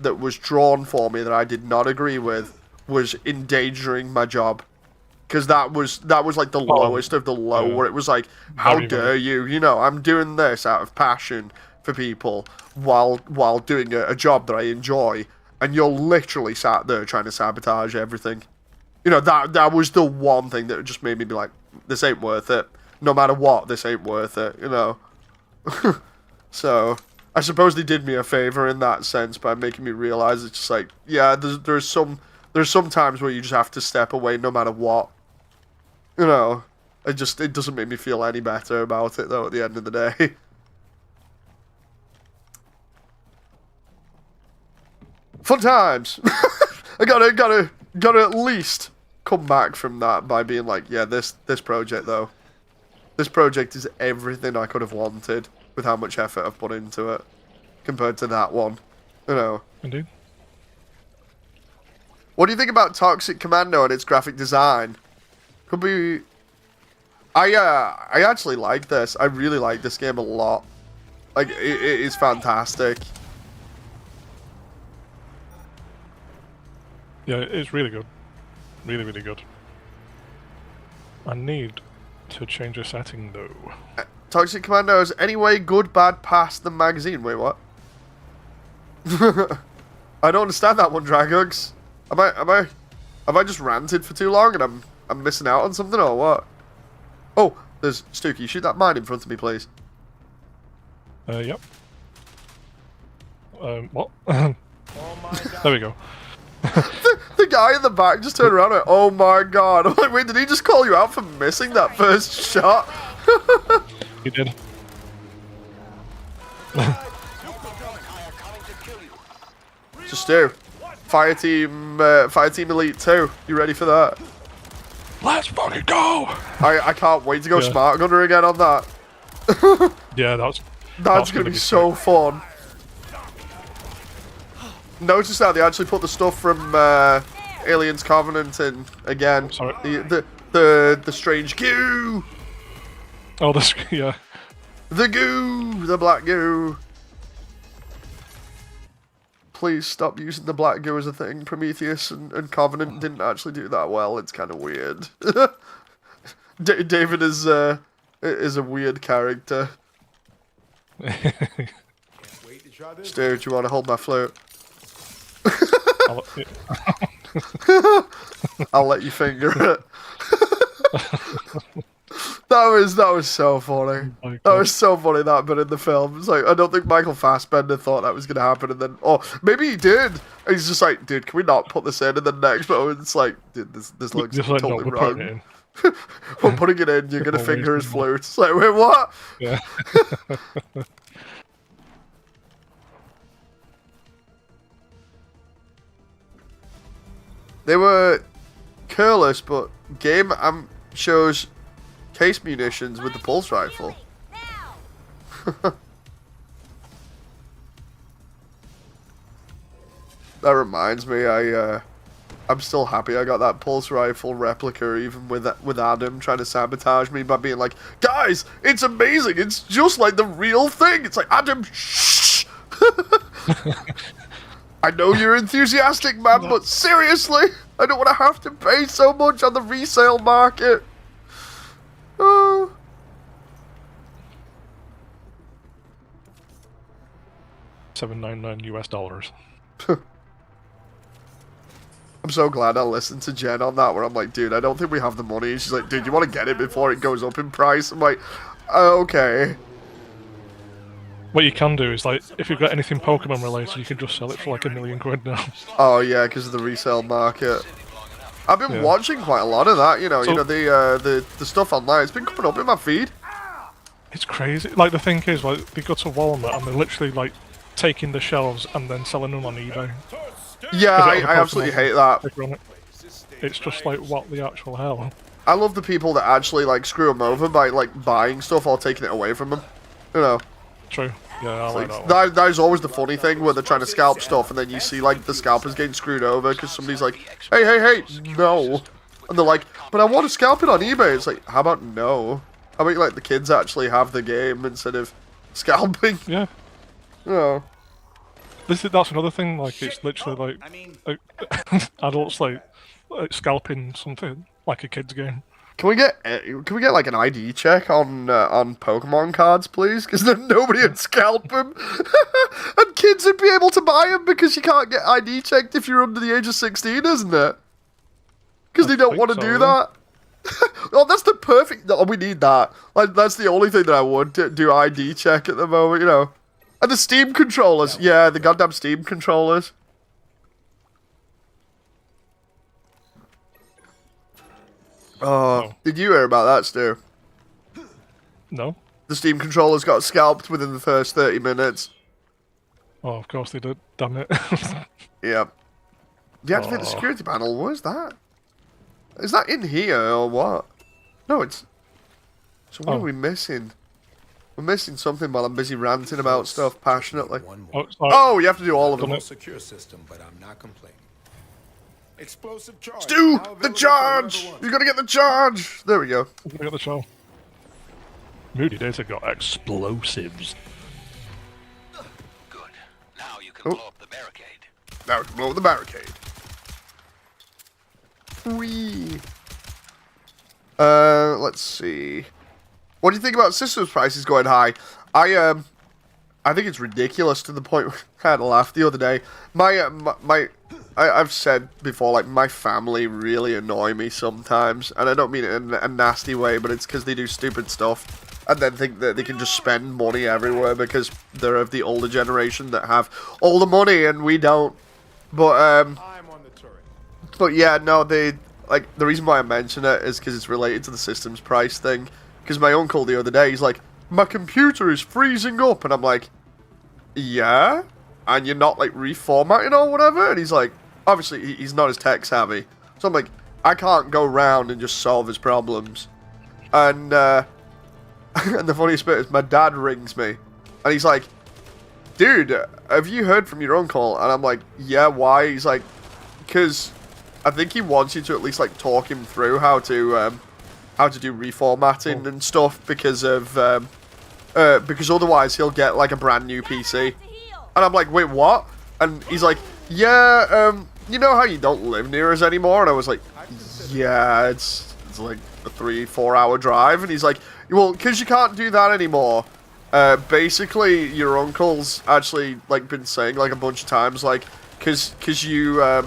that was drawn for me that I did not agree with was endangering my job, because that was like the lowest of the low, where it was like, how Very, dare very. you? You know, I'm doing this out of passion for people while doing a job that I enjoy, and you're literally sat there trying to sabotage everything. You know, that was the one thing that just made me be like, this ain't worth it. No matter what, this ain't worth it. You know. So I suppose they did me a favor in that sense by making me realize it's just like, yeah, there's some times where you just have to step away no matter what. You know, it doesn't make me feel any better about it though at the end of the day. Fun times. I gotta at least come back from that by being like, yeah, this project though. This project is everything I could have wanted with how much effort I've put into it compared to that one. You know. Indeed. What do you think about Toxic Commando and its graphic design? Could be... I actually like this. I really like this game a lot. Like, it is fantastic. Yeah, it's really good. Really, really good. I need to change a setting though. Toxic Commando is anyway good, bad, past the magazine. Wait, what? I don't understand that one, Dragugs. Have I just ranted for too long and I'm missing out on something or what? Oh, there's Stoo. Can you shoot that mine in front of me, please? Yep. What? There we go. The guy in the back just turned around and went, oh my god. I'm like, wait, did he just call you out for missing that first shot? He did. So Stu, Fire Team Elite 2, you ready for that? Let's fucking go! I can't wait to go Yeah. Smart Gunner again on that. Yeah, That's gonna be so fun. Notice that they actually put the stuff from Aliens Covenant in again. Sorry. The strange goo. Oh, this, yeah. The goo, the black goo. Please stop using the black goo as a thing. Prometheus and Covenant didn't actually do that well. It's kind of weird. David is a weird character. Stu, do you want to hold my flute? I'll let you finger it. That was so funny. Oh That was so funny, that bit in the film. It's like, I don't think Michael Fassbender thought that was going to happen, and then, oh, maybe he did. And he's just like, dude, can we not put this in? And then next moment, it's like, dude, this looks Just like, no, totally we're putting it wrong. in. We're putting it in, you're going to Always finger his been flute. It's like, wait, what? Yeah. They were careless, but game shows case munitions with the pulse rifle. That reminds me, I'm still happy I got that pulse rifle replica, even with Adam trying to sabotage me by being like, guys, it's amazing, it's just like the real thing. It's like, Adam, shh. I know you're enthusiastic, man, but seriously, I don't want to have to pay so much on the resale market. Oh. $799. I'm so glad I listened to Jen on that, where I'm like, dude, I don't think we have the money. And she's like, dude, you want to get it before it goes up in price? I'm like, okay. What you can do is, like, if you've got anything Pokemon related, you can just sell it for like £1 million now. Oh yeah, because of the resale market. I've been watching quite a lot of that. You know, the stuff online. It's been coming up in my feed. It's crazy. Like, the thing is, like, they go to Walmart and they're literally like taking the shelves and then selling them on eBay. Yeah, I absolutely hate that. It's just like, what the actual hell? I love the people that actually like screw them over by like buying stuff or taking it away from them. You know. True. Yeah, I like that one. That is always the funny thing when they're trying to scalp stuff and then you see like the scalpers getting screwed over because somebody's like, hey, no. And they're like, but I want to scalp it on eBay. It's like, how about no? How about like the kids actually have the game instead of scalping? Yeah. You know. That's another thing, like, it's literally like adults like scalping something like a kid's game. Can we get like an ID check on Pokemon cards, please? Because then nobody would scalp them, and kids would be able to buy them because you can't get ID checked if you're under the age of 16, isn't it? Because they don't want to do that. Oh, that's the perfect. Oh, we need that. Like that's the only thing that I would do ID check at the moment, you know. And the Steam controllers, yeah, the goddamn Steam controllers. Oh, did you hear about that, Stu? No. The Steam controllers got scalped within the first 30 minutes. Oh, of course they did. Damn it. Yeah. Deactivate the security panel. What is that? Is that in here or what? No, it's... So what are we missing? We're missing something while I'm busy ranting about stuff passionately. Oh, you have to do all of them. Secure system, but I'm not complaining. Explosive charge. Stu, the charge! You gotta get the charge! There we go. We got the show. Moody Data got explosives. Good. Now you can blow up the barricade. Now we can blow up the barricade. Whee! Let's see. What do you think about systems prices going high? I think it's ridiculous to the point where I had a laugh the other day. I've said before, like, my family really annoy me sometimes, and I don't mean it in a nasty way, but it's because they do stupid stuff, and then think that they can just spend money everywhere because they're of the older generation that have all the money and we don't. But, I'm on the turret. But yeah, no, the reason why I mention it is because it's related to the systems price thing. Because my uncle the other day, he's like, my computer is freezing up, and I'm like, yeah? And you're not, like, reformatting or whatever? And he's like, obviously, he's not as tech savvy. So I'm like, I can't go round and just solve his problems. And, and the funniest bit is my dad rings me. And he's like, dude, have you heard from your uncle? And I'm like, yeah, why? He's like, because I think he wants you to at least, like, talk him through how to do reformatting and stuff because of, because otherwise he'll get, like, a brand new PC. And I'm like, wait, what? And he's like, yeah, you know how you don't live near us anymore? And I was like, yeah, it's like a 3-4 hour drive. And he's like, well, because you can't do that anymore. Basically, your uncle's actually, like, been saying, like, a bunch of times, like, because you're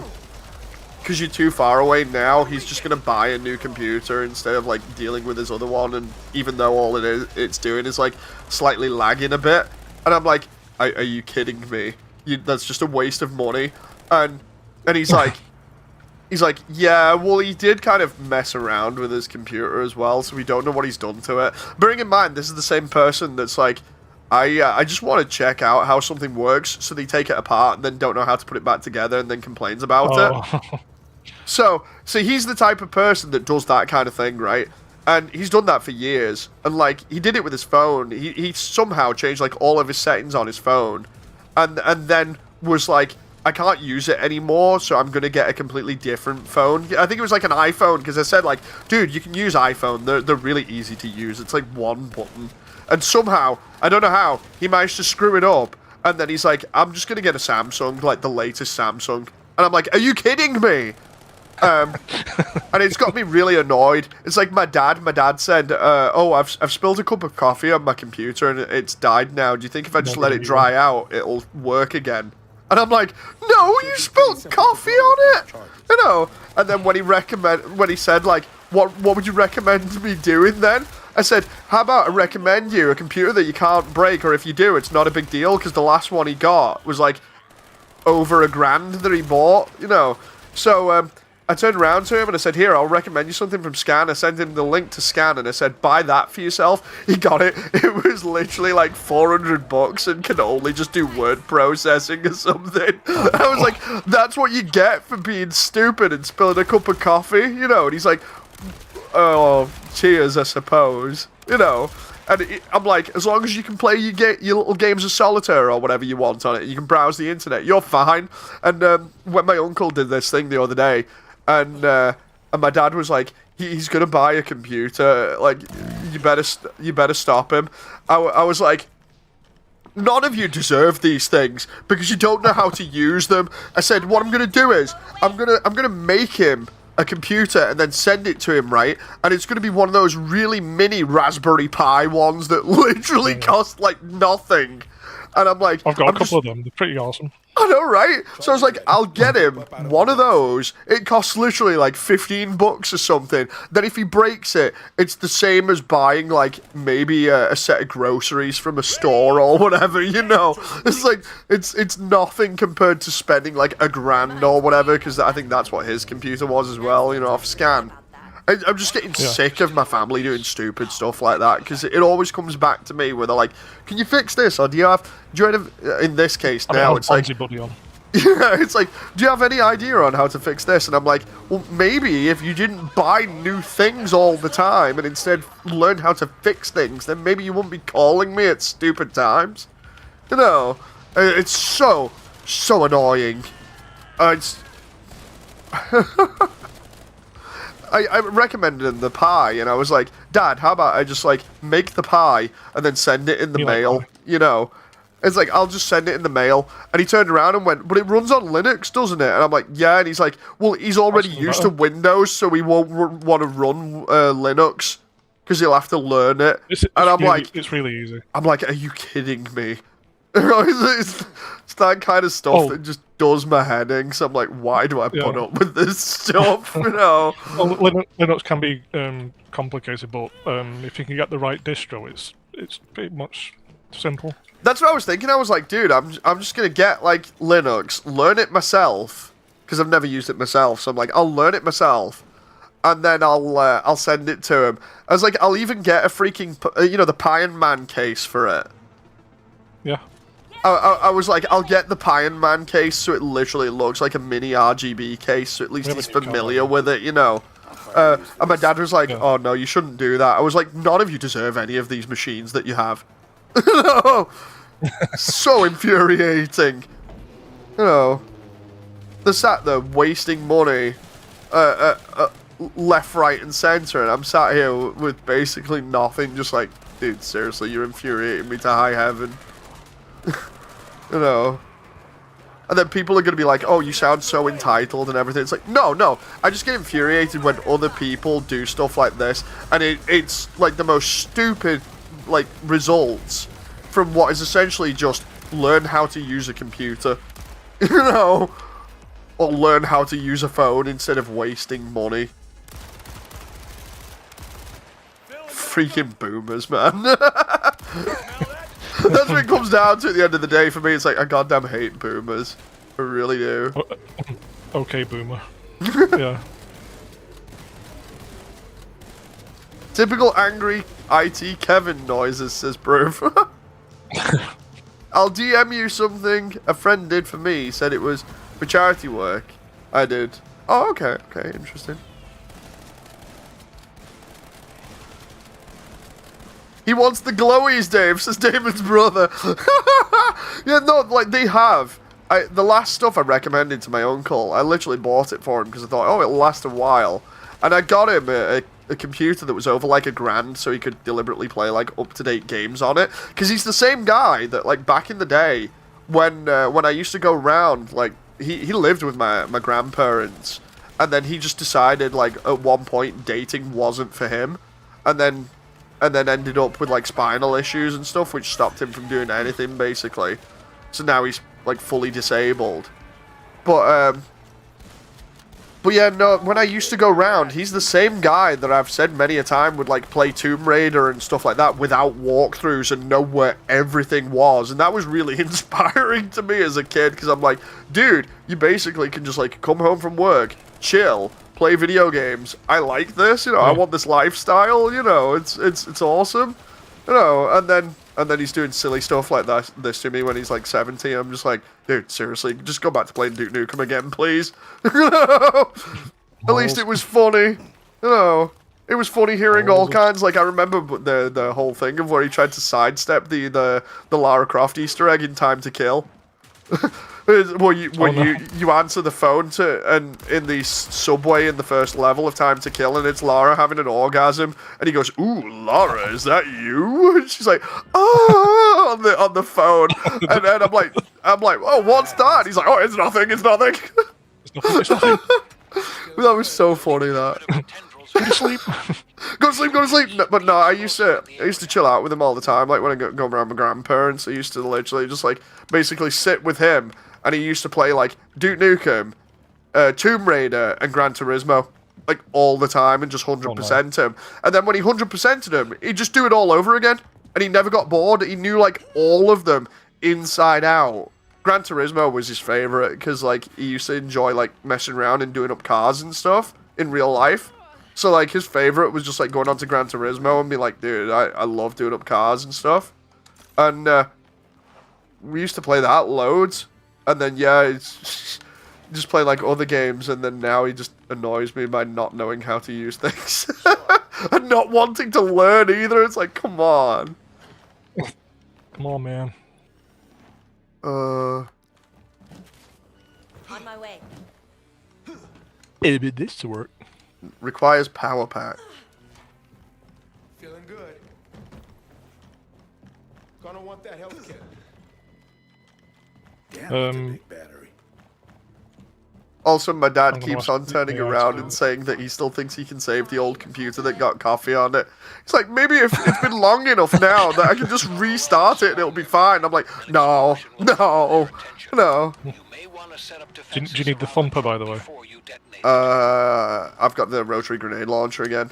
too far away now, he's just going to buy a new computer instead of, like, dealing with his other one. And even though all it's doing is, like, slightly lagging a bit. And I'm like, are you kidding me? That's just a waste of money. And he's like, yeah, well, he did kind of mess around with his computer as well, so we don't know what he's done to it. Bearing in mind, this is the same person that's like, I just want to check out how something works, so they take it apart and then don't know how to put it back together and then complains about it. So he's the type of person that does that kind of thing, right? And he's done that for years. And, like, he did it with his phone. He somehow changed, like, all of his settings on his phone. And then was like, I can't use it anymore, so I'm going to get a completely different phone. I think it was, like, an iPhone, because I said, like, dude, you can use iPhone. They're really easy to use. It's, like, one button. And somehow, I don't know how, he managed to screw it up. And then he's like, I'm just going to get a Samsung, like, the latest Samsung. And I'm like, are you kidding me? And it's got me really annoyed. It's like my dad said, oh, I've spilled a cup of coffee on my computer and it's died now. Do you think if I just let it dry out, it'll work again? And I'm like, no, you spilled coffee on it, you know? And then when he said, like, what would you recommend me doing then? I said, how about I recommend you a computer that you can't break, or if you do, it's not a big deal, because the last one he got was, like, over $1,000 that he bought, you know? So, I turned around to him and I said, here, I'll recommend you something from Scan. I sent him the link to Scan and I said, buy that for yourself. He got it. It was literally like $400 and can only just do word processing or something. I was like, that's what you get for being stupid and spilling a cup of coffee, you know? And he's like, oh, cheers, I suppose. You know, and I'm like, as long as you can play your little games of solitaire or whatever you want on it, you can browse the internet, you're fine. And when my uncle did this thing the other day, and my dad was like, he's gonna buy a computer, like, you better stop him. I was like, none of you deserve these things because you don't know how to use them. I said, what I'm gonna do is I'm gonna make him a computer and then send it to him, right? And it's gonna be one of those really mini Raspberry Pi ones that literally cost like nothing. And I'm like, I've got a couple of them. They're pretty awesome. I know, right? So I was like, I'll get him one of those. It costs literally like $15 or something. Then if he breaks it, it's the same as buying like maybe a set of groceries from a store or whatever, you know? It's like, it's nothing compared to spending like $1,000 or whatever, because I think that's what his computer was as well, you know, off scan. I'm just getting sick of my family doing stupid stuff like that, because it always comes back to me where they're like, can you fix this? Or do you have, in this case now, it's like, yeah, it's like, do you have any idea on how to fix this? And I'm like, well, maybe if you didn't buy new things all the time and instead learned how to fix things, then maybe you wouldn't be calling me at stupid times. You know, it's so annoying. It's... I recommended him the pie, and I was like, Dad, how about I just, like, make the pie and then send it in the mail, you know? It's like, I'll just send it in the mail. And he turned around and went, but it runs on Linux, doesn't it? And I'm like, yeah. And he's like, well, he's already used to Windows, so he won't want to run Linux, because he'll have to learn it. And I'm like... It's really easy. I'm like, are you kidding me? It's that kind of stuff that just does my head in, so I'm like, why do I put up with this stuff, you know? Well, Linux can be complicated, but if you can get the right distro, it's pretty much simple. That's what I was thinking. I was like, dude, I'm just gonna get like Linux, learn it myself, because I've never used it myself, so I'm like, I'll learn it myself, and then I'll send it to him. I was like, I'll even get a freaking, you know, the Pine Man case for it. Yeah. I was like, I'll get the Pine Man case so it literally looks like a mini RGB case, so at least he's familiar with it, you know. And my dad was like, oh no, you shouldn't do that. I was like, none of you deserve any of these machines that you have. No! So infuriating. You know, they're sat there wasting money left, right, and centre, and I'm sat here with basically nothing, just like, dude, seriously, you're infuriating me to high heaven. You know, and then people are going to be like, oh, you sound so entitled and everything. It's like, no, I just get infuriated when other people do stuff like this, and it's like the most stupid, like, results from what is essentially just learn how to use a computer, you know, or learn how to use a phone instead of wasting money. Freaking boomers, man. That's what it comes down to at the end of the day for me. It's like, I goddamn hate boomers. I really do. Okay, boomer. Yeah. Typical angry IT Kevin noises, says Proof. I'll DM you something a friend did for me. He said it was for charity work. I did. Oh, okay, interesting. He wants the glowies, Dave, says David's brother. Yeah, no, like, they have. The last stuff I recommended to my uncle, I literally bought it for him because I thought, oh, it'll last a while. And I got him a computer that was over, like, $1,000 so he could deliberately play, like, up-to-date games on it. Because he's the same guy that, like, back in the day, when I used to go around, like, he lived with my grandparents. And then he just decided, like, at one point, dating wasn't for him. And then ended up with, like, spinal issues and stuff, which stopped him from doing anything, basically. So now he's, like, fully disabled. But yeah, no, when I used to go around, he's the same guy that I've said many a time would, like, play Tomb Raider and stuff like that without walkthroughs and know where everything was. And that was really inspiring to me as a kid, because I'm like, dude, you basically can just, like, come home from work, chill, play video games. I like this, you know, I want this lifestyle, you know, it's awesome. You know, and then he's doing silly stuff like this to me when he's like 70. I'm just like, dude, seriously, just go back to playing Duke Nukem again, please. You know? At least it was funny. You know, It was funny hearing all kinds. Like I remember the whole thing of where he tried to sidestep the Lara Croft Easter egg in Time to Kill. Well, you answer the phone and in the subway in the first level of Time to Kill, and it's Lara having an orgasm, and he goes, "Ooh, Lara, is that you?" And she's like, "Oh," on the phone, and then I'm like, "Oh, what's that?" He's like, "Oh, it's nothing. It's nothing." It's nothing. That was so funny. That. Go to sleep. Go to sleep. No, but no, I used to chill out with him all the time. Like when I go around my grandparents, I used to literally just like basically sit with him, and he used to play like Duke Nukem, Tomb Raider, and Gran Turismo, like all the time, and just 100% him. And then when he 100%ed him, he'd just do it all over again, and he never got bored. He knew like all of them inside out. Gran Turismo was his favorite because like he used to enjoy like messing around and doing up cars and stuff in real life. So, like, his favorite was just, like, going on to Gran Turismo and be like, dude, I love doing up cars and stuff. And, we used to play that loads. And then, yeah, it's just play, like, other games. And then now he just annoys me by not knowing how to use things. And not wanting to learn either. It's like, come on. Come on, man. On my way. It'd be this to work. Requires power pack. Feeling good. Gonna want that health kit. Damn, big battery. Also, my dad keeps on turning around and saying that he still thinks he can save the old computer that got coffee on it. It's like, maybe if it's been long enough now that I can just restart it and it'll be fine. I'm like, no. Do you need the thumper, by the way? I've got the rotary grenade launcher again.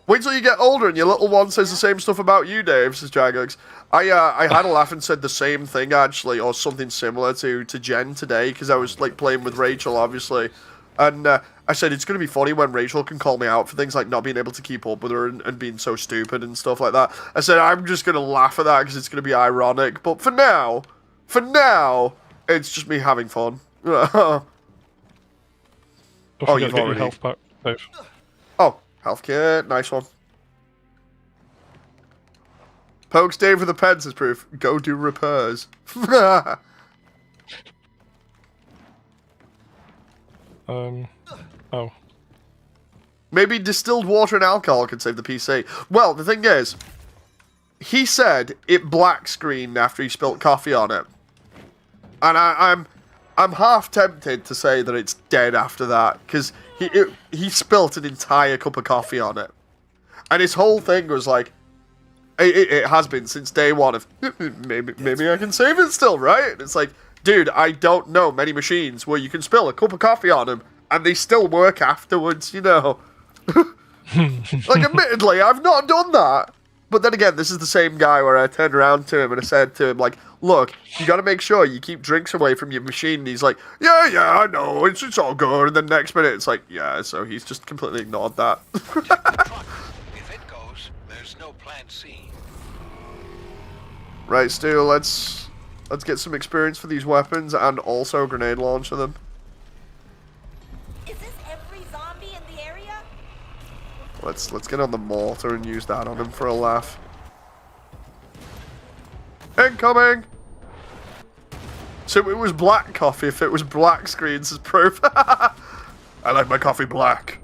Wait till you get older and your little one says the same stuff about you, Dave, says Jagox. I had a laugh and said the same thing, actually, or something similar to Jen today, because I was, like, playing with Rachel, obviously. And I said, it's going to be funny when Rachel can call me out for things like not being able to keep up with her and being so stupid and stuff like that. I said, I'm just going to laugh at that because it's going to be ironic. But for now, it's just me having fun. Don't forget to get your health pack, Dave. Oh, health kit, nice one. Pokes Dave with a pen says proof. Go do repairs. Oh. Maybe distilled water and alcohol could save the PC. Well, the thing is, he said it black screened after he spilt coffee on it. And I'm half tempted to say that it's dead after that, because he spilt an entire cup of coffee on it. And his whole thing was like, it has been since day one of, maybe I can save it still, right? And it's like, dude, I don't know many machines where you can spill a cup of coffee on them, and they still work afterwards, you know? Like, admittedly, I've not done that. But then again, this is the same guy where I turned around to him and I said to him, like, look, you gotta make sure you keep drinks away from your machine. And he's like, yeah, I know, it's all good. And then next minute, it's like, yeah, so he's just completely ignored that. If it goes, there's no plan C. Right, Stoo, let's get some experience for these weapons and also grenade launcher them. Is this every zombie in the area? Let's get on the mortar and use that on him for a laugh. Incoming! So it was black coffee if it was black screens as proof. I like my coffee black.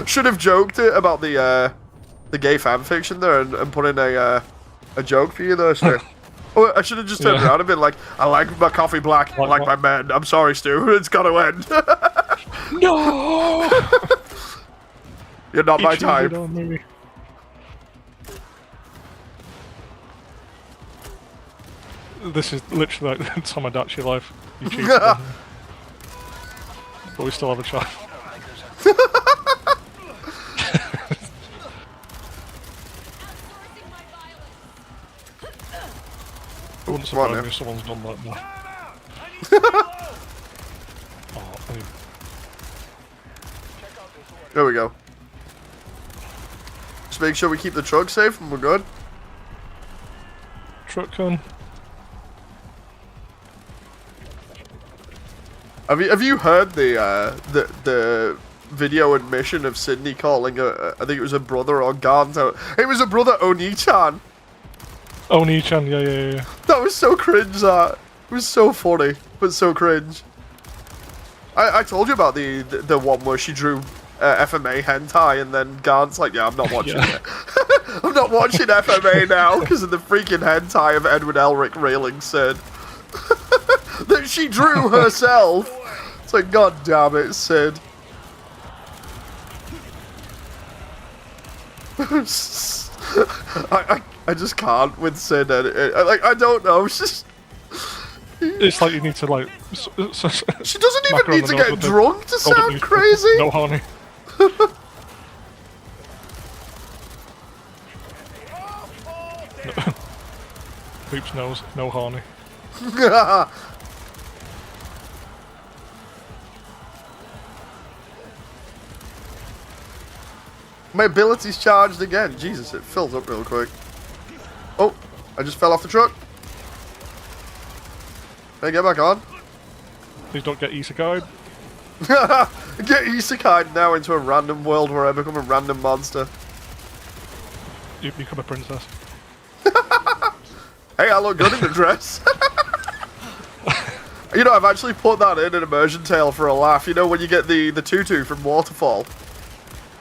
Should have joked it about the gay fanfiction there and put in a joke for you there, Stu. Oh, I should have just turned around and been like, I like my coffee black, I like my men. I'm sorry, Stu, it's gotta end. No! You're not my type. This is literally like Tomodachi life. You cheat. But we still have a chance. It wouldn't surprise me if someone's done that now. There we go. Just make sure we keep the truck safe and we're good. Truck gun. Have you heard the video admission of Sydney calling I think it was a brother or Ganto? It was a brother Oni-chan. Oni-chan, yeah. That was so cringe. That it was so funny, but so cringe. I told you about the one where she drew FMA hentai, and then Gant's like, yeah, I'm not watching it. I'm not watching FMA now because of the freaking hentai of Edward Elric railing Sid that she drew herself. It's like, god damn it, Sid. I just can't with Sid. I don't know. It's just. It's like you need to like. She doesn't even need to get drunk to sound crazy. No honey. Oops, no honey. My ability's charged again. Jesus, it fills up real quick. Oh, I just fell off the truck. Can I get back on? Please don't get isekai. Get isekai now into a random world where I become a random monster. You become a princess. Hey, I look good in the dress. You know, I've actually put that in an immersion tale for a laugh. You know, when you get the tutu from Waterfall.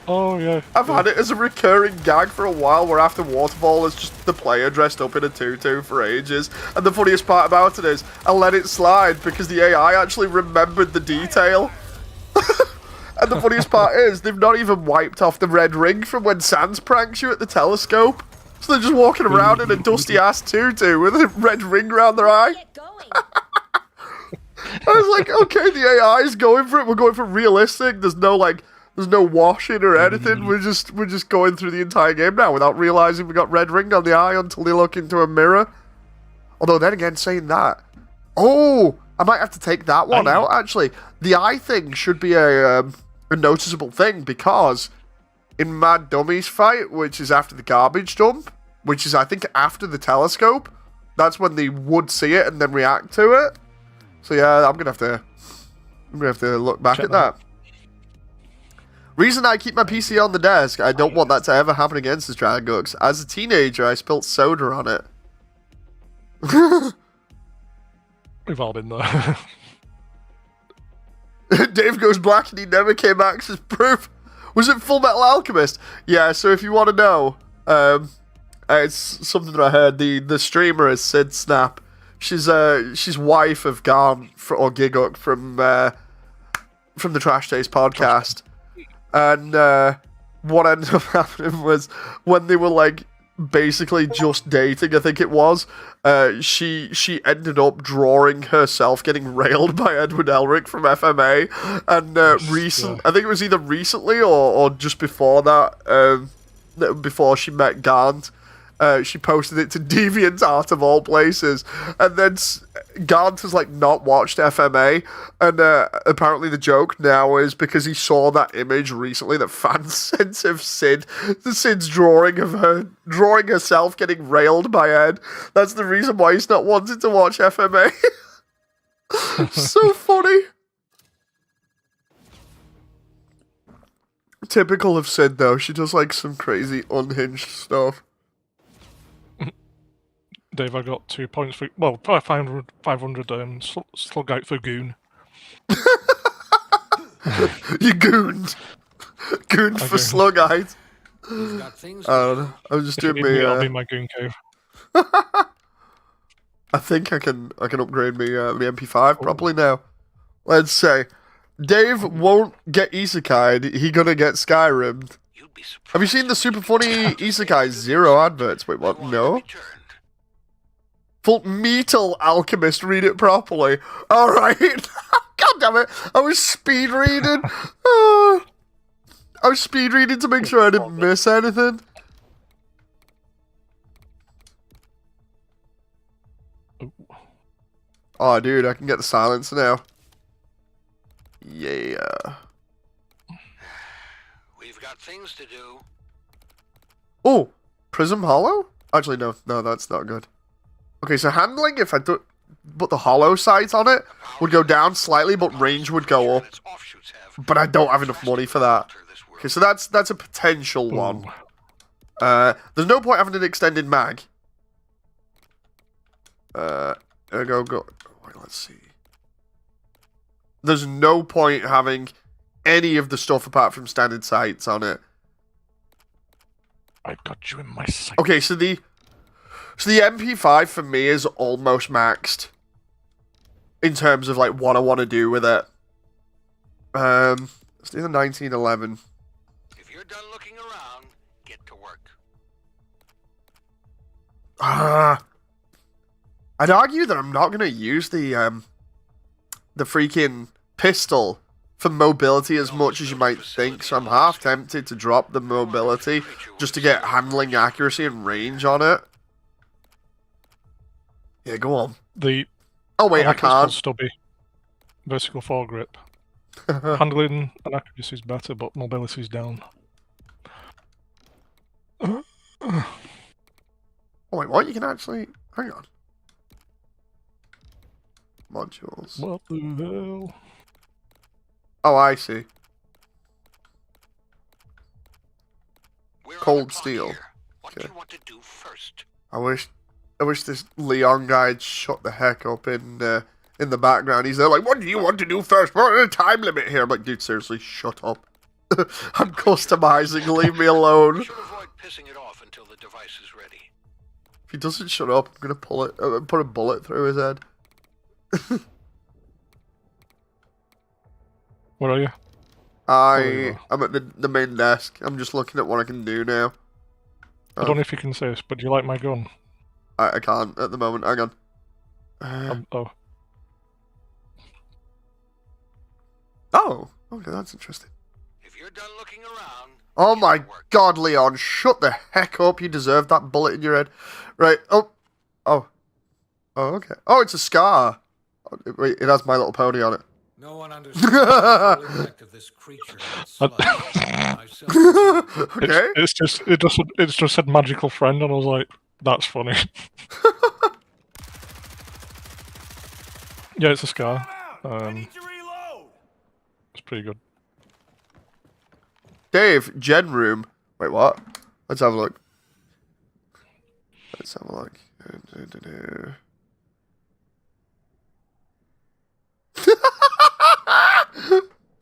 Oh, yeah. I've had it as a recurring gag for a while, where after Waterfall, it's just the player dressed up in a tutu for ages. And the funniest part about it is, I let it slide because the AI actually remembered the detail. And the funniest part is, they've not even wiped off the red ring from when Sans pranks you at the telescope. So they're just walking around in a dusty-ass tutu with a red ring around their eye. Get going. I was like, okay, the AI is going for it. We're going for realistic. There's no washing or anything. We're just going through the entire game now without realizing we got red ring on the eye until they look into a mirror. Although then again, saying that, oh, I might have to take that one out. Actually, the eye thing should be a noticeable thing, because in Mad Dummy's fight, which is after the garbage dump, which is I think after the telescope, that's when they would see it and then react to it. So yeah, I'm gonna have to look back at that. Reason I keep my PC on the desk, I don't want that to ever happen again, says Dragon Gooks. As a teenager, I spilt soda on it. We've all been there. Dave goes black and he never came back, says proof. Was it Full Metal Alchemist? Yeah, so if you want to know, it's something that I heard. The streamer is Sid Snap. She's wife of Garn or Giguk from the Trash Taste podcast. And what ended up happening was, when they were like basically just dating, I think it was, she ended up drawing herself getting railed by Edward Elric from FMA, and I think it was either recently or just before that, before she met Gant. She posted it to DeviantArt of all places, and then Gant has like not watched FMA, and apparently the joke now is because he saw that image recently that fans sent of Sid's drawing of her drawing herself getting railed by Ed. That's the reason why he's not wanting to watch FMA. So funny. Typical of Sid though. She does like some crazy unhinged stuff. Dave, I got 2 points for 500 slug out for goon. You gooned. Gooned for slug-eyed. Got things I don't know. I'm just doing I'll be in my goon cave. I think I can upgrade me my MP5 properly now. Let's say Dave won't get isekai'd. He gonna get Skyrim'd. Have you seen the super funny Isekai Zero adverts? Wait, what? No. Full Metal Alchemist, read it properly. Alright. God damn it. I was speed reading. I was speed reading to make sure I didn't miss anything. Oh, dude, I can get the silencer now. Yeah. We've got things to do. Oh, Prism Hollow? Actually, no, that's not good. Okay, so handling, if I the hollow sight on it would go down slightly, but range would go up. But I don't have enough money for that. Okay, so that's a potential one. There's no point having an extended mag. Go. Wait, let's see. There's no point having any of the stuff apart from standard sights on it. I got you in my sight. Okay, so the MP5 for me is almost maxed in terms of like what I want to do with it. Let's do the 1911. If you're done looking around, get to work. I'd argue that I'm not going to use the freaking pistol for mobility as much as you might think, so I'm half tempted to drop the mobility just to get handling accuracy and range on it. Yeah, go on. Oh wait, I can't. Stubby. Vertical foregrip. Handling and accuracy is better, but mobility is down. Oh wait, what? You can actually... Hang on. Modules. What the hell? Oh, I see. We're Cold on the clock steel. here. What do Okay. you want to do first? I wish this Leon guy'd shut the heck up in the background. He's there like, what do you want to do first? We're on a time limit here. I'm like, dude, seriously, shut up. I'm customizing, leave me alone. We should avoid pissing it off until the device is ready. If he doesn't shut up, I'm gonna put a bullet through his head. Where are you? I'm at the main desk. I'm just looking at what I can do now. I don't know if you can say this, but do you like my gun? I can't at the moment. Hang on. Oh, okay, that's interesting. If you're done looking around, Oh get my to work. god, Leon, shut the heck up. You deserve that bullet in your head. Right. Oh, okay. Oh, it's a scar. Oh, wait, it has My Little Pony on it. No one understands the full impact of this creature. Myself. Okay. It's just said magical friend, and I was like, that's funny. Yeah, it's a scar. I need to reload. It's pretty good. Dave, gen room. Wait, what? Let's have a look. Let's have a look.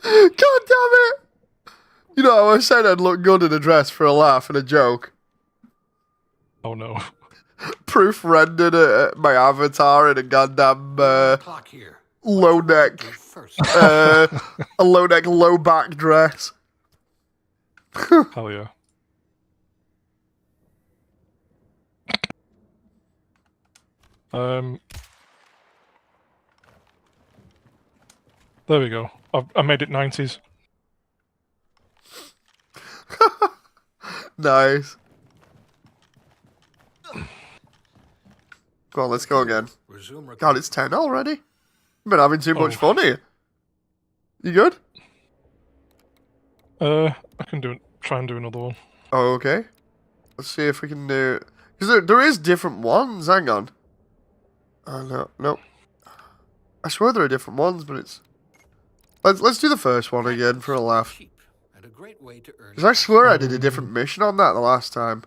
God damn it! You know, I said I'd look good in a dress for a laugh and a joke. Oh no. Proof rendered my avatar in a goddamn Clock here. low neck, Go first. a low neck, low back dress. Hell yeah. There we go. I made it 90s. Nice. Go on, let's go again. Resume God, it's 10 already. I've been having too much fun here. You good? I can try and do another one. Oh, okay. Let's see if we can do... Because there is different ones. Hang on. No. I swear there are different ones, but it's... Let's do the first one again for a laugh. cheap and a great way to earn. Because I swear I did a different mission on that the last time.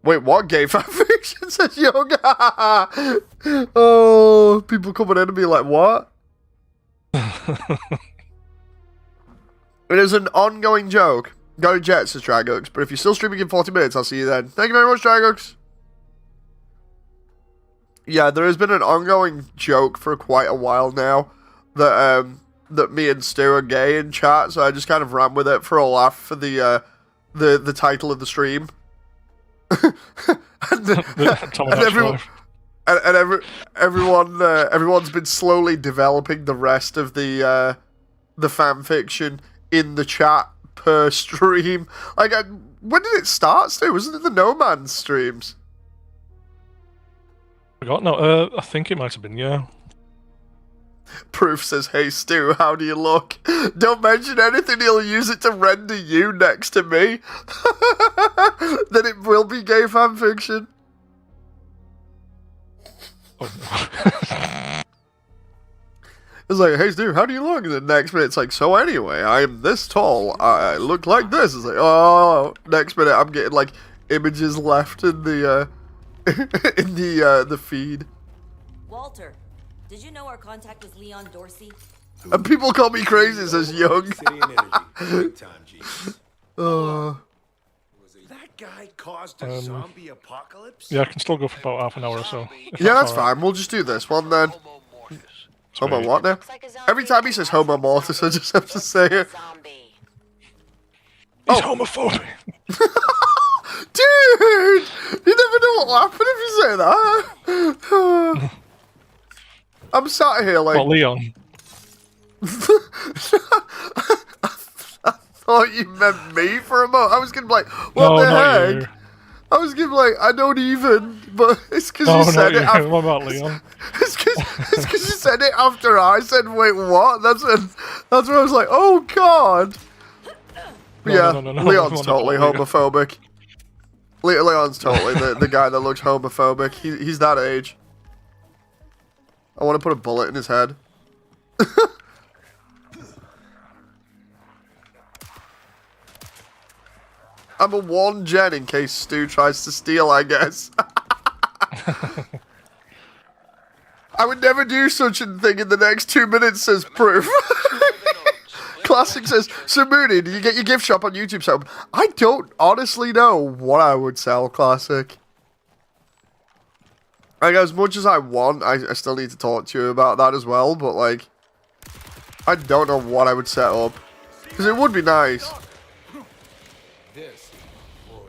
Wait, what? Gay fanfiction says yoga? Oh, people coming in and be like, what? It is an ongoing joke. Go to Jets as Dragux, but if you're still streaming in 40 minutes, I'll see you then. Thank you very much, Dragux. Yeah, there has been an ongoing joke for quite a while now that me and Stoo are gay in chat, so I just kind of ran with it for a laugh for the title of the stream. Everyone's been slowly developing the rest of the fan fiction in the chat per stream. Like, when did it start, Stu? Wasn't it the No Man's streams? I think it might have been, yeah. Proof says, "Hey Stu, how do you look? Don't mention anything, he'll use it to render you next to me." Then it will be gay fanfiction. Oh. It's like, "Hey Stu, how do you look?" And the next minute it's like, "So anyway, I am this tall. I look like this." It's like, oh, next minute I'm getting like images left in the in the feed. Walter, did you know our contact was Leon Dorsey? And people call me crazy, says Young. City and energy. Big time, Jesus. Oh. That guy caused a zombie apocalypse? Yeah, I can still go for about half an hour or so. Yeah, that's fine. We'll just do this one then. Homo what now? Every time he says homo mortis, I just have to say it. He's homophobic. Dude! You never know what'll happen if you say that. I'm sat here like... Well, Leon. I thought you meant me for a moment. I was gonna be like, what No, the not heck? you. I was gonna be like, I don't even, but it's because No, you said not it you. after... What about Leon? It's because you said it after I said, wait, what? That's when I was like, oh god. No, Yeah, no. Leon's No, totally Leon. homophobic. Leon's totally the guy that looks homophobic. He's that age. I want to put a bullet in his head. I'm a warn Jen in case Stu tries to steal, I guess. I would never do such a thing in the next 2 minutes, says Proof. Classic says, "So Mooney, did you get your gift shop on YouTube set up?" I don't honestly know what I would sell, Classic. Like, as much as I want, I still need to talk to you about that as well, but like, I don't know what I would set up. Because it would be nice. This royal.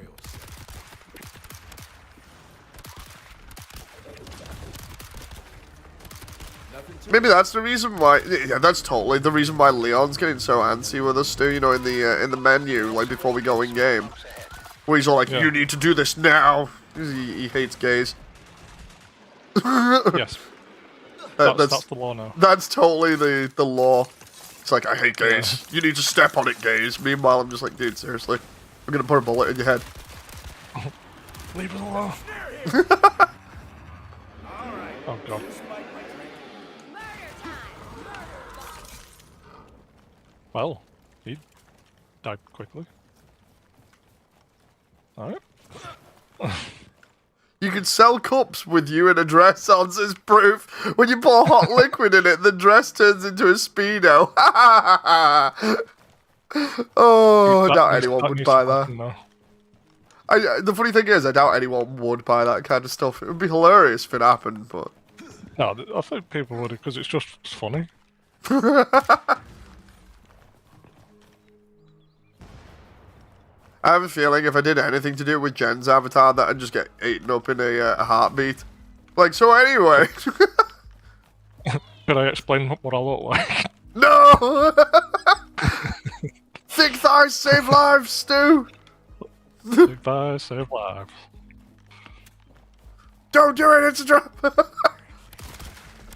Maybe that's the reason why. Yeah, that's totally the reason why Leon's getting so antsy with us too. You know, in the menu, like before we go in game, where he's all like, Yeah. "You need to do this now." He hates gays. Yes. That's the law now. That's totally the law. It's like, I hate gays. You need to step on it, gays. Meanwhile, I'm just like, dude, seriously, I'm gonna put a bullet in your head. Leave it alone. Oh god. Well, he died quickly. Alright. You can sell cups with you in a dress on, says Proof. When you pour hot liquid in it, the dress turns into a Speedo. Oh, I doubt anyone would buy that. No. The funny thing is, I doubt anyone would buy that kind of stuff. It would be hilarious if it happened, but... No, I think people would because it's just funny. I have a feeling if I did anything to do with Jen's avatar, that I'd just get eaten up in a heartbeat. Like, so anyway. Could I explain what I look like? No! Thick thighs save lives, Stu! Goodbye, save lives. Don't do it, it's a trap!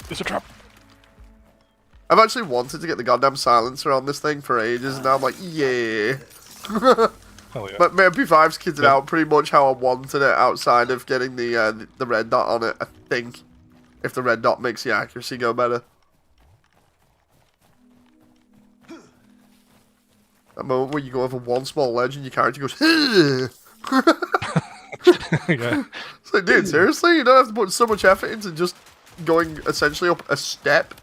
It's a trap. I've actually wanted to get the goddamn silencer on this thing for ages, and now I'm like, yeah. Hell yeah. But MP5's kitted out pretty much how I wanted it, outside of getting the red dot on it, I think. If the red dot makes the accuracy go better. That moment where you go over one small ledge and your character goes, yeah. Yeah. It's like, dude, seriously? You don't have to put so much effort into just going essentially up a step?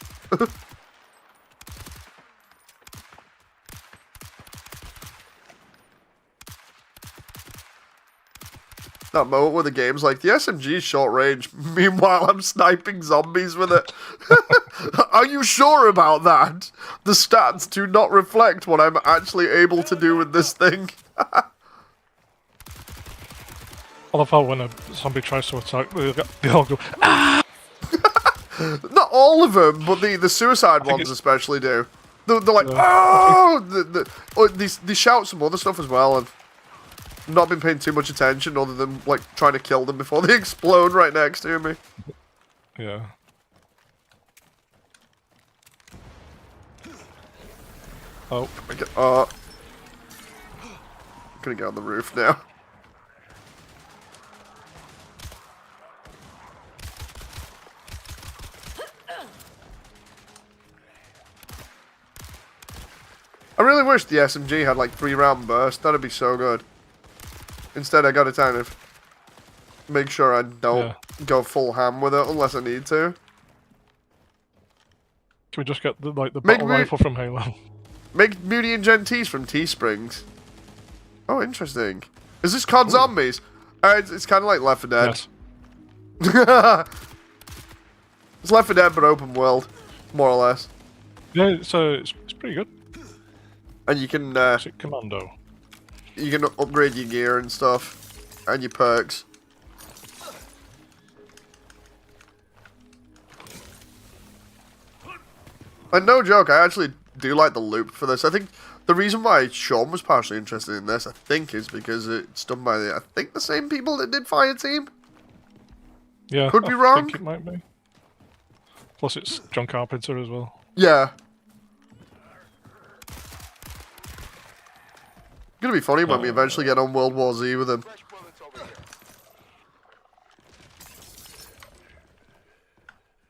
That moment where the game's like, the SMG's short range, meanwhile I'm sniping zombies with it. Are you sure about that? The stats do not reflect what I'm actually able to do with this thing. I love how when a zombie tries to attack, they all go, ah! Not all of them, but the suicide ones especially do. They're like, oh! They shout some other stuff as well. I've not been paying too much attention other than like trying to kill them before they explode right next to me. Yeah. Oh. Gonna get on the roof now. I really wish the SMG had like 3-round burst. That'd be so good. Instead, I gotta kind of make sure I don't go full ham with it unless I need to. Can we just get the battle rifle from Halo? Make Moody and Gentees from Teesprings. Oh, interesting. Is this COD Zombies? It's kind of like Left 4 Dead. Yes. It's Left 4 Dead, but open world, more or less. Yeah, so it's pretty good. And you can Is it Commando? You can upgrade your gear and stuff, and your perks. And no joke, I actually do like the loop for this. I think the reason why Sean was partially interested in this, I think, is because it's done by I think the same people that did Fireteam. Yeah, Could be I wrong. think it might be. Plus, it's John Carpenter as well. Yeah. It's gonna be funny when we eventually get on World War Z with him.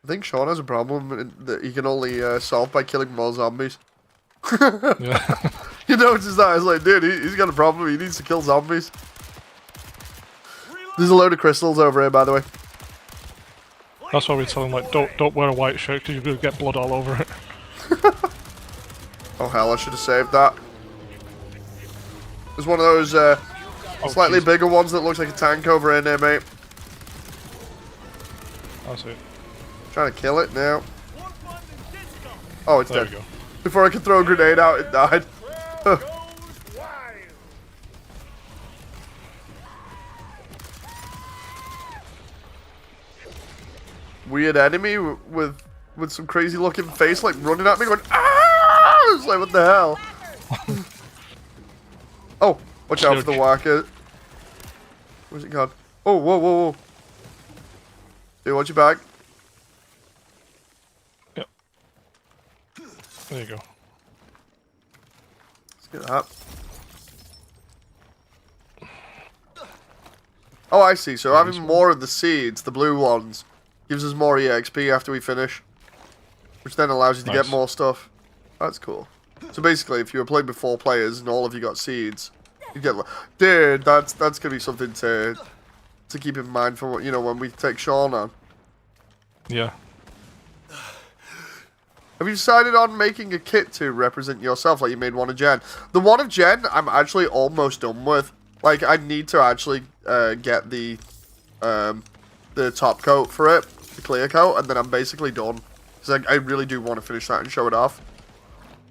I think Sean has a problem that he can only solve by killing more zombies. Yeah. You notice that? It's like, dude, he's got a problem. He needs to kill zombies. There's a load of crystals over here, by the way. That's why we tell him, like, don't wear a white shirt because you're going to get blood all over it. Oh, hell, I should have saved that. There's one of those slightly bigger ones that looks like a tank over in there, mate. That's it. Trying to kill it now. Oh, it's There dead. we go. Before I could throw a grenade out, it died. Weird enemy with some crazy looking face, like running at me, going ah! It's like, what the hell? Oh, watch out for the walker. Where's it gone? Oh, whoa, whoa, whoa! Dude, watch your back. Yep. There you go. Let's get that. Oh, I see. So having more of the seeds, the blue ones, gives us more EXP after we finish, which then allows you to get more stuff. That's cool. So basically, if you were playing with 4 players and all of you got seeds, you get. Dude, that's gonna be something to keep in mind for what when we take Sean on. Yeah. Have you decided on making a kit to represent yourself, like you made one of Jen? The one of Jen, I'm actually almost done with. Like, I need to actually get the top coat for it, the clear coat, and then I'm basically done. Because I really do want to finish that and show it off.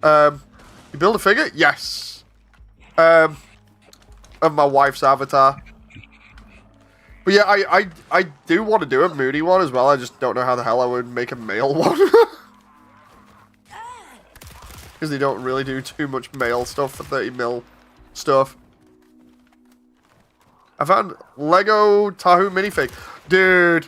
You build a figure? Yes. Of my wife's avatar. But yeah, I do want to do a Moody one as well. I just don't know how the hell I would make a male one. Because they don't really do too much male stuff for 30mm stuff. I found Lego Tahoe minifig. Dude.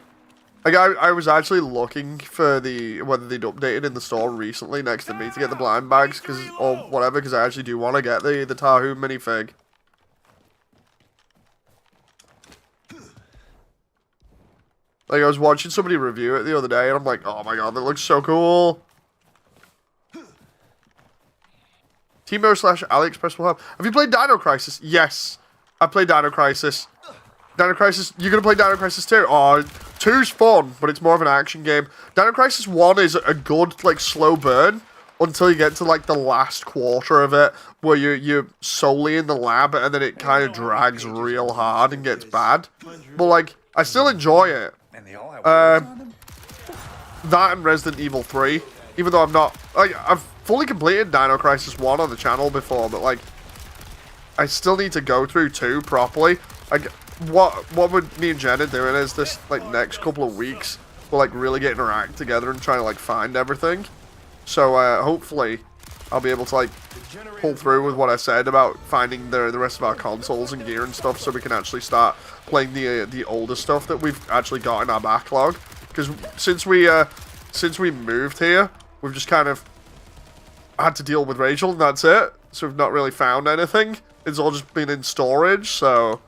Like, I was actually looking for whether they'd updated in the store recently next to me to get the blind bags, or whatever, because I actually do want to get the Tahoe minifig. Like, I was watching somebody review it the other day, and I'm like, oh my god, that looks so cool. Timo/AliExpress will help. Have you played Dino Crisis? Yes. I played Dino Crisis. Dino Crisis, you're going to play Dino Crisis 2? Oh, 2's fun, but it's more of an action game. Dino Crisis 1 is a good, like, slow burn until you get to, like, the last quarter of it, where you're solely in the lab, and then it kind of drags real hard and gets bad. But, like, I still enjoy it. That and Resident Evil 3, even though I'm not... Like, I've fully completed Dino Crisis 1 on the channel before, but, like, I still need to go through 2 properly. Like, what would me and Jen are doing is this, like, next couple of weeks, we're, like, really getting our act together and trying to, like, find everything. So, hopefully, I'll be able to, like, pull through with what I said about finding the rest of our consoles and gear and stuff, so we can actually start playing the older stuff that we've actually got in our backlog. Because since we moved here, we've just kind of... had to deal with Rachel, and that's it. So we've not really found anything. It's all just been in storage, so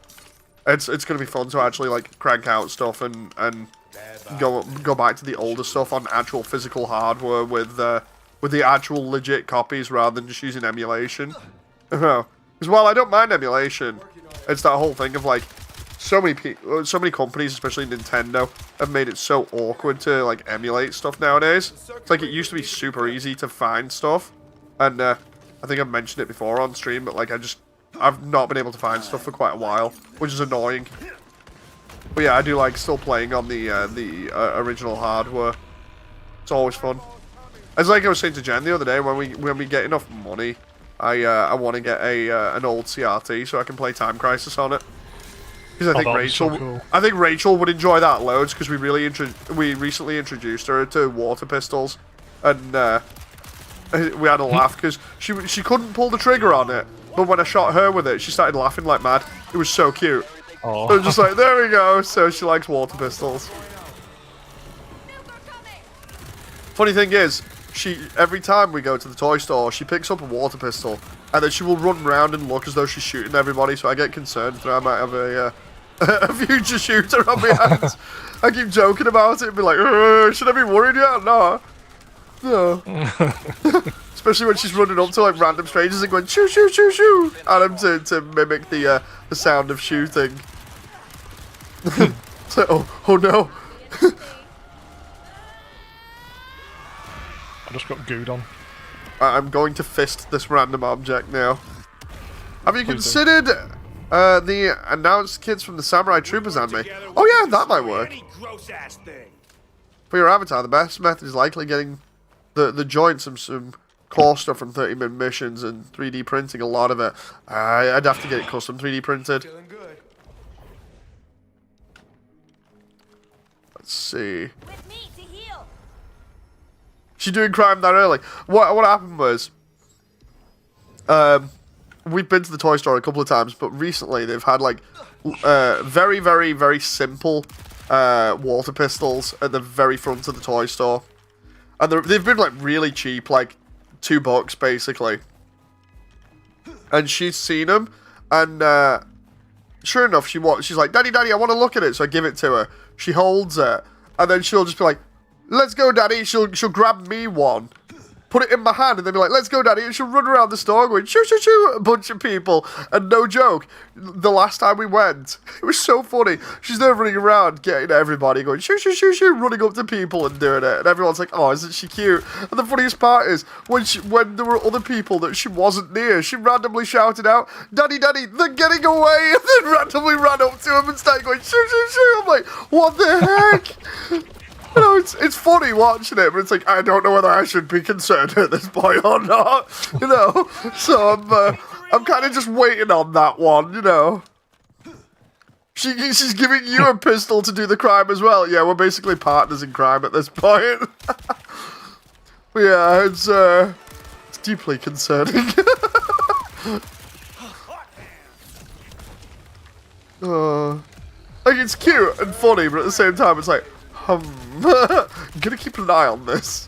it's gonna be fun to actually like crank out stuff and go back to the older stuff on actual physical hardware with the actual legit copies rather than just using emulation. Because while I don't mind emulation, it's that whole thing of like so many companies, especially Nintendo, have made it so awkward to like emulate stuff nowadays. It's like it used to be super easy to find stuff, and I think I've mentioned it before on stream, but like I've not been able to find stuff for quite a while, which is annoying. But yeah, I do like still playing on the original hardware. It's always fun. As like I was saying to Jen the other day, when we get enough money, I want to get an old CRT so I can play Time Crisis on it. Because I think Rachel would enjoy that loads because we recently introduced her to water pistols, and we had a laugh because she couldn't pull the trigger on it, but when I shot her with it, she started laughing like mad. It was so cute. Oh. So just like, there we go. So she likes water pistols. Funny thing is, every time we go to the toy store, she picks up a water pistol, and then she will run around and look as though she's shooting everybody. So I get concerned that I might have a future shooter on my hands. I keep joking about it and be like, should I be worried yet? No. Especially when she's running up to like random strangers and going shoo shoo shoo shoo at them to mimic the sound of shooting. So, oh no. I just got gooed on. I'm going to fist this random object now. Have you considered the announced kits from the Samurai Troopers anime? Oh yeah, that might work. For your avatar, the best method is likely getting the joints and some core stuff from 30-min missions and 3D printing a lot of it. I'd have to get it custom 3D printed. Let's see. With me to heal. She's doing crime that early. What happened was, we've been to the toy store a couple of times, but recently they've had like very, very, very simple water pistols at the very front of the toy store, and they've been like really cheap, like $2 basically. And she's seen them, and sure enough, she's like, Daddy, I want to look at it. So I give it to her. She holds it, and then she'll just be like, let's go, Daddy. She'll grab me one, put it in my hand, and then be like, let's go, Daddy. And she'll run around the store going, shoo, shoo, shoo, a bunch of people. And no joke, the last time we went, it was so funny. She's there running around, getting everybody, going, shoo, shoo, shoo, shoo, running up to people and doing it. And everyone's like, oh, isn't she cute? And the funniest part is, when there were other people that she wasn't near, she randomly shouted out, Daddy, they're getting away. And then randomly ran up to him and started going, shoo, shoo, shoo. I'm like, what the heck? You know, it's funny watching it, but it's like, I don't know whether I should be concerned at this point or not, you know? So I'm kind of just waiting on that one, you know? She's giving you a pistol to do the crime as well. Yeah, we're basically partners in crime at this point. But yeah, it's deeply concerning. Like, it's cute and funny, but at the same time, it's like, I'm gonna keep an eye on this.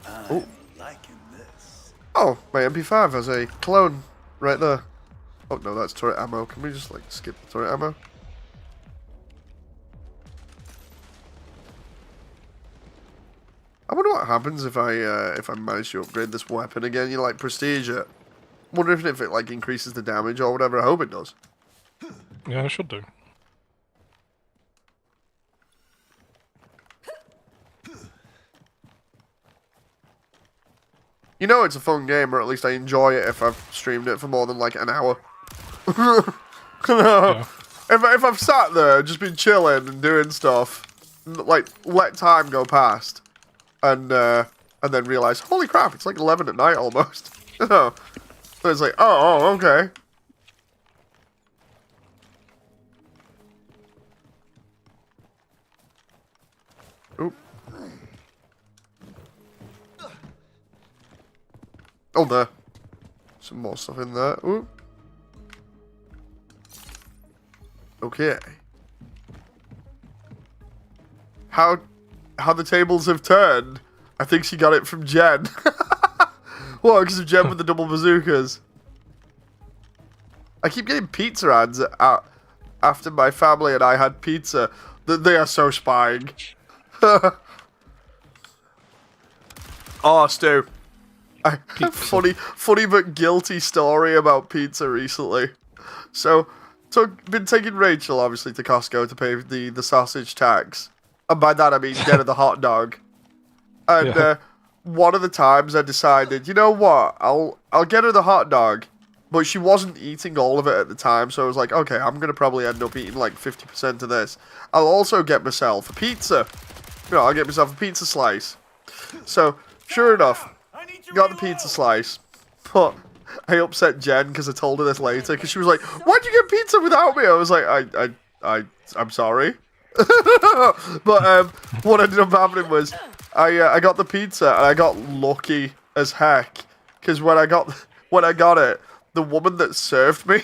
Oh. Liking this. Oh, my MP5 has a clone right there. Oh no, that's turret ammo. Can we just like skip the turret ammo? I wonder what happens if I manage to upgrade this weapon again. You know, like prestige it. Wonder if it like increases the damage or whatever. I hope it does. Yeah, it should do. You know it's a fun game, or at least I enjoy it if I've streamed it for more than like an hour. Yeah. If I've sat there, just been chilling and doing stuff, like let time go past, and then realize, holy crap, it's like 11 at night almost. So it's like, oh, okay. Oop. Oh, there. Some more stuff in there. Ooh. Okay. How the tables have turned. I think she got it from Jen. What? Because of Jen with the double bazookas. I keep getting pizza ads after my family and I had pizza. They are so spying. Oh, Stu. Funny but guilty story about pizza recently. So been taking Rachel, obviously, to Costco to pay the sausage tax. And by that I mean get her the hot dog. And one of the times I decided, you know what, I'll get her the hot dog. But she wasn't eating all of it at the time, so I was like, okay, I'm going to probably end up eating like 50% of this. I'll also get myself a pizza. You know, I'll get myself a pizza slice. So, sure enough, got the pizza slice. But I upset Jen because I told her this later, because she was like, why'd you get pizza without me? I was like, I'm sorry. But what ended up happening was I got the pizza and I got lucky as heck, because when I got it, the woman that served me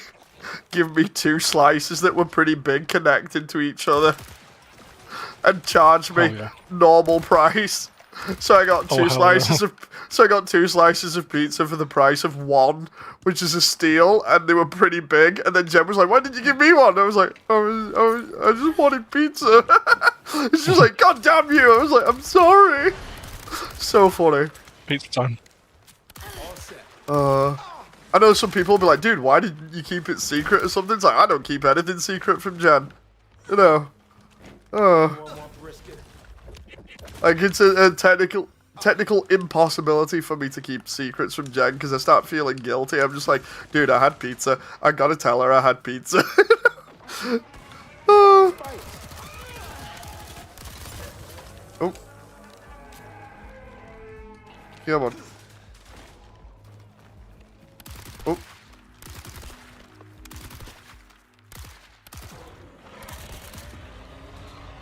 gave me 2 slices that were pretty big connected to each other and charged me normal price. So I got 2 slices of pizza for the price of 1, which is a steal, and they were pretty big. And then Jen was like, "Why did you give me 1?" I was like, I just wanted pizza." She was like, "God damn you!" I was like, "I'm sorry." So funny. Pizza time. I know some people will be like, "Dude, why did you keep it secret or something?" It's like, I don't keep anything secret from Jen. You know. Like, it's a technical impossibility for me to keep secrets from Jen, because I start feeling guilty. I'm just like, dude, I had pizza. I gotta tell her I had pizza. Oh. Come on. Oh.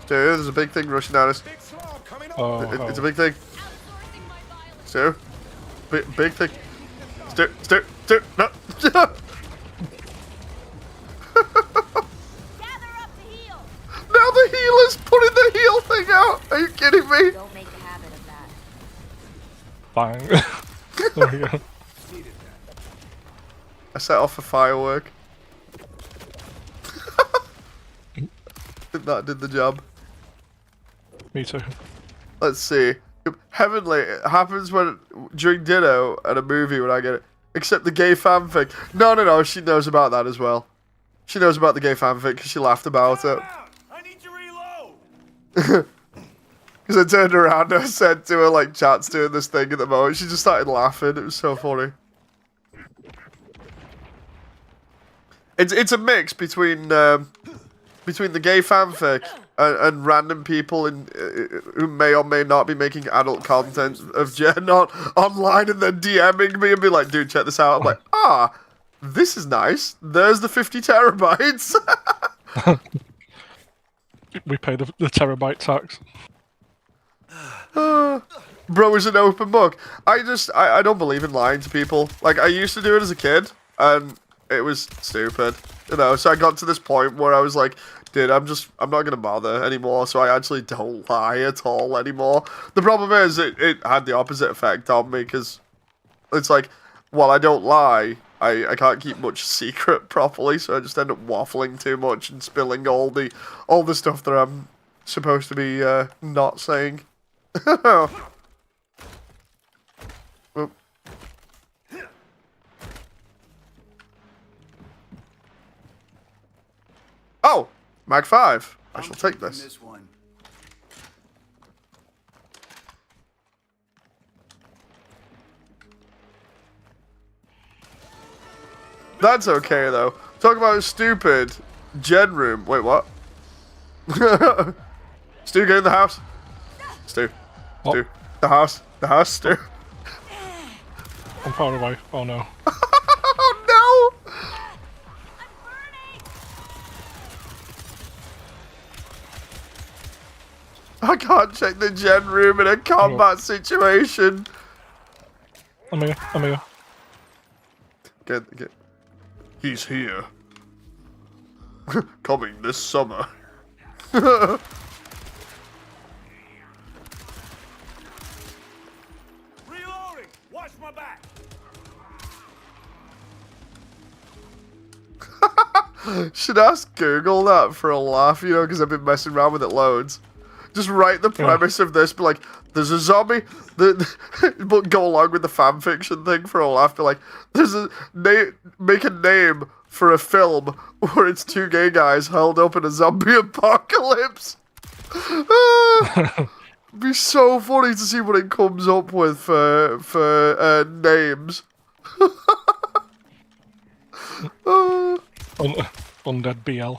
Dude, there's a big thing rushing at us. It's a big thing. Stoo. Big thing. Stoo. No. Gather up the heel. Now the healer's putting the heal thing out. Are you kidding me? Don't make a habit of that. Fine. There we go. I set off a firework. That did the job. Me too. Let's see. Heavenly, it happens during dinner at a movie when I get it. Except the gay fanfic. No, she knows about that as well. She knows about the gay fanfic because she laughed about it. I need to reload. Because I turned around and I said to her, like, chat's doing this thing at the moment. She just started laughing. It was so funny. It's a mix between the gay fanfic and random people who may or may not be making adult content of Jen online and then DMing me and be like, dude, check this out. I'm like, this is nice. There's the 50 terabytes. We pay the terabyte tax. Bro is an open book. I don't believe in lying to people. Like, I used to do it as a kid, and it was stupid. You know, so I got to this point where I was like, dude, I'm not gonna bother anymore, so I actually don't lie at all anymore. The problem is, it had the opposite effect on me, because it's like, while I don't lie, I can't keep much secret properly, so I just end up waffling too much and spilling all the stuff that I'm supposed to be not saying. Oh, Mag 5. I shall take this. That's okay though. Talk about a stupid gen room. Wait, what? Stu, get in the house. Stu. What? Stu. The house. The house, Stu. I'm far away. Oh no. Oh no! I can't check the gen room in a combat situation. I'm here. Get. He's here. Coming this summer. Reloading! Watch my back! Should ask Google that for a laugh, you know, because I've been messing around with it loads. Just write the premise of this, be like, there's a zombie, but go along with the fanfiction thing for a laugh, be like, there's a make a name for a film where it's two gay guys held up in a zombie apocalypse. It'd be so funny to see what it comes up with for names. Undead BL.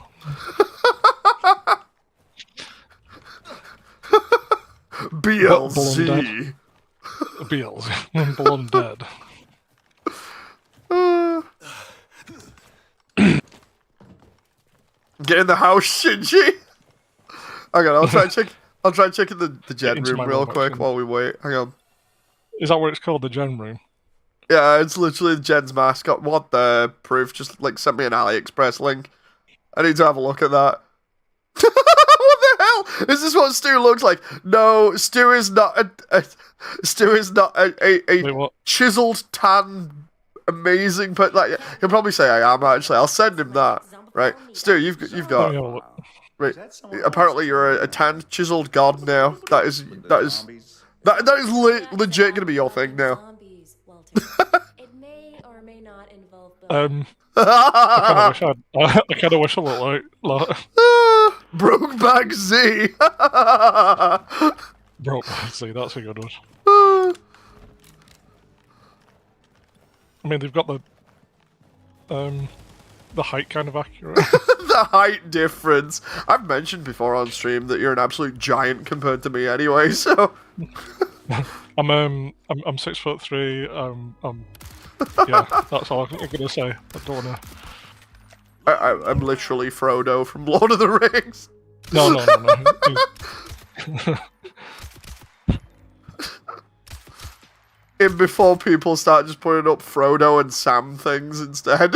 BLZ. BLZ. Undead. Get in the house, Shinji. Hang on, I'll try checking the gen room real quick while we wait. Hang on. Is that what it's called, the gen room? Yeah, it's literally the Gen's mascot. What the proof? Just like sent me an AliExpress link. I need to have a look at that. What the hell? Is this what Stoo looks like? No, Stoo is not a Wait, chiseled tan amazing, but like he'll probably say I am actually. I'll send him that. Right, Stoo, you've got right. Apparently you're a tan chiseled god now. That is legit gonna be your thing now. It may or may not involve I kind of wish I looked like Brokeback Z. Brokeback Z. That's a good one. I mean, they've got the height kind of accurate. The height difference. I've mentioned before on stream that you're an absolute giant compared to me anyway. So I'm 6'3". Yeah, that's all I'm gonna say. I don't wanna. I'm literally Frodo from Lord of the Rings. No. In before people start just putting up Frodo and Sam things instead.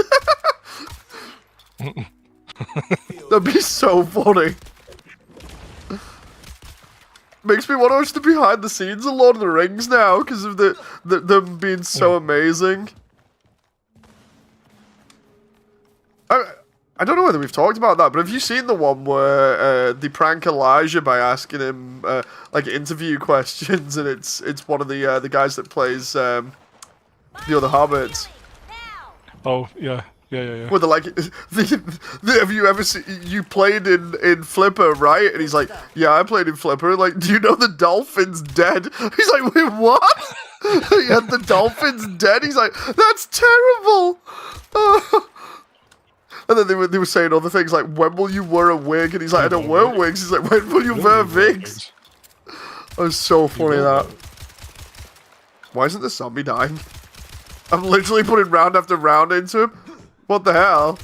That'd be so funny. Makes me want to watch the behind the scenes of Lord of the Rings now because of them being so amazing. I don't know whether we've talked about that, but have you seen the one where they prank Elijah by asking him like interview questions, and it's one of the guys that plays the other hobbits. Oh yeah. Where they're like, have you ever seen, you played in Flipper, right? And he's like, yeah, I played in Flipper. Like, do you know the dolphin's dead? He's like, wait, what? Yeah, the dolphin's dead? He's like, that's terrible. And then they were saying other things like, when will you wear a wig? And he's like, I don't wear wigs. He's like, when will you wear wigs? That was so funny, that. Why isn't the zombie dying? I'm literally putting round after round into him. What the hell?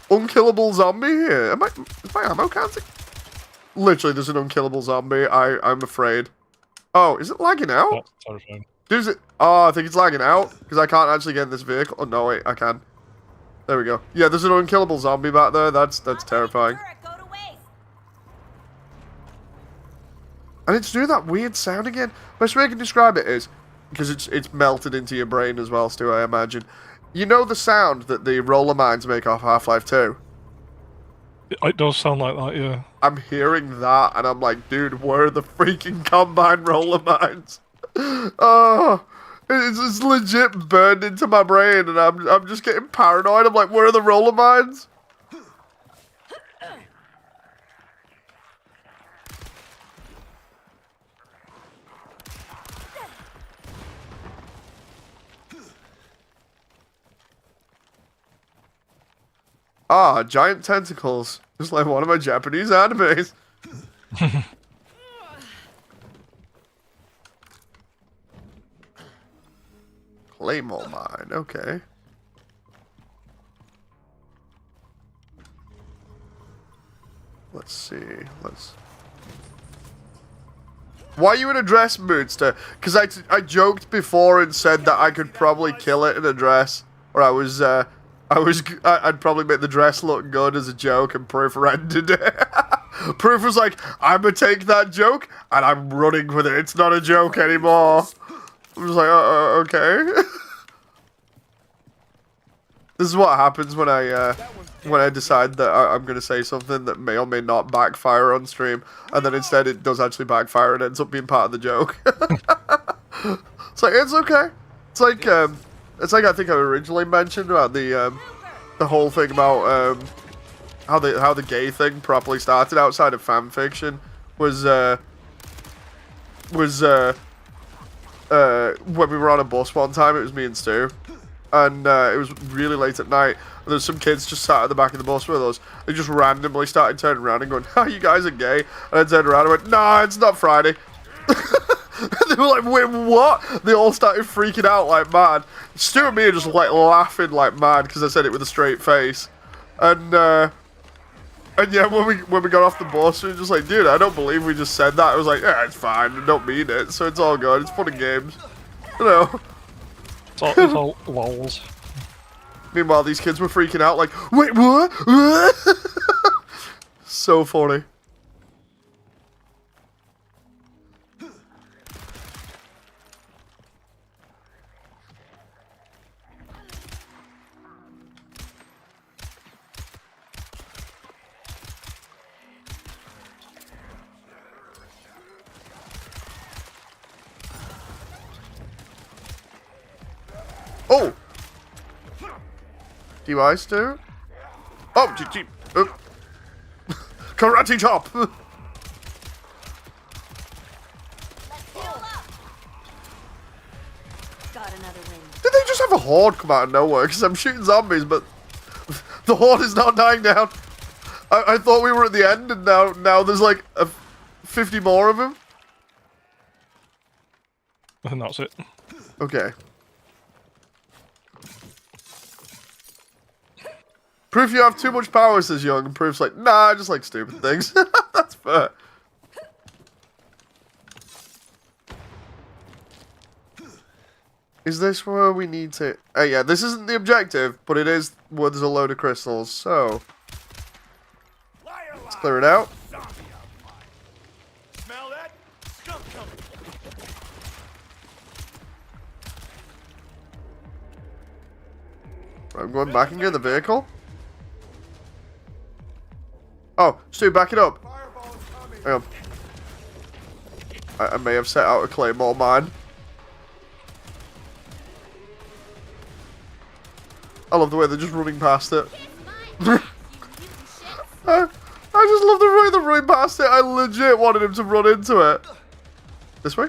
Unkillable zombie here. Is my ammo counting? Literally, there's an unkillable zombie. I'm afraid. Oh, is it lagging out? That's terrifying. Is it? Oh, I think it's lagging out because I can't actually get in this vehicle. Oh no, wait, I can. There we go. Yeah, there's an unkillable zombie back there. That's terrifying. And it's doing that weird sound again. Best way I can describe it is because it's melted into your brain as well, Stu, I imagine. You know the sound that the roller mines make off Half-Life 2? It does sound like that, yeah. I'm hearing that, and I'm like, dude, where are the freaking combine roller mines? Oh, it's legit burned into my brain, and I'm just getting paranoid. I'm like, where are the roller mines? Ah, giant tentacles. Just like one of my Japanese animes. Claymore mine, okay. Let's see, Why are you in a dress, Moonster? Because I joked before and said that I could probably kill it in a dress. Or I'd probably make the dress look good as a joke, and Proof rendered it. Proof was like, I'm gonna take that joke, and I'm running with it. It's not a joke anymore. I was like, okay. This is what happens when I decide that I'm gonna say something that may or may not backfire on stream, and then instead it does actually backfire and ends up being part of the joke. It's like, it's okay. It's like I think I originally mentioned about the whole thing about how the gay thing properly started outside of fan fiction was when we were on a bus one time. It was me and Stoo, and it was really late at night. And there's some kids just sat at the back of the bus with us. They just randomly started turning around and going, "Oh, you guys are gay." And I turned around and went, "Nah, it's not Friday." They were like, "Wait, what?" They all started freaking out like mad. Stu and me are just like laughing like mad because I said it with a straight face. And yeah, when we got off the bus, we were just like, "Dude, I don't believe we just said that." I was like, "Yeah, it's fine. I don't mean it, so it's all good. It's fun and games, you know." It's all lols. Meanwhile, these kids were freaking out like, "Wait, what?" So funny. Oh! DY Stu? Oh, karate chop! Let's heal up. Got another win. Did they just have a horde come out of nowhere? Because I'm shooting zombies, but the horde is not dying down. I thought we were at the end, and now there's like 50 more of them. And that's it. Okay. Proof you have too much power, says Young, and Proof's like, nah, I just like stupid things. That's fair. Is this where we need to... yeah, this isn't the objective, but it is where there's a load of crystals, so... Let's clear it out. Smell that? Skunk coming. Right, I'm going back and get the vehicle. Oh, Stu, back it up. Hang on. I may have set out a claymore mine. I love the way they're just running past it. I just love the way they're running past it. I legit wanted him to run into it. This way?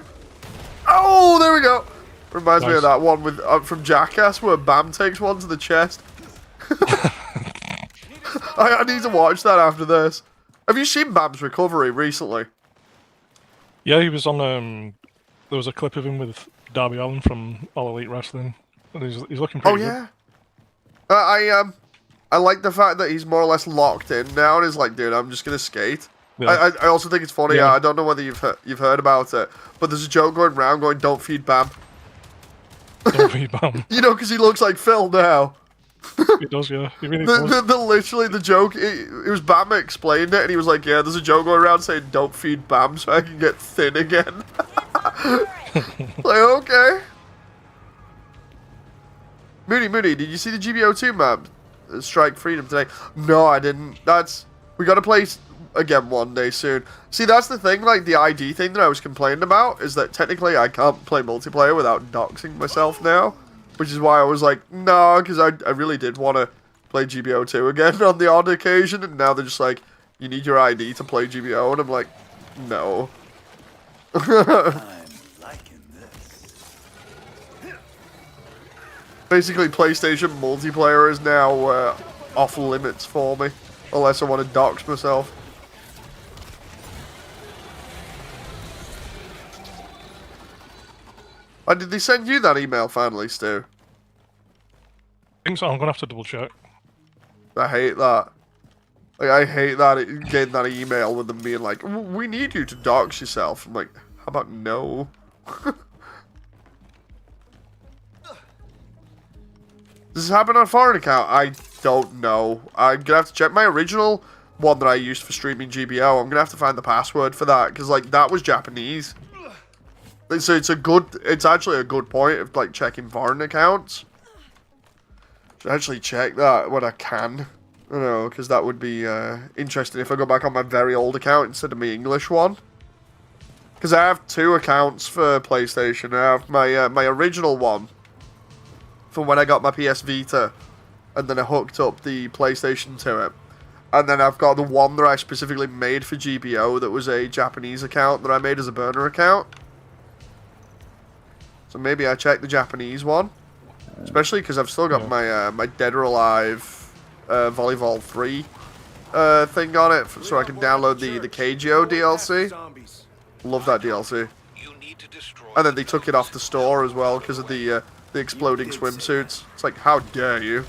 Oh, there we go. Reminds me of that one with from Jackass where Bam takes one to the chest. I need to watch that after this. Have you seen Bam's recovery recently? Yeah, he was on. There was a clip of him with Darby Allin from All Elite Wrestling, and he's looking pretty good. Oh yeah. I like the fact that he's more or less locked in now, and he's like, dude, I'm just gonna skate. Yeah. I also think it's funny. Yeah. I don't know whether you've heard about it, but there's a joke going around going, "Don't feed Bam." Don't feed Bam. You know, because he looks like Phil now. He does, yeah. He really does. Literally, the joke, it was Bam explained it, and he was like, yeah, there's a joke going around saying, "Don't feed Bam so I can get thin again." Like, okay. Moody, did you see the GBO2 map? Strike Freedom today? No, I didn't. We gotta play again one day soon. See, that's the thing, like, the ID thing that I was complaining about, is that technically I can't play multiplayer without doxing myself now. Which is why I was like, no, because I really did want to play GBO2 again on the odd occasion, and now they're just like, you need your ID to play GBO, and I'm like, no. I'm liking this. Basically, PlayStation multiplayer is now off limits for me, unless I want to dox myself. Oh, did they send you that email finally, Stu? I think so. I'm gonna have to double check. I hate that. Like, I hate that getting that email with them being like, "We need you to dox yourself." I'm like, How about no? Does this happen on a foreign account? I don't know. I'm gonna have to check my original one that I used for streaming GBO. I'm gonna have to find the password for that because like that was Japanese. So it's actually a good point of like checking foreign accounts. Should actually check that when I can. You know, because that would be interesting if I go back on my very old account instead of my English one. Because I have 2 accounts for PlayStation. I have my original one from when I got my PS Vita, and then I hooked up the PlayStation to it. And then I've got the one that I specifically made for GBO that was a Japanese account that I made as a burner account. So maybe I check the Japanese one. Especially because I've still got my Dead or Alive Volleyball 3 thing on it, so I can download the KGO DLC. Love that DLC. And then they took it off the store as well because of the exploding swimsuits. It's like, how dare you?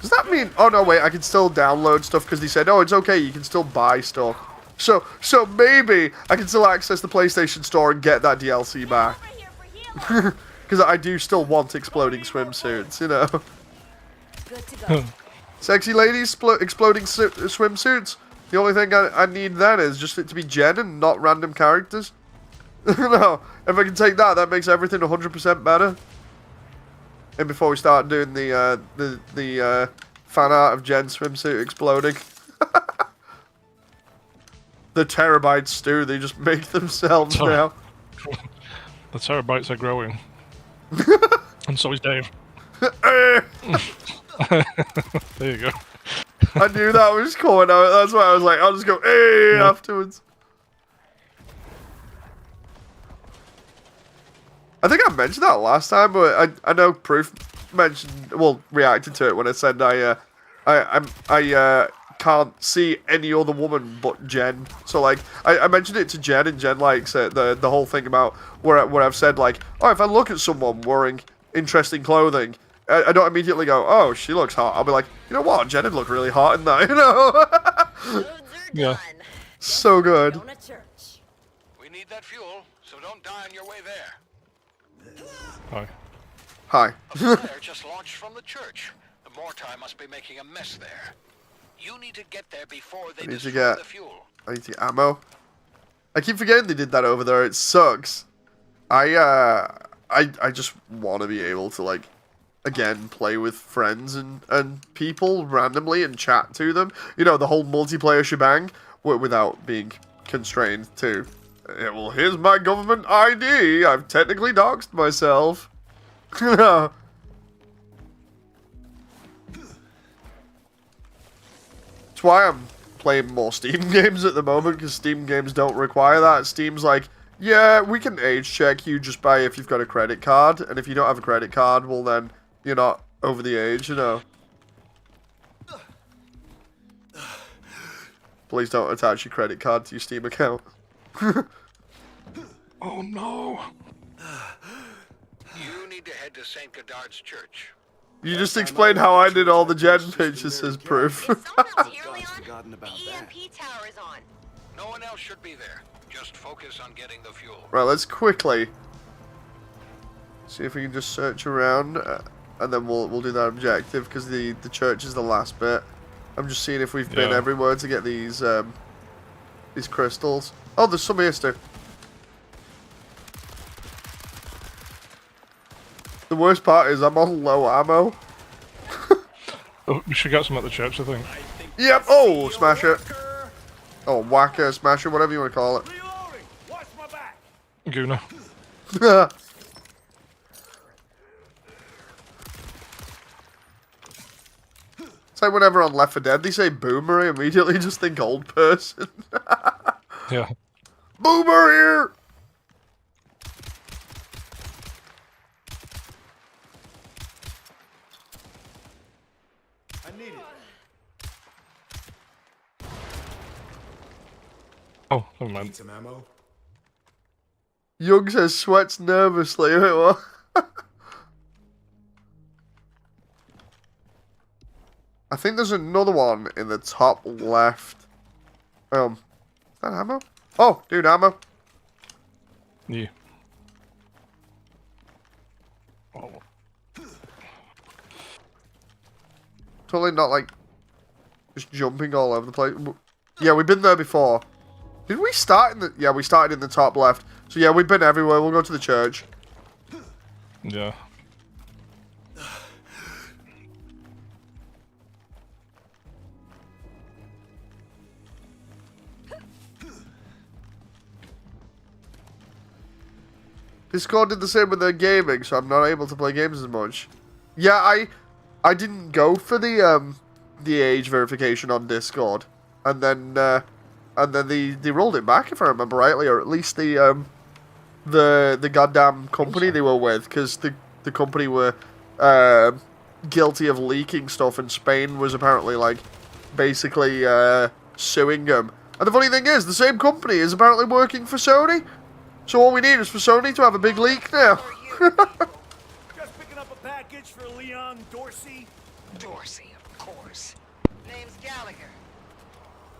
Does that mean... Oh, no, wait. I can still download stuff because they said, oh, it's okay. You can still buy stuff. So maybe I can still access the PlayStation Store and get that DLC back. Because I do still want exploding swimsuits, you know. Good to go. Sexy ladies, exploding swimsuits. The only thing I need then is just it to be Jen and not random characters. No, if I can take that, that makes everything 100% better. And before we start doing the fan art of Jen's swimsuit exploding. The terabytes, Stoo, they just make themselves now. The terabytes are growing. And so is Dave. There you go. I knew that was coming out. That's why I was like, I'll just go, hey, afterwards. I think I mentioned that last time, but I know Proof reacted to it when I said I can't see any other woman but Jen. So like I mentioned it to Jen, and Jen likes it. The whole thing about where I've said like, oh, if I look at someone wearing interesting clothing, I don't immediately go, oh, she looks hot. I'll be like, you know what, Jen would look really hot in that, you know? Yeah. So good. Going to church. We need that fuel, so don't die on your way there. Hi. Hi. A flare just launched from the church. The Mortai must be making a mess there. You need to get there before they destroy the fuel. I need to get ammo. I keep forgetting they did that over there. It sucks. I just want to be able to like, again, play with friends and people randomly and chat to them. You know, the whole multiplayer shebang without being constrained to, yeah, well, here's my government ID. I've technically doxed myself. That's why I'm playing more Steam games at the moment, because Steam games don't require that. Steam's like, yeah, we can age check you just by if you've got a credit card, and if you don't have a credit card, well then you're not over the age, you know. Please don't attach your credit card to your Steam account. Oh no. You need to head to St. Godard's Church. You just explained how I did all the Jen pictures as proof. Is someone else here, Leon? The EMP tower is on. No one else should be there. Just focus on getting the fuel. Right, let's quickly see if we can just search around, and then we'll do that objective, because the church is the last bit. I'm just seeing if we've been everywhere to get these crystals. Oh, there's some here, Stu. The worst part is I'm on low ammo. Oh, we should get some at the church, I think. Yep. Oh, smash it. Oh, whacker, smasher, whatever you want to call it. Watch my back. Guna. It's like whenever on Left 4 Dead they say boomer, I immediately just think old person. Yeah. Boomer here! I need it. Oh, never mind. Need some ammo? Young says sweats nervously. Wait, what? I think there's another one in the top left. Is that ammo? Oh, dude, ammo. Yeah. Oh. Totally not like just jumping all over the place. Yeah, we've been there before. Did we start in the... Yeah, we started in the top left. So yeah, we've been everywhere. We'll go to the church. Yeah. Discord did the same with their gaming, so I'm not able to play games as much. Yeah, I didn't go for the age verification on Discord, and then they rolled it back if I remember rightly, or at least the goddamn company they were with, because the company were guilty of leaking stuff, and Spain was apparently like basically suing them. And the funny thing is, the same company is apparently working for Sony. So all we need is for Sony to have a big leak now. Just picking up a package for Leon Dorsey. Dorsey, of course. Name's Gallagher.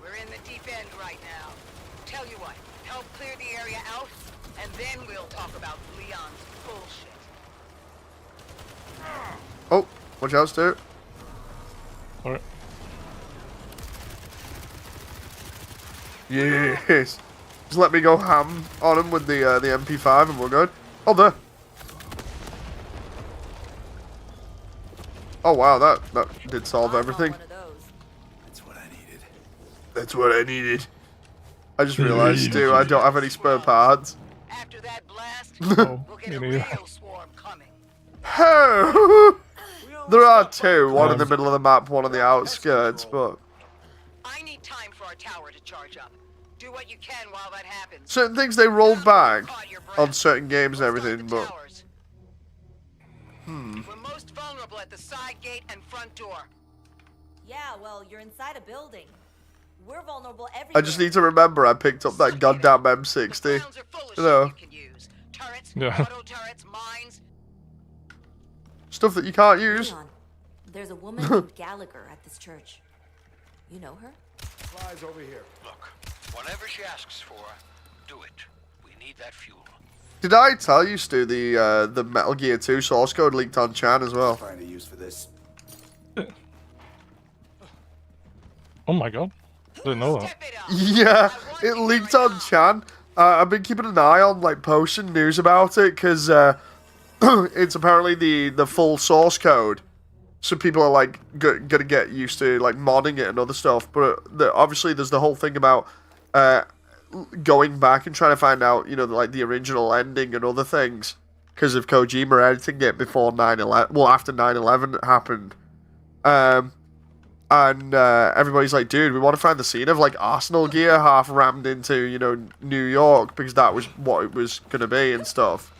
We're in the deep end right now. Tell you what, help clear the area out, and then we'll talk about Leon's bullshit. Oh, watch out, Stoo. Alright. Yes. Just let me go ham on him with the MP5 and we're good. Oh, there. Oh, wow, that did solve everything. That's what I needed. That's what I needed. I just realized, Stu, I don't have any spare parts. After that blast, Oh, we'll get me a neither. radio swarm coming. Oh! There are two, one in the middle of the map, one on the outskirts, but... I need time for our tower to charge up. Do what you can while that happens. Certain things they rolled back on certain games and everything, but... We're most vulnerable at the side gate and front door. Yeah, well, you're inside a building. We're vulnerable everywhere. I just need to remember I picked up that goddamn M60. The grounds are full of You know, shit you can use. Turrets, Yeah. auto turrets, mines. stuff that you can't use. Leon, there's a woman named Gallagher at this church. You know her? Supplies over here. Look, whatever she asks for, do it. We need that fuel. Did I tell you, Stu, the Metal Gear 2 source code leaked on Chan as well? Find a use for this. Oh my god. Didn't know that. Step it up. Yeah, it leaked on Chan. I've been keeping an eye on like posts and news about it because it's apparently the full source code. So people are like gonna get used to like modding it and other stuff. But obviously there's the whole thing about going back and trying to find out, you know, like the original ending and other things because of Kojima editing it before 9/11. Well, after 9/11 happened. And everybody's like, dude, we want to find the scene of like Arsenal gear half rammed into, you know, New York because that was what it was gonna be and stuff.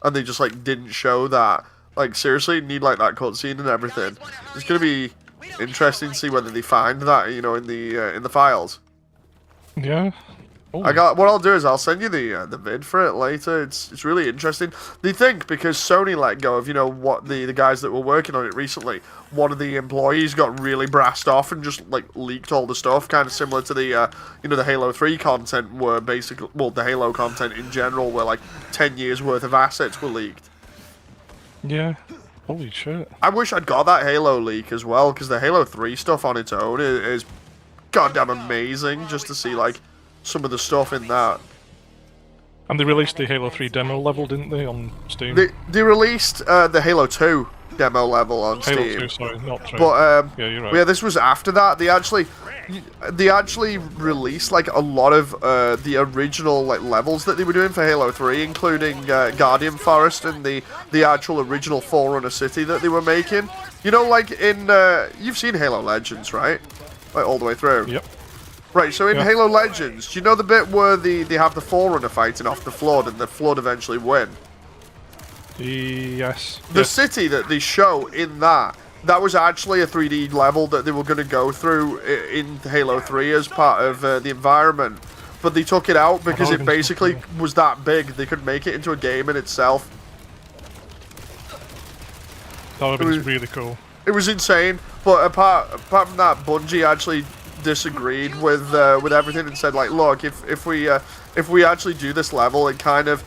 And they just like didn't show that. Like seriously, need like that cutscene and everything. It's gonna be interesting to see whether they find that, you know, in the files. Yeah. Oh. What I'll do is I'll send you the vid for it later. It's really interesting. They think because Sony let go of, you know, what the guys that were working on it recently, one of the employees got really brassed off and just like leaked all the stuff, kind of similar to the you know, the Halo 3 content where basically, well, the Halo content in general where like 10 years worth of assets were leaked. Yeah. Holy shit. I wish I'd got that Halo leak as well because the Halo 3 stuff on its own is goddamn amazing just to see like some of the stuff in that. And they released the Halo 3 demo level, didn't they, on Steam? They released the Halo 2 demo level on Halo Steam. 2, sorry, not 3. But yeah, you're right. yeah, this was after that. They actually released like a lot of the original like levels that they were doing for Halo 3, including Guardian Forest and the actual original Forerunner city that they were making. You know, like in you've seen Halo Legends, right? Like all the way through. Yep. Right, so in Halo Legends, do you know the bit where they have the Forerunner fighting off the Flood and the Flood eventually win? Yes. The city that they show in that was actually a 3D level that they were going to go through in Halo 3 as part of the environment. but they took it out because Oh, it basically was that big. They could make it into a game in itself. That would have been really cool. It was insane, but apart from that, Bungie actually disagreed with everything and said, like, look, if we actually do this level, it kind of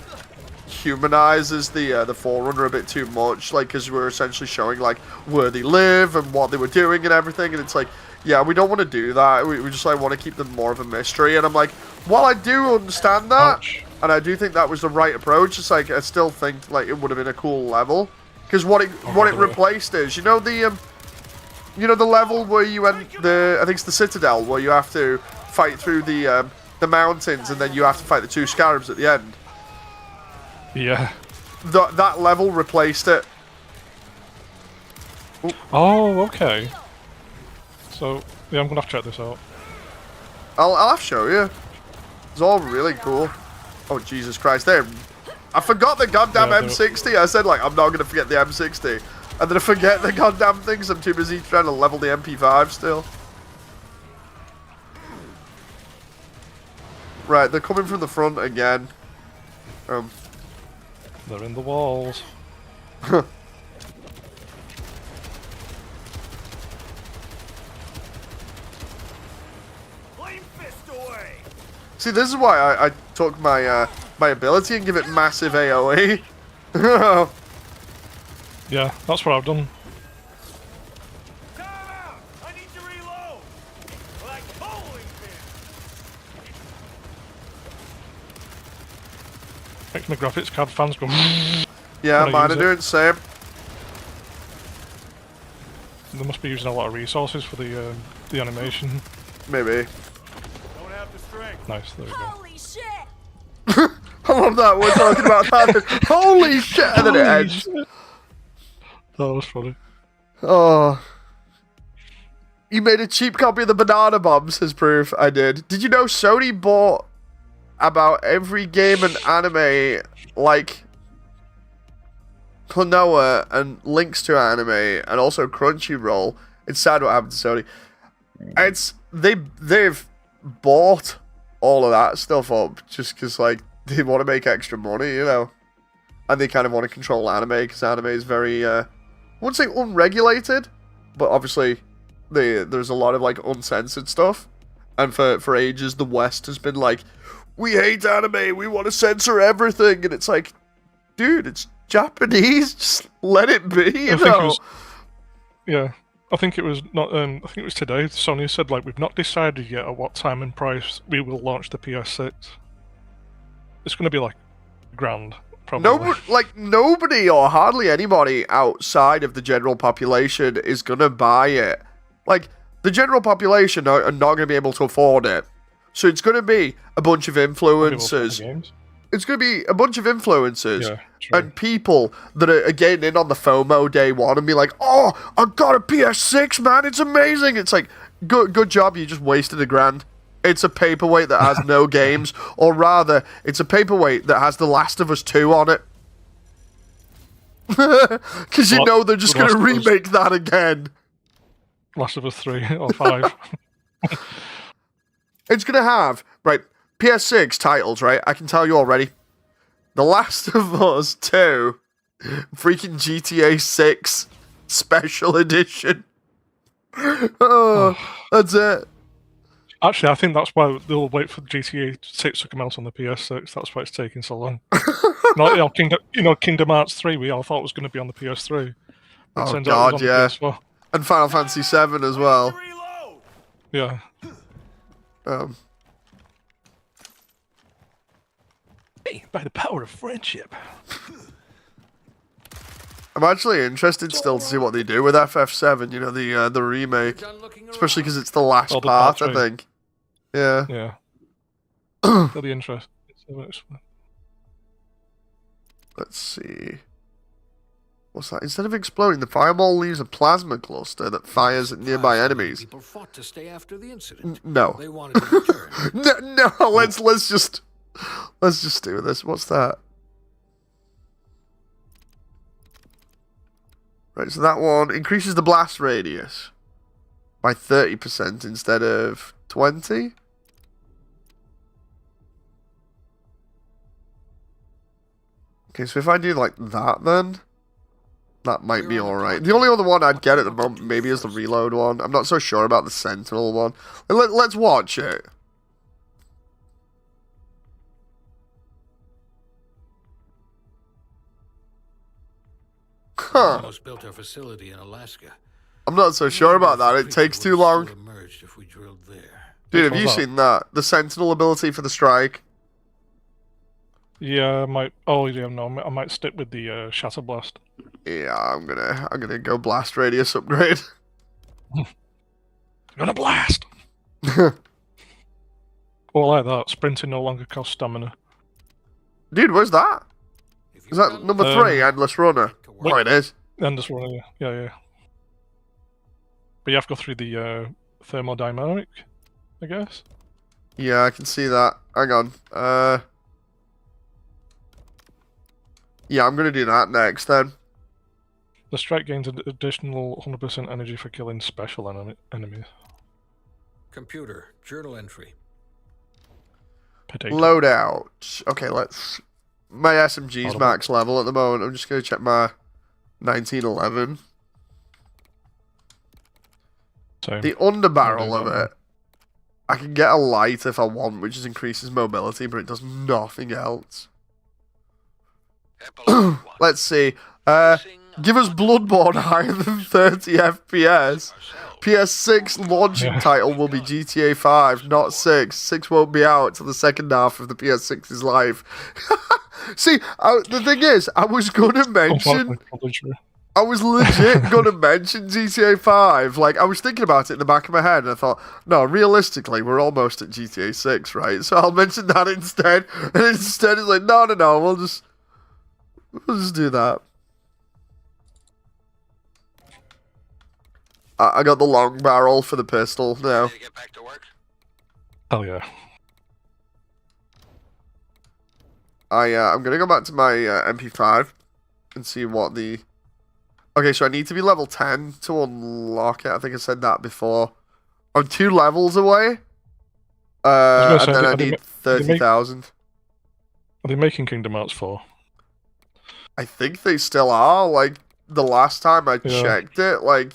humanizes the Forerunner a bit too much, like, because we're essentially showing like where they live and what they were doing and everything, and it's like, yeah, we don't want to do that. We just like want to keep them more of a mystery. And I'm like, while I do understand that, and I do think that was the right approach, it's like I still think like it would have been a cool level. Because what it replaced is, you know the level where you end I think it's the Citadel, where you have to fight through the mountains and then you have to fight the two scarabs at the end. Yeah. That level replaced it. Ooh. Oh, okay. So yeah, I'm gonna have to check this out. I'll have to show you. It's all really cool. Oh Jesus Christ! I forgot the goddamn M60. I said, like, I'm not going to forget the M60. And then I forget the goddamn things. I'm too busy trying to level the MP5 still. Right, they're coming from the front again. They're in the walls. See, this is why I took my my ability and give it massive AoE. Yeah, that's what I've done. Time out! I need to reload! Like bowling pins! Makes my graphics card fans go. Yeah, mine are doing the same. They must be using a lot of resources for the animation. Maybe. Don't have the strength. Nice, there we go. Holy shit! I love that we're talking about that. Holy shit! And then it ends. That was funny. Oh. You made a cheap copy of the banana bomb, says Proof. I did. Did you know Sony bought about every game and anime, like Klonoa and links to anime, and also Crunchyroll? It's sad what happened to Sony. They've bought all of that stuff up just because, like, they want to make extra money, you know, and they kind of want to control anime because anime is very, I wouldn't say unregulated, but obviously there's a lot of like uncensored stuff, and for ages the West has been like, we hate anime, we want to censor everything, and it's like, dude, it's Japanese, just let it be, you know. I think it was not. I think it was today. Sony said, like, we've not decided yet at what time and price we will launch the PS6. It's going to be like grand, probably. Nobody or hardly anybody outside of the general population is going to buy it. Like, the general population are not going to be able to afford it. So it's going to be a bunch of influencers. It's going to be a bunch of influencers and people that are getting in on the FOMO day one and be like, oh, I got a PS6, man, it's amazing. It's like, good job, you just wasted $1,000. It's a paperweight that has no games, or rather, it's a paperweight that has The Last of Us 2 on it. Because you know they're just going to remake that again. Last of Us 3 or 5. It's going to have, right, PS6 titles, right? I can tell you already. The Last of Us 2, freaking GTA 6 Special Edition. Oh, that's it. Actually, I think that's why they'll wait for GTA 6 to come out on the PS6. That's why it's taking so long. Kingdom Hearts 3, we all thought was going to be on the PS3. Oh God, yeah. And Final Fantasy 7 as well. Yeah. Hey, by the power of friendship. I'm actually interested still to see what they do with FF7. You know, the remake, especially because it's the last part, I think. Yeah. Yeah. That'll be interesting. Let's see. What's that? Instead of exploding, the fireball leaves a plasma cluster that fires at nearby enemies. People fought to stay after the incident. No. They wanted to return. no. Let's just do this. What's that? Right. So that one increases the blast radius by 30% instead of 20. Okay, so if I do like that, then that might be alright. The only other one I'd get at the moment maybe is the reload one. I'm not so sure about the Sentinel one. Let's watch it. Huh. Almost built our facility in Alaska. I'm not so sure about that. It takes too long. If we drilled there. Dude, have you seen that? The Sentinel ability for the strike? Yeah, I might. Oh, yeah, no, I might stick with the Shatter Blast. Yeah, I'm gonna go blast radius upgrade. I'm gonna blast. Well, like that. Sprinting no longer costs stamina. Dude, where's that? Is that number 3, Endless Runner? Oh, it is. Endless Runner, yeah. But you have to go through the thermodynamic, I guess. Yeah, I can see that. Hang on. Yeah, I'm gonna do that next then. The strike gains an additional 100% energy for killing special enemies. Computer, journal entry. Potato. Loadout. Okay, let's... My SMG's max level at the moment. I'm just gonna check my 1911. Same. The underbarrel of it, I can get a light if I want, which just increases mobility, but it does nothing else. Let's see. Give us Bloodborne higher than 30 FPS. PS6 launching title will be GTA 5, not 6. 6 won't be out till the second half of the PS6's life. See, the thing is, I was gonna mention... I was legit gonna mention GTA 5. Like, I was thinking about it in the back of my head, and I thought, no, realistically, we're almost at GTA 6, right? So I'll mention that instead. And instead, it's like, no, we'll just do that. I got the long barrel for the pistol now. Get back to work? Hell yeah. I'm gonna go back to my MP5 and see what the... Okay, so I need to be level 10 to unlock it. I think I said that before. I'm 2 levels away. And then I need 30,000. Are they making Kingdom Hearts 4? I think they still are. Like, the last time I checked it, like,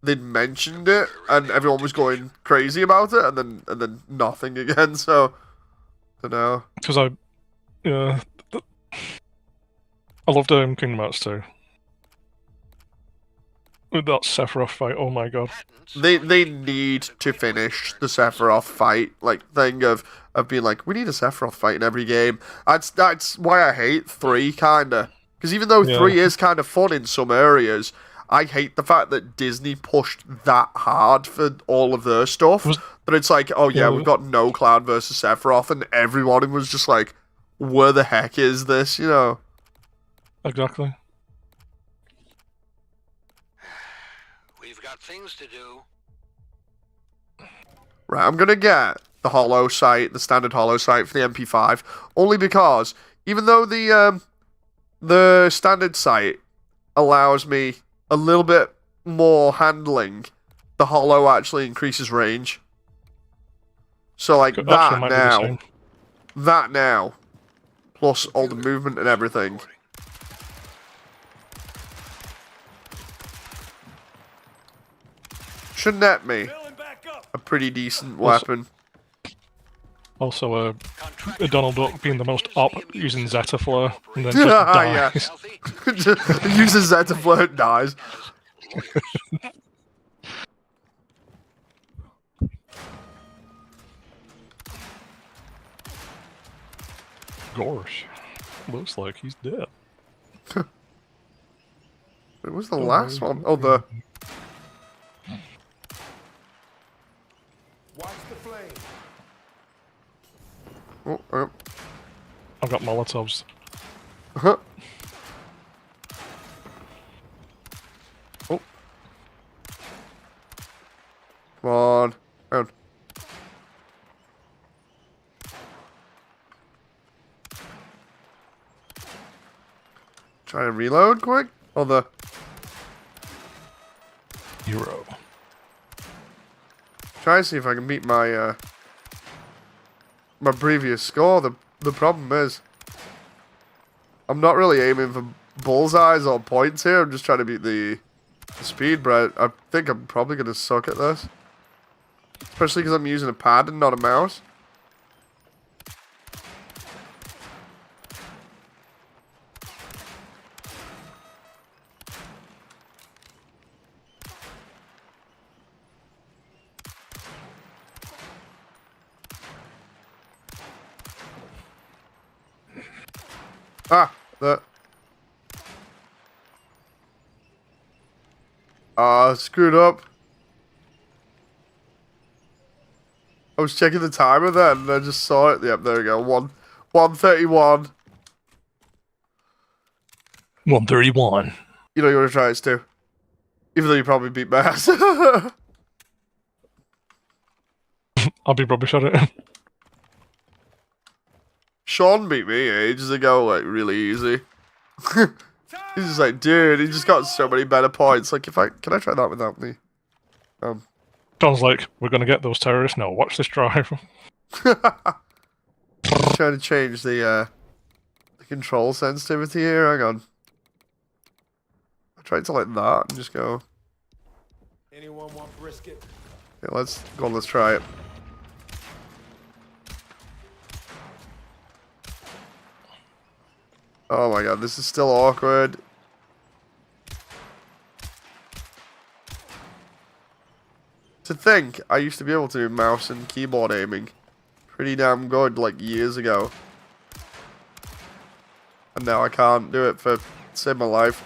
they'd mentioned it, and everyone was going crazy about it, and then nothing again, so... I don't know. Because I loved Kingdom Hearts 2. With that Sephiroth fight, oh my god. They need to finish the Sephiroth fight, like, thing of being like, we need a Sephiroth fight in every game. That's why I hate 3, kinda. Because even though 3 is kind of fun in some areas, I hate the fact that Disney pushed that hard for all of their stuff. But it's like, oh yeah, we've got No Cloud versus Sephiroth, and everyone was just like, where the heck is this, you know? Exactly. We've got things to do. Right, I'm gonna get the hollow sight, the standard hollow sight for the MP5, only because even though the standard sight allows me a little bit more handling, the hollow actually increases range. So like that now, plus all the movement and everything. Should net me a pretty decent weapon. Also, Donald Duck being the most op using Zeta Flare and then just dies. Uses Zeta Flare and dies. Gosh, looks like he's dead. It was the last one. Oh, the... Watch the flame. Oh, I've got Molotovs. oh. Come on. Round. Try to reload quick. Oh, the... Hero. Try to see if I can beat my my previous score. The problem is I'm not really aiming for bullseyes or points here. I'm just trying to beat the speed, but I think I'm probably going to suck at this. Especially because I'm using a pad and not a mouse. Ah, that. Screwed up. I was checking the timer then, and I just saw it. Yep, there we go. 1:31. 1:31. You know you want to try it, Stu. Even though you probably beat my ass. I'll be rubbish at it. Sean beat me ages ago, like, really easy. He's just like, dude, he just got so many better points. Like, can I try that without me? Sounds like we're gonna get those terrorists now. Watch this drive. Trying to change the control sensitivity here. Hang on. I tried to like that and just go. Anyone want brisket? Yeah, let's go. Let's try it. Oh my god, this is still awkward. To think, I used to be able to do mouse and keyboard aiming pretty damn good, like, years ago. And now I can't do it for save my life.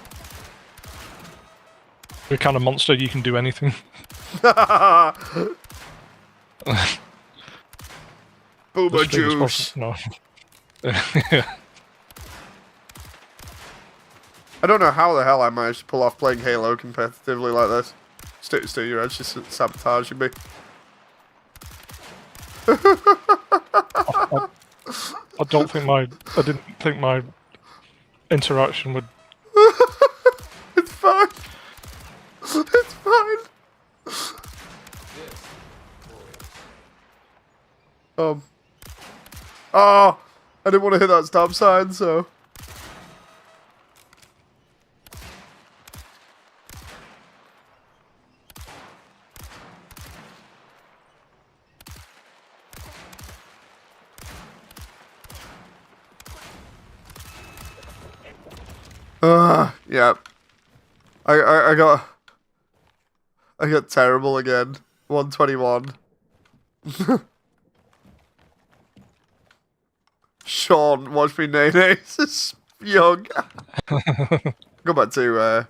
You're kind of monster, you can do anything. Booba juice. No. I don't know how the hell I managed to pull off playing Halo competitively like this. Stu, you're actually sabotaging me. I didn't think my interaction would. It's fine. It's fine. Oh, I didn't want to hit that stop sign, so. Yeah. I got terrible again. 121. Sean, watch me nay. This is young. Go back to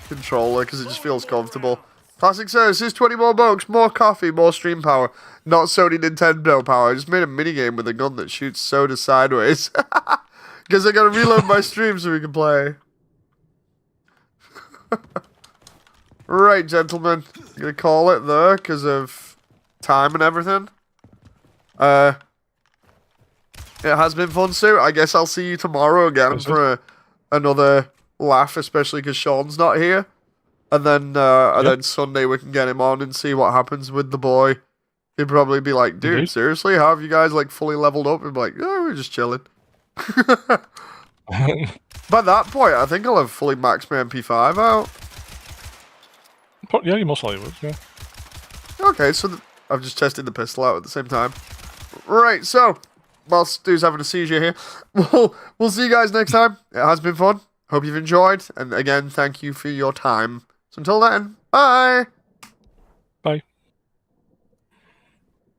controller because it just feels comfortable. Classic says, here's 20 more bucks, more coffee, more stream power. Not Sony Nintendo power. I just made a minigame with a gun that shoots soda sideways. Because I gotta reload my stream so we can play. Right, gentlemen. I'm gonna call it there because of time and everything. It has been fun, Sue. I guess I'll see you tomorrow again for another laugh, especially because Sean's not here. And then Sunday we can get him on and see what happens with the boy. He'd probably be like, dude, seriously? How have you guys like fully leveled up? And be like, oh, we're just chilling. By that point, I think I'll have fully maxed my MP5 out. Yeah, you most likely would, yeah. Okay, so I've just tested the pistol out at the same time. Right, so, while Stu's having a seizure here, we'll see you guys next time. It has been fun. Hope you've enjoyed. And again, thank you for your time. So until then, bye! Bye.